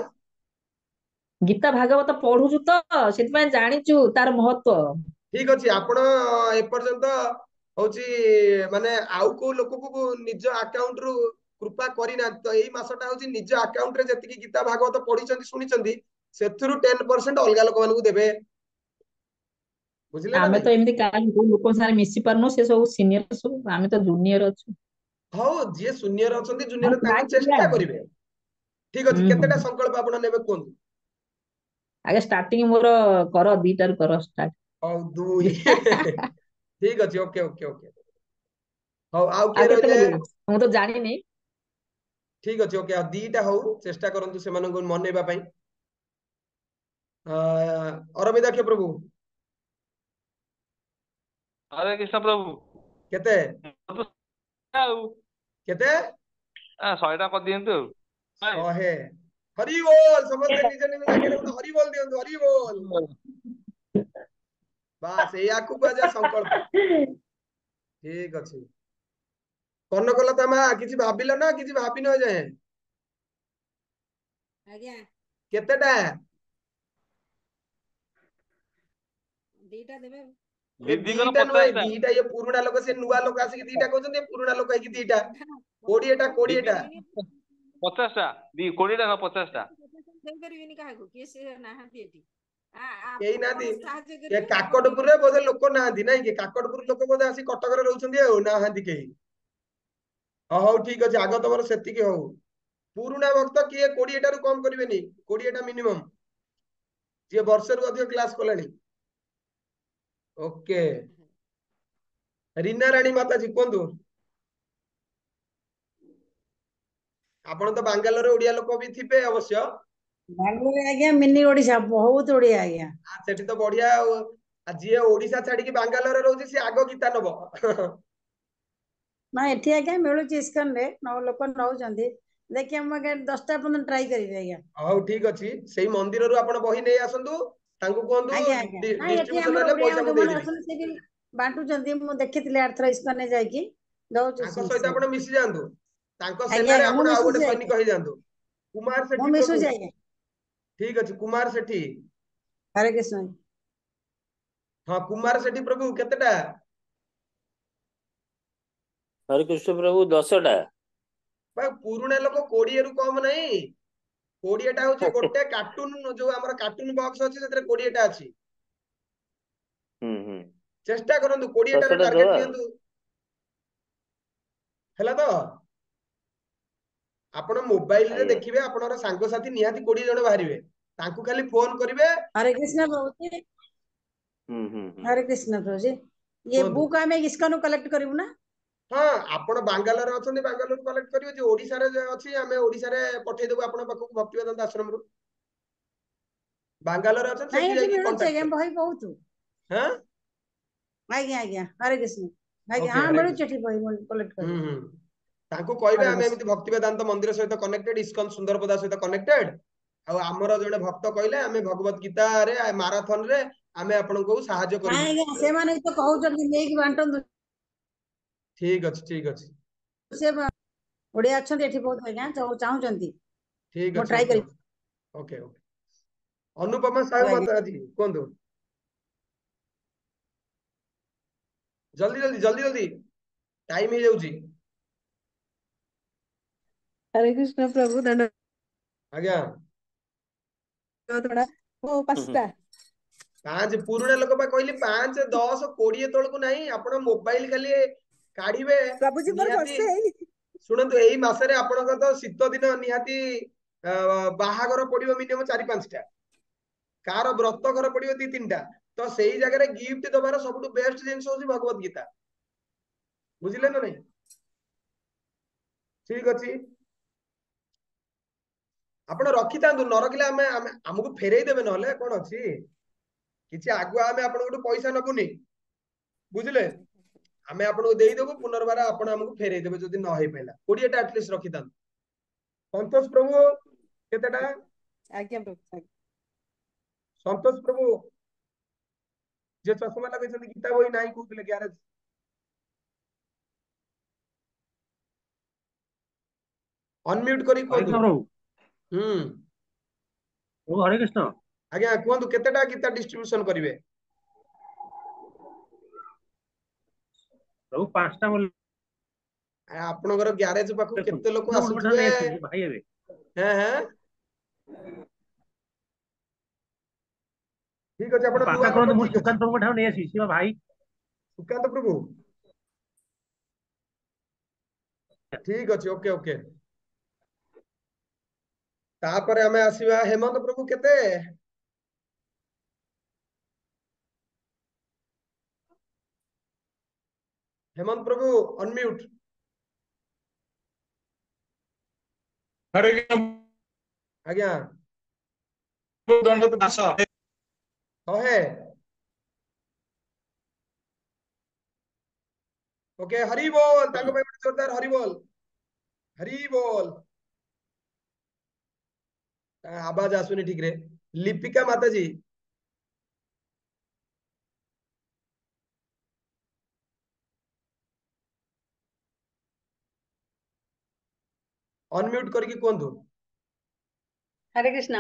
ଗୀତା ଭାଗବତ ପଢୁଛୁ ତ, ସେଥିପାଇଁ ଜାଣିଛୁ ତାର ମହତ୍ଵ। ଠିକ ଅଛି। ଆପଣ ଏପର୍ଯ୍ୟନ୍ତ ହଉଛି ମାନେ ଆଉ କୋଉ ଲୋକକୁ ନିଜ ଆକାଉଣ୍ଟ ରୁ କୃପା କରିନାହାନ୍ତି, ତ ଏଇ ମାସଟା ହଉଛି ନିଜ ଆକାଉଣ୍ଟ ରେ ଯେତିକି ଗୀତା ଭାଗବତ ପଢିଛନ୍ତି ଶୁଣିଛନ୍ତି, ସେଥିରୁ 10% ଅଲଗା ଲୋକମାନଙ୍କୁ ଦେବେ। ବୁଝିଲେ ନା ଆମେ ନାଇଁ? ତ ଏମିତି କାହା ଲୋକଙ୍କ ସାଙ୍ଗରେ ମିଶି ପାରୁନୁ, ସେ ସବୁ ସିନିୟର, ସବୁ ଆମେ ତ ଜୁନିୟର ଅଛୁ। ହଉ, ଯିଏ ଜୁନିୟର ଅଛନ୍ତି, ଆଉ ଜୁନିୟର ଟ୍ରାଏ ତାଙ୍କୁ କରିବା ଚେଷ୍ଟା ଆଉ। କରିବେ। ଠିକ ଅଛି, ହୁଁ ହୁଁ। କେତେଟା ସଂକଳ୍ପ ଆପଣ ନେବେ କୁହନ୍ତୁ? ଆগে ଷ୍ଟାର୍ଟିଂ ମୋର କର, 2ଟାରୁ କର ହଉ 2 ଷ୍ଟାର୍ଟ। ଠିକ ଅଛି, ଓକେ ଓକେ ଓକେ। ହଉ, ଆଉ ଆଉ କିଏ କେତେ ରହିଲେ? ନେବେ ମୁଁ ତ ଜାଣିନି। ଠିକ ଅଛି, ଓକେ, ଆଉ 2ଟା ହଉ, ଚେଷ୍ଟା କରନ୍ତୁ ସେମାନଙ୍କୁ ମନେଇବା ପାଇଁ। ଅରବିନ୍ଦାକ୍ଷ ପ୍ରଭୁ ହରେ କୃଷ୍ଣ ପ୍ରଭୁ। କେତେ ଆଉ କେତେ? 100ଟା କରିଦିଅନ୍ତୁ ଆଉ। 100। ହରି ବୋଲ, ସମସ୍ତେ ନିଜ ନିଜ ଜାଗାରେ ଗୋଟେ ହରି ବୋଲ ଦିଅନ୍ତୁ, ହରି ବୋଲ। ବାସ୍, ଏଇଆକୁ କୁହାଯାଏ ସଂକଳ୍ପ। ଠିକ ଅଛି। କନକଲତା ମା କିଛି ଭାବିଲ ନା କିଛି ଭାବିନ ଯାଏ? ଆଜ୍ଞା କେତେଟା? ଦିଟା ଦେବେ। ଦିଦିଙ୍କର ଦିଟା ନୁହେଁ 50ଟା। ଦିଟା, ଇଏ ପୁରୁଣା ଲୋକ, ସେ ନୂଆ ଲୋକ ଆସିକି ଦିଟା କହୁଛନ୍ତି, ଏ ପୁରୁଣା ଲୋକ ହେଇକି ଦିଟା। 20ଟା 20ଟା। ଦେଇପାରିବିନି 50ଟା 20ଟା ନା 50ଟା? ଦେଇପାରିବିନି କାହାକୁ, କିଏ ସେ ନାହାନ୍ତି ଏଠି। କେହି ଆପଣ ନାହାନ୍ତି ସାହାଯ୍ୟ ଏ କରିବେ ଆପଣ ଟିକେ। କାକଟପୁରରେ ବୋଧେ ଲୋକ ନାହାନ୍ତି ନାଇଁ କି? କାକଟପୁର ଲୋକ ବୋଧେ ଆସି କଟକରେ ରହୁଛନ୍ତି ଆଉ ନାହାନ୍ତି କେହି। ହଉ ଠିକ ଅଛି, ଆଗ ତମର ସେତିକି ହଉ। ପୁରୁଣା ଭକ୍ତ କିଏ 20ଟାରୁ କମ କରିବେନି, 20ଟା ମିନିମମ୍, ଯିଏ ବର୍ଷରୁ ଅଧିକ କ୍ଲାସ କଲାଣି। ଓକେ, ରୀନା ରାଣୀ ମାତାଜୀ କୁହନ୍ତୁ। ଆପଣ ତ ବାଙ୍ଗାଲୋରରେ ଓଡିଆ ଲୋକ ବି ଥିବେ ଅବଶ୍ୟ। ବାଙ୍ଗାଲୋରରେ ଆଜ୍ଞା ମିନି ଓଡିଶା, ବହୁତ ଓଡିଆ ଆଜ୍ଞା। ସେଠି ତ ବଢିଆ ଆଉ ଯିଏ ଓଡିଶା ଛାଡିକି ବାଙ୍ଗାଲୋରରେ ରହୁଛି ସିଏ ଆଗ ଗୀତା ନବ। ନା ଏଠି ଆଜ୍ଞା ମିଳୁଛି ଇସ୍କନରେ, ଲୋକ ନଉଛନ୍ତି। ଦେଖିଆ ମୁଁ ଆଜ୍ଞା 10ଟା ପର୍ଯ୍ୟନ୍ତ ଟ୍ରାଏ କରିବି ଆଜ୍ଞା। ହଉ ଠିକ ଅଛି, ସେଇ ମନ୍ଦିରରୁ ଆପଣ ବହି ନେଇ ଆସନ୍ତୁ, ତାଙ୍କୁ କୁହନ୍ତୁ ଆଜ୍ଞା ଆଜ୍ଞା ନାଇଁ ଏଠି ଡିଷ୍ଟ୍ରିବ୍ୟୁସନ ଆମର ହେଲେ ଓଡିଆ ପଇସା ମୁଁ ଯୋଉମାନେ ଦେଇଦେବି। ଅଛନ୍ତି ସେ ବି ବାଣ୍ଟୁଛନ୍ତି, ମୁଁ ଦେଖିଥିଲି ଆରଥର ଇସ୍କନରେ ଯାଇକି ଦଉଛୁ ତାଙ୍କ ସହିତ ଆପଣ ମିଶି ଯାଆନ୍ତୁ, ତାଙ୍କ ଆଜ୍ଞା ସେନାରେ ଆଜ୍ଞା ମୁଁ ଆପଣ ଆଉ ଗୋଟେ ମିଶୁଛି ଆଜ୍ଞା, ସୈନିକ ହେଇଯାଆନ୍ତୁ। କୁମାର ମୁଁ ସେଠୀ ପ୍ରଭୁ, ମିଶୁଛି ଆଜ୍ଞା। ଠିକ ଅଛି କୁମାର ସେଠୀ। ହରେ କୃଷ୍ଣ। ହଁ କୁମାର ସେଠୀ ପ୍ରଭୁ କେତେଟା? ହରେ କୃଷ୍ଣ ପ୍ରଭୁ 10ଟା। ପୁରୁଣା ଲୋକ 20ରୁ କମ ନାହିଁ। 20ଟା ହଉଛି ଗୋଟେ କାର୍ଟୁନ, ଯୋଉ ଆମର କାର୍ଟୁନ ବକ୍ସ ଅଛି ସେଥିରେ 20ଟା ଅଛି। ହୁଁ ଚେଷ୍ଟା କରନ୍ତୁ 20ଟାର 10ଟା ଦବା ଟାର୍ଗେଟ ଆଉ। ନିଅନ୍ତୁ, ହେଲା ତ? ଆପଣ ମୋବାଇଲରେ ଆଜ୍ଞା ଦେଖିବେ, ଆପଣଙ୍କର ସାଙ୍ଗସାଥି ନିହାତି 20 ଜଣ ବାହାରିବେ, ତାଙ୍କୁ ଖାଲି ଫୋନ କରିବେ। ହରେ କୃଷ୍ଣ ପ୍ରଭୁ जी, ହୁଁ ହରେ କୃଷ୍ଣ ପ୍ରଭୁ जी, ये କୁହନ୍ତୁ। बुक ଆମେ ଇସ୍କନରୁ କଲେକ୍ଟ କରିବୁ ନା? ହଁ ଆପଣ ବାଙ୍ଗାଲୋରରେ ଅଛନ୍ତି, ବାଙ୍ଗାଲୋର କଲେକ୍ଟ କରିବେ, ଯେ ଓଡିଶାରେ ଅଛି ଆମେ ଓଡିଶାରେ ପଠେଇଦବୁ ଆପଣଙ୍କ ପାଖକୁ, ଭକ୍ତିବେଦାନ୍ତ ଆଶ୍ରମରୁ। ବାଙ୍ଗାଲୋର ଅଛନ୍ତି ନାଇଁ ସେଠି ଏଠି ଯାଇକି ମିଳୁଛି କଣ୍ଟାକ୍ଟ ଆଜ୍ଞା କରିବେ। ବହି ବହୁତ। ହଁ ଆଜ୍ଞା ଆଜ୍ଞା ହରେ କୃଷ୍ଣ ଆଜ୍ଞା, ଓକେ, ହଁ ହରେ କୃଷ୍ଣ। ମିଳୁଛି ଏଠି ବହି କଲେକ୍ଟ ହୁଁ କରିବି। ହୁଁ, ତାଙ୍କୁ କହିବେ ହରେ ଆମେ କୃଷ୍ଣ ଏମିତି ଭକ୍ତିବେଦାନ୍ତ ମନ୍ଦିର ସହିତ କନେକ୍ଟେଡ, ଇସ୍କନ ସୁନ୍ଦରପଦା ସହିତ କନେକ୍ଟେଡ, ଆଉ ଆମର ଜଣେ ଭକ୍ତ କହିଲେ ଆମେ ଭଗବତ ଗୀତାରେ ମାରାଥନ ରେ ଆମେ ଆପଣଙ୍କୁ ସାହାଯ୍ୟ ନାଇଁ କରିବୁ। ଆଜ୍ଞା ସେମାନେ ବି ତ କହୁଛନ୍ତି ନେଇକି ବାଣ୍ଟନ୍ତୁ। ଠିକ ଅଛି ଠିକ ଅଛି ସେ ଓଡିଆ ଅଛନ୍ତି ଏଠି ବହୁତ ଆଜ୍ଞା, ଚାହୁଁଛନ୍ତି ଠିକ ମୁଁ ଅଛି, ଟ୍ରାଏ ଓକେ କରିବି। Okay okay okay. Anupama Sahu ଆଜ୍ଞା ମାତାଜୀ କୁହନ୍ତୁ, ଜଲ୍ଦି ଜଲ୍ଦି ଜଲ୍ଦି ଜଲ୍ଦି, ଟାଇମ ହେଇଯାଉଛି। हरे कृष्ण प्रभु दंड ଆଜ୍ଞା थोड़ा वो ହୁଁ। पास्ता 5 ପୁରୁଣା ଲୋକ ବା କହିଲି, 5 10 20 ତଳକୁ ନାହିଁ। ଆପଣ ମୋବାଇଲ ଖାଲି କାଢିବେ प्रभु जी पर ନିହାତି। वर्षे है ଶୁଣନ୍ତୁ, ଏଇ ମାସରେ ଆପଣଙ୍କର ତ ଶୀତ ଦିନ ନିହାତି ବାହାଘର ପଡିବ ମିନିମମ୍ 4-5ଟା, କାହାର ବ୍ରତ ଘର ପଡିବ 2-3ଟା, ତ ସେଇ ଜାଗାରେ ଗିଫ୍ଟ ଦବାର ସବୁଠୁ ବେଷ୍ଟ ଜିନିଷ ହଉଛି ଭଗବତ ଗୀତା, ବୁଝିଲେ ନା ନାଇଁ? ଠିକ ଅଛି, ଆପଣ ରଖିଥାନ୍ତୁ, ନ ରଖିଲେ ଆମକୁ ଫେରେଇ ଦେବେ, ନହେଲେ କଣ ଅଛି କିଛି, ଆଗୁଆ ଆମେ ଆପଣଙ୍କଠୁ ପଇସା ନବୁନି, ବୁଝିଲେ? ଆମେ ଆପଣଙ୍କୁ ଦେଇଦେବୁ, ପୁନର୍ବାର ଆପଣ ଆମକୁ ଫେରେଇ ଦେବେ ଯଦି ନ ହେଇପାରିଲା। 20ଟା ଆଟଲିଷ୍ଟ ରଖିଥାନ୍ତୁ। ସନ୍ତୋଷ ପ୍ରଭୁ କେତେଟା? आज्ञा प्रभु ସନ୍ତୋଷ ପ୍ରଭୁ ଯେ ଚଷମା ଲଗେଇଛନ୍ତି, ଗୀତା ବହି ନାହିଁ କହୁଥିଲେ ଗ୍ୟାରେଜ। ଅନମ୍ୟୁଟ କରି ହରେ କୁହନ୍ତୁ। କୃଷ୍ଣ ପ୍ରଭୁ। ହୁଁ ପ୍ରଭୁ ହରେ କୃଷ୍ଣ। ଆଜ୍ଞା କୁହନ୍ତୁ, କେତେଟା ଗୀତା ଡିଷ୍ଟ୍ରିବ୍ୟୁସନ କରିବେ? ପ୍ରଭୁ 5ଟା ଆପଣଙ୍କର ଗ୍ୟାରେଜ ପାଖକୁ ଦେଖନ୍ତୁ କେତେ ଲୋକ ମୁଁ ଗୋଟେ ଗୋଟେ ଆସୁଥିବେ? ନେଇ ଆସିବି ଭାଇ ହେବେ। ହେଁ ହେଁ, ଠିକ ଅଛି, ଆପଣ ପାସ୍ତା ନୂଆ କରନ୍ତୁ, ଲୋକ, ମୁଁ ଠିକ ଅଛି। ସୁକାନ୍ତ ପ୍ରଭୁଙ୍କ ଠାରୁ ନେଇ ଆସିବି, ସିଏ ବା ଭାଇ। ସୁକାନ୍ତ ପ୍ରଭୁ, ଠିକ ଅଛି, ଓକେ ଓକେ। ତାପରେ ଆମେ ଆସିବା ହେମନ୍ତ ପ୍ରଭୁ, କେତେ? हेमंत प्रभु अनम्यूट। हरे आज्ञा दंड दास है ओके, हरि बोल, ताको भाई जोरदार हरि बोल, हरि बोल। आवाज आसुनी ठीक रे। लिपिका माताजी, ଅନମ୍ୟୁଟ କରିକି କୁହନ୍ତୁ। हरे कृष्णा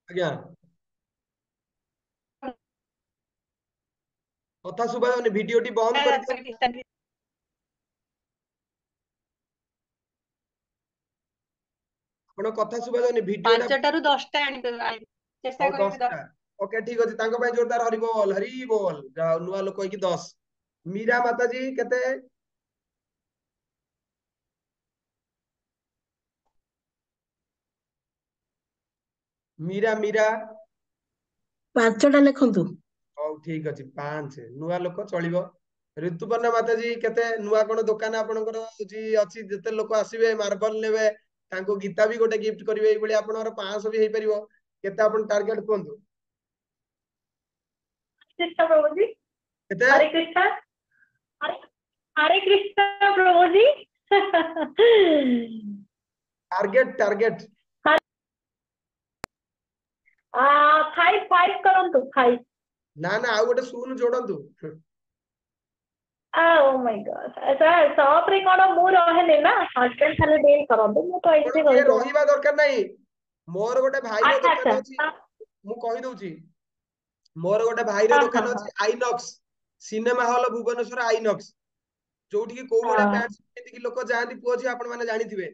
ଆଜ୍ଞା କଥା ଶୁଭା ଯାଉନି, ଭିଡିଓଟି ବନ୍ଦ କରିଦିଅନ୍ତୁ। ଆପଣ କଥା ଶୁଭା ଯାଉନି, ଭିଡିଓଟା 5টাରୁ 10ଟା ଚେଷ୍ଟା ହଉ କରିବି 10ଟା। ଓକେ ଠିକ ଅଛି, ତାଙ୍କ ପାଇଁ ଜୋରଦାର ହରି ବୋଲ ହରି ବୋଲ। ଯାହା ହଉ, ନୂଆ ଲୋକ ହେଇକି 10। ମୀରା ମାତାଜୀ କେତେ? ମୀରା ମୀରା 5ଟା ଲେଖନ୍ତୁ। ହଉ ଠିକ ଅଛି, 5। ନୂଆ ଲୋକ ଚଳିବ। ଋତୁପର୍ଣ୍ଣା ମାତାଜୀ କେତେ? ନୂଆ କଣ ଦୋକାନ ଆପଣଙ୍କର ଅଛି? ଯେତେ ଲୋକ ଆସିବେ ମାର୍ବଲ ନେବେ ତାଙ୍କୁ ଗୀତା ବି ଗୋଟେ ଗିଫ୍ଟ କରିବେ, ଏଇଭଳି ଆପଣଙ୍କର 500 ବି ହେଇପାରିବ। କେତେ ଆପଣ ଟାର୍ଗେଟ କୁହନ୍ତୁ? कृष्ण प्रभु जी। केते? हरे कृष्णा हरे कृष्णा प्रभु जी। टार्गेट टार्गेट 5 କରନ୍ତୁ 5। ना ना आउ गोटे शून्य जोड़ନ୍ତୁ। Oh my god sir shop रे कोन मु रहेले ना हस्बैंड खाली डील करंतु मु तो ଆପଣ एंट्री କିଏ करि ରହିବା ଦରକାର ନାହିଁ। ମୋର ଗୋଟେ ଭାଇର अच्छा ଦୋକାନ ଅଛି, अच्छा ମୁଁ କହି ଦଉଛି। ମୋର ଗୋଟେ ଭାଇର हाँ ଦୋକାନ हाँ ଅଛି INOX cinema hall Bhubaneswar INOX, ଯୋଉଠିକି କୋଉ ଭଳିଆ हाँ ମ୍ୟାଚ୍ ଯେତିକି ଲୋକ ଯାଆନ୍ତି, ପୁଅ ଝିଅ ଆପଣ ମାନେ ଜାଣିଥିବେ।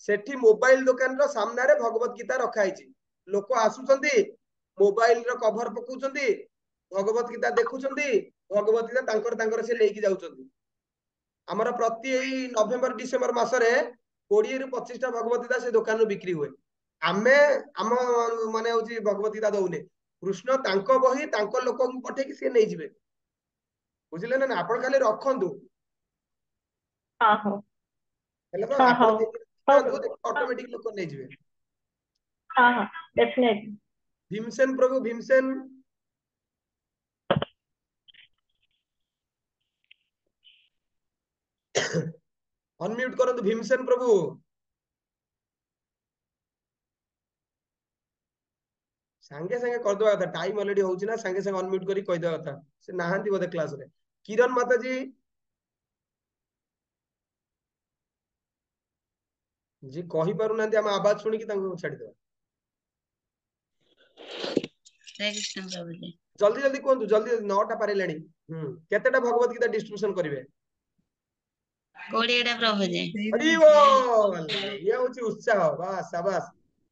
ସେଠି ମୋବାଇଲ ଦୋକାନର ସାମ୍ନାରେ ଭଗବତ ଗୀତା ରଖା ହେଇଛି। ଲୋକ ଆସୁଛନ୍ତି, ମୋବାଇଲ ର କଭର ପକଉଛନ୍ତି, ଭଗବତ ଗୀତା ଦେଖୁଛନ୍ତି, ଭଗବତ ଗୀତା ତାଙ୍କର ତାଙ୍କର ସେ ନେଇକି ଯାଉଛନ୍ତି। ଆମର ପ୍ରତି ଏଇ ନଭେମ୍ବର ଡିସେମ୍ବର ମାସରେ 20 ରୁ 25ଟା ଭଗବତ ଗୀତା ସେ ଦୋକାନରୁ ବିକ୍ରି ହୁଏ। ଆମେ ଆମ ମାନେ ହଉଛି ଭଗବତ ଗୀତା ଦଉନେ, କୃଷ୍ଣ ତାଙ୍କ ବହି ତାଙ୍କ ଲୋକଙ୍କୁ ପଠେଇକି ସିଏ ନେଇଯିବେ। ବୁଝିଲେ ନା? ଆପଣ ଖାଲି ରଖନ୍ତୁ, हाँ हाँ ହେଲେ ତ हाँ ଆପଣ हाँ ଦେଇକି हाँ ଯାଆନ୍ତୁ, ଅଟୋମେଟିକ ଲୋକ ନେଇଯିବେ। हाँ हाँ डेफिनेटली भीमसेन प्रभु भीमसेन अनम्यूट करନ୍ତୁ भीमसेन प्रभु। सांगे सांगे करदवा କଥା, टाइम ऑलरेडी होउची ना, सांगे सांगे अनम्यूट करी कहदवा କଥା। से नाहंती बोधे क्लास रे। किरण माता जी जी कहि पारु नांती, हम आवाज सुनी कि तांको छाडी दवा। हरे कृष्ण प्रभु जी। जल्दी जल्दी कहंतु, जल्दी 9टा पारेलाणी। केतेटा भगवत गीता डिस्ट्रीब्यूशन करिवे? 20टा प्रभु जी। हरि बोल। ये होची उत्साह, बस शाबाश।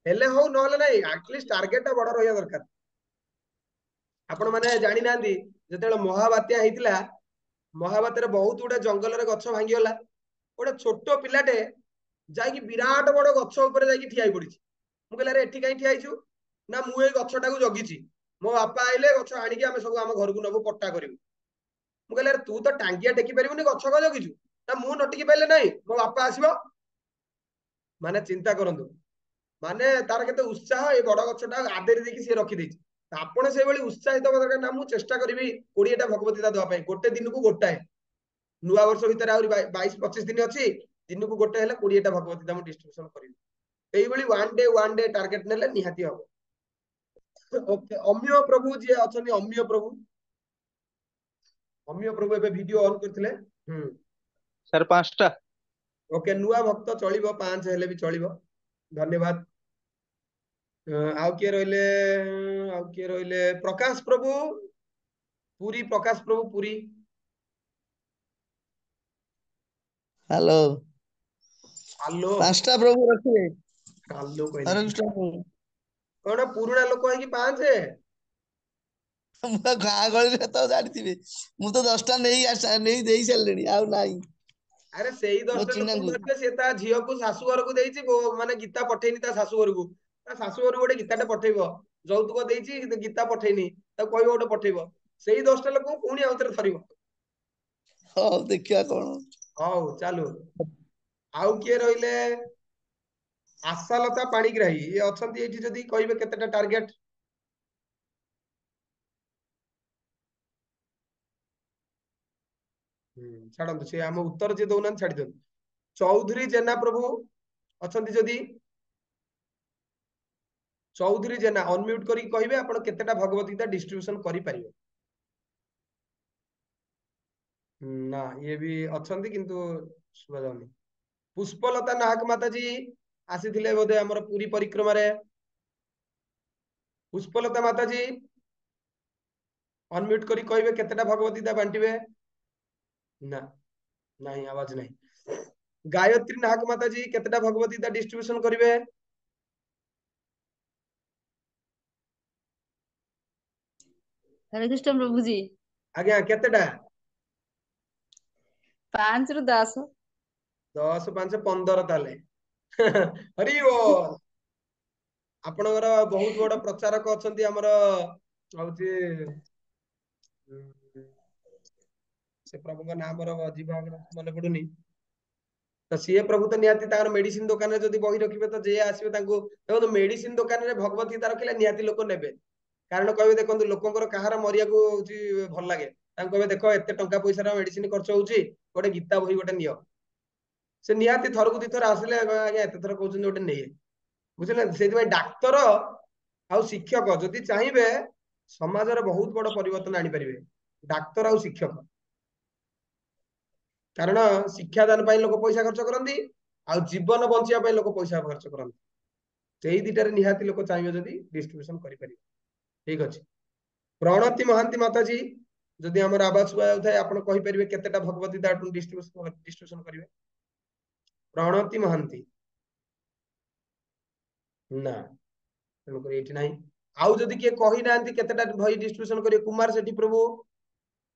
हेले हो नहले नाही, एटलीस्ट टार्गेट बड़ रहिया दरकार। आपण माने जानि नांती, जेतेले महाबात्या हेतिला, महाबात्यारे बहुत गुडे जंगल रे गछ भांगी गला। गोटे छोट पिलाटे जाइकी विराट बड़ गछ ऊपर जाइकी ठिया पड़िछि। मु कहले, अरे एठी काई ठिया हिचु? ना मु ए गछटाकू जगिछि, मो बापा आइले गछ आनिकी आमे सब आम घर को नबु, पट्टा करिवु। मु कहले, अरे तू तो टांगिया टेकी परिबुनी, गछ का जगिछु? ना मु नटिकी पाइले नाही, मो बापा आसीबो। माने चिंता करंतु, माने तार केते उत्साह, ए बड़ गछटा आदेरी देखि से रखि देछि। आपण से भली उत्साहित हो दरकार ना, मु चेष्टा करिवि 20टा भगवत गीता दवा पई, गोटे दिन को गोटाए। नुआ वर्ष भितर आउरी 22-25 दिन अछि, दिन को गोटे हेले 20टा भगवत गीता मु डिस्ट्रीब्यूशन करिवि। एई भली वन डे टार्गेट नेले निहाती हबो। ओके, अम्य प्रभु जे अछनी, अम्य प्रभु एबे वीडियो ऑन करथिले। सर 5टा। ओके, नुआ भक्त चलिबो, 5 हेले भी चलिबो। धन्यवाद। आउ किए रहिले प्रकाश प्रभु पुरी, प्रकाश प्रभु पुरी। हेलो हालो 5टा प्रभु रखिए। हालो कहले हरे कृष्ण प्रभु। कोन पुरुणा लोक है कि 5? ମୁଁ ଗାଁ ଗହଳିରେ ତ ଜାଣିଥିବେ, ମୁଁ ତ 10ଟା ନେଇ ଦେଇ ସାରିଲିଣି, ଆଉ ନାହିଁ। अरे सेई ମୋ 10टा लोक ଚିହ୍ନାଙ୍କୁ। ଧରିବେ, ସେ ତା ଝିଅ को ଶାଶୁ ଘରକୁ ଦେଇଛି, ମାନେ ଗୀତା ପଠେଇନି ତା ଶାଶୁ ଘରକୁ। ତା ଶାଶୁ ଘରକୁ ଗୋଟେ ଗୀତାଟେ ପଠେଇବ, ଯୌତୁକ ଦେଇଛି ଗୀତା ପଠେଇନି, ତାକୁ କହିବ ଗୋଟେ ପଠେଇବ। ସେଇ 10ଟା ଲୋକକୁ ପୁଣି ଆଉଥରେ ଧରିବ। ହଉ ଦେଖିବା କଣ। ହଉ ଚାଲୁ। ଆଉ କିଏ ରହିଲେ? ଆଶାଲତା ପାଣିଗ୍ରାହୀ, ଇଏ ଅଛନ୍ତି ଏଇଠି, ଯଦି କହିବେ କେତେଟା ଟାର୍ଗେଟ? ଛାଡ଼ନ୍ତୁ, ସେ ଆମ ଉତ୍ତର ଯିଏ ଦଉନାହାନ୍ତି ଛାଡି ଦିଅନ୍ତୁ। ଚୌଧୁରୀ ଜେନା ପ୍ରଭୁ ଅଛନ୍ତି ଯଦି, ଚୌଧୁରୀ ଜେନା ଅନମ୍ୟୁଟ କରିକି କହିବେ ଆପଣ କେତେଟା ଭଗବତ ଗୀତା ଡିଷ୍ଟ୍ରିବ୍ୟୁସନ କରିପାରିବେ। ନା, ଇଏ ବି ଅଛନ୍ତି କିନ୍ତୁ ଶୁଭା ଯାଉନି। पुष्पलता नाहक माताजी आसीथिले बोधे हमर पूरी परिक्रमा रे पुष्पलता माता जी अनम्यूट करी कहबे केतेटा भगवत गीता बांटिबे ना नहीं आवाज नहीं गायत्री नाहक माता जी केतेटा भगवत गीता डिस्ट्रीब्यूशन करिवे हरे कृष्ण प्रभु जी आज्ञा केतेटा 5 रु 10 10 5 15 ताले हरि बोल आपणकर बहुत बड़ प्रचारक अछंती हमर होची से प्रभु का नाम रो जीवा मन पडुनी तो सी प्रभु तो निहाती तार मेडिसिन दुकान रे जदी बही रखिबे तो जे आसीबे तांको देखो मेडिसिन दुकान रे भगवत गीता रखिले निहाती लोक नेबे कारण कहबे देखो लोकंकर कहार मरिया को होची भल लागे तांको कहबे देखो एते टंका पैसा रा मेडिसिन खर्च होची गोटे गीता बही गोटे नियो से निहाती थरकु दी थर आसिले आज्ञा एते थर कहउछन गोटे नेये बुझले सेति डाक्तर आ शिक्षक जदि चाहिए समाज रे बहुत बड़ परिवर्तन आनी परिबे डाक्तर आ शिक्षक कारण शिक्षादान पाई लोक पैसा खर्च करती आ जीवन बंचिया पाई लोक पैसा खर्च करती सेही दिटारे निहाती लोक चाहिए जदि डिस्ट्रीब्यूशन करि परिबे ठीक अछि प्रणति महांती माता जी जदि हमर आवाज सुआ जाउथाय आपण कहि परिबे केतेटा भगवत गीता डिस्ट्रीब्यूशन करिवे प्रणति महांती ना तेणुकर ये ना आउ जदि किए कही ना केतेटा बही डिस्ट्रीब्यूशन करिवे कुमार सेठी प्रभु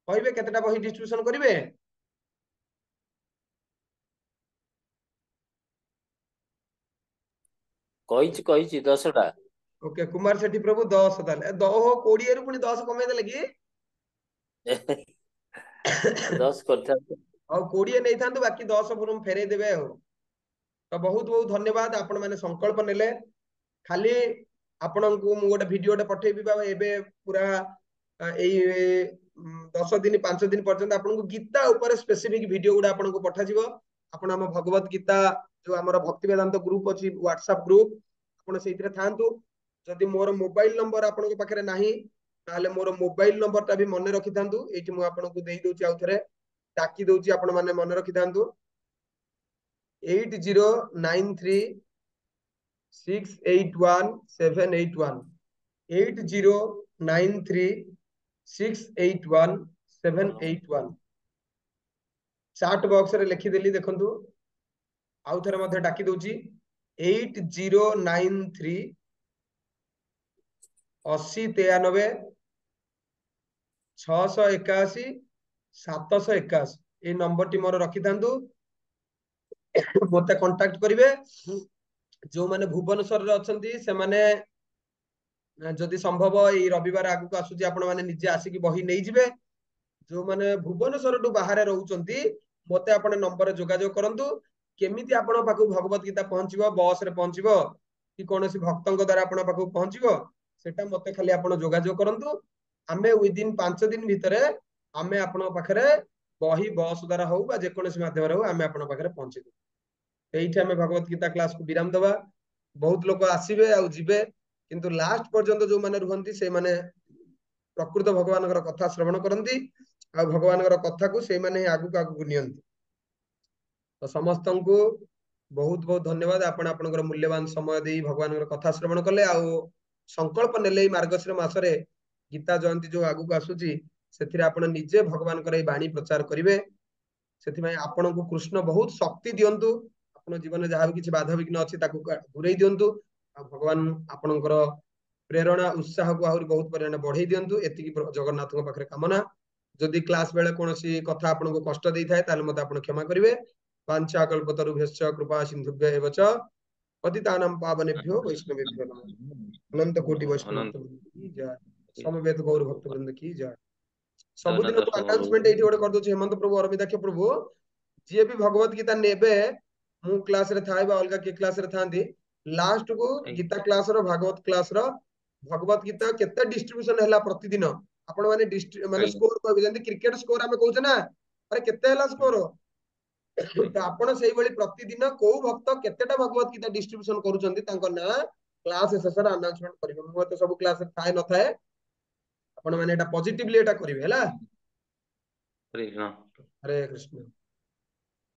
कहबे केतेटा बही डिस्ट्रीब्यूशन करिवे कहिछि 10टा ओके कुमार सेठी प्रभु 10 ताले 20 रु पुनी 10 कमे देले कि 10 करथा और 20 नै थांतु बाकी 10 पुरम फेरे देबे हो तो बहुत बहुत धन्यवाद आपण माने संकल्प नेले खाली आपण को मु गोटे वीडियो पठेबी बाबा एबे पूरा एई 10 दिन 5 दिन पर्यंत आपण को गीता ऊपर स्पेसिफिक वीडियो गुडा आपण को पठा जिवो आपण हम भगवत गीता जो हमर भक्ति वेदांत ग्रुप अछि व्हाट्सएप ग्रुप आपण सेइतरे थांतु जदि मोर मोबाइल नंबर आपण को पाखरे नाही ताले मोर मोबाइल नंबर ता भी मने रखि थांतु एठी मु आपण को देई दोची आउ थरे डाकी दोची आपण माने मने रखि थांतु 8093681781 8093681781 चैट बॉक्स रे लिखि देली देखंतु आउ थरे मध्ये डाकी दोची 8093 8093 681 781 ए नंबर टी मोर रखि थांतु मते कांटेक्ट करिवे जो माने भुवनेश्वर रे अछंती से माने जदि संभव ए रविवार आगु को आसुची आपण माने निजे आसी की बही नै जिवे जो माने भुवनेश्वर टू बाहर रहउचंती मते आपण नंबर जोगाजोग करंतु केमिति आपण पाखु भगवत गीता पहुंचीबो बस रे पहुंचीबो कि कोनोसी भक्तंग द्वारा आपण पाखु पहुंचीबो सेटा मते खाली आपण जोगाजोग करंतु आमे विदिन 5 दिन भितरे आमे आपण पाखरे बही बस द्वारा हो बा जे कोनोसी माध्यम रे हो आमे आपण पाखरे पहुंची दे एइठे आमे भगवत गीता क्लास को विराम दबा बहुत लोग आसीबे आ जिबे किंतु लास्ट पर्यंत जो माने रुहंती से माने प्रकृत भगवानकर कथा श्रवण करंती आ भगवानकर कथा को से माने आगु आगु नियंती तो समस्तन को बहुत बहुत धन्यवाद आपण आपनकर मूल्यवान समय देई भगवानकर कथा श्रवण कले आ संकल्प नेले मार्गशीर मासरे गीता जयंती जो आगु को आसुची सेथिरे आपण निजे भगवानकर ए बाणी प्रचार करिवे सेथि आपण को कृष्ण बहुत शक्ति दियंतु आपण जीवन जहाँ भी किसी बाधा विघ्न अच्छी दूरे दिंतु भगवान आपणकर प्रेरणा उत्साह को आहरी बहुत परिमाण बढ़ई दिंतु एति जगन्नाथ पाखे कामना जदि क्लास बेले कौन कथा आपन को कष्ट दे थाए ताले मते आपण क्षमा करिवे वांछा कल्पतरुभ्यश्च कृपा सिंधुभ्य एव च पतितानां पावनेभ्यो वैष्णवेभ्यो नमः अनंत कोटि वैष्णव की जय समवेत गौर भक्त वृंद की जय सब दिन को अनाउंसमेंट एठी ओडे कर दोछि हेमंत प्रभु अरविंदाक्ष प्रभु जे भी भगवत गीता नेबे मु क्लास रे थाए बा अलगा के क्लास रे थांदी लास्ट को गीता क्लास रो भागवत क्लास रो भगवत गीता केते डिस्ट्रीब्यूशन हैला प्रतिदिन आपण माने स्कोर कहबे जंती क्रिकेट स्कोर हमें कहउछ ना अरे केते हैला स्कोर तो आपण सेही बळी प्रतिदिन को भक्त केतेटा भगवत गीता डिस्ट्रीब्यूशन करूचंती तांको ना क्लास सेशन अनाउंसमेंट करिवे मु तो सब क्लास रे थाए न थाए आपण माने एटा पॉजिटिवली एटा करिवे हैला हरे कृष्ण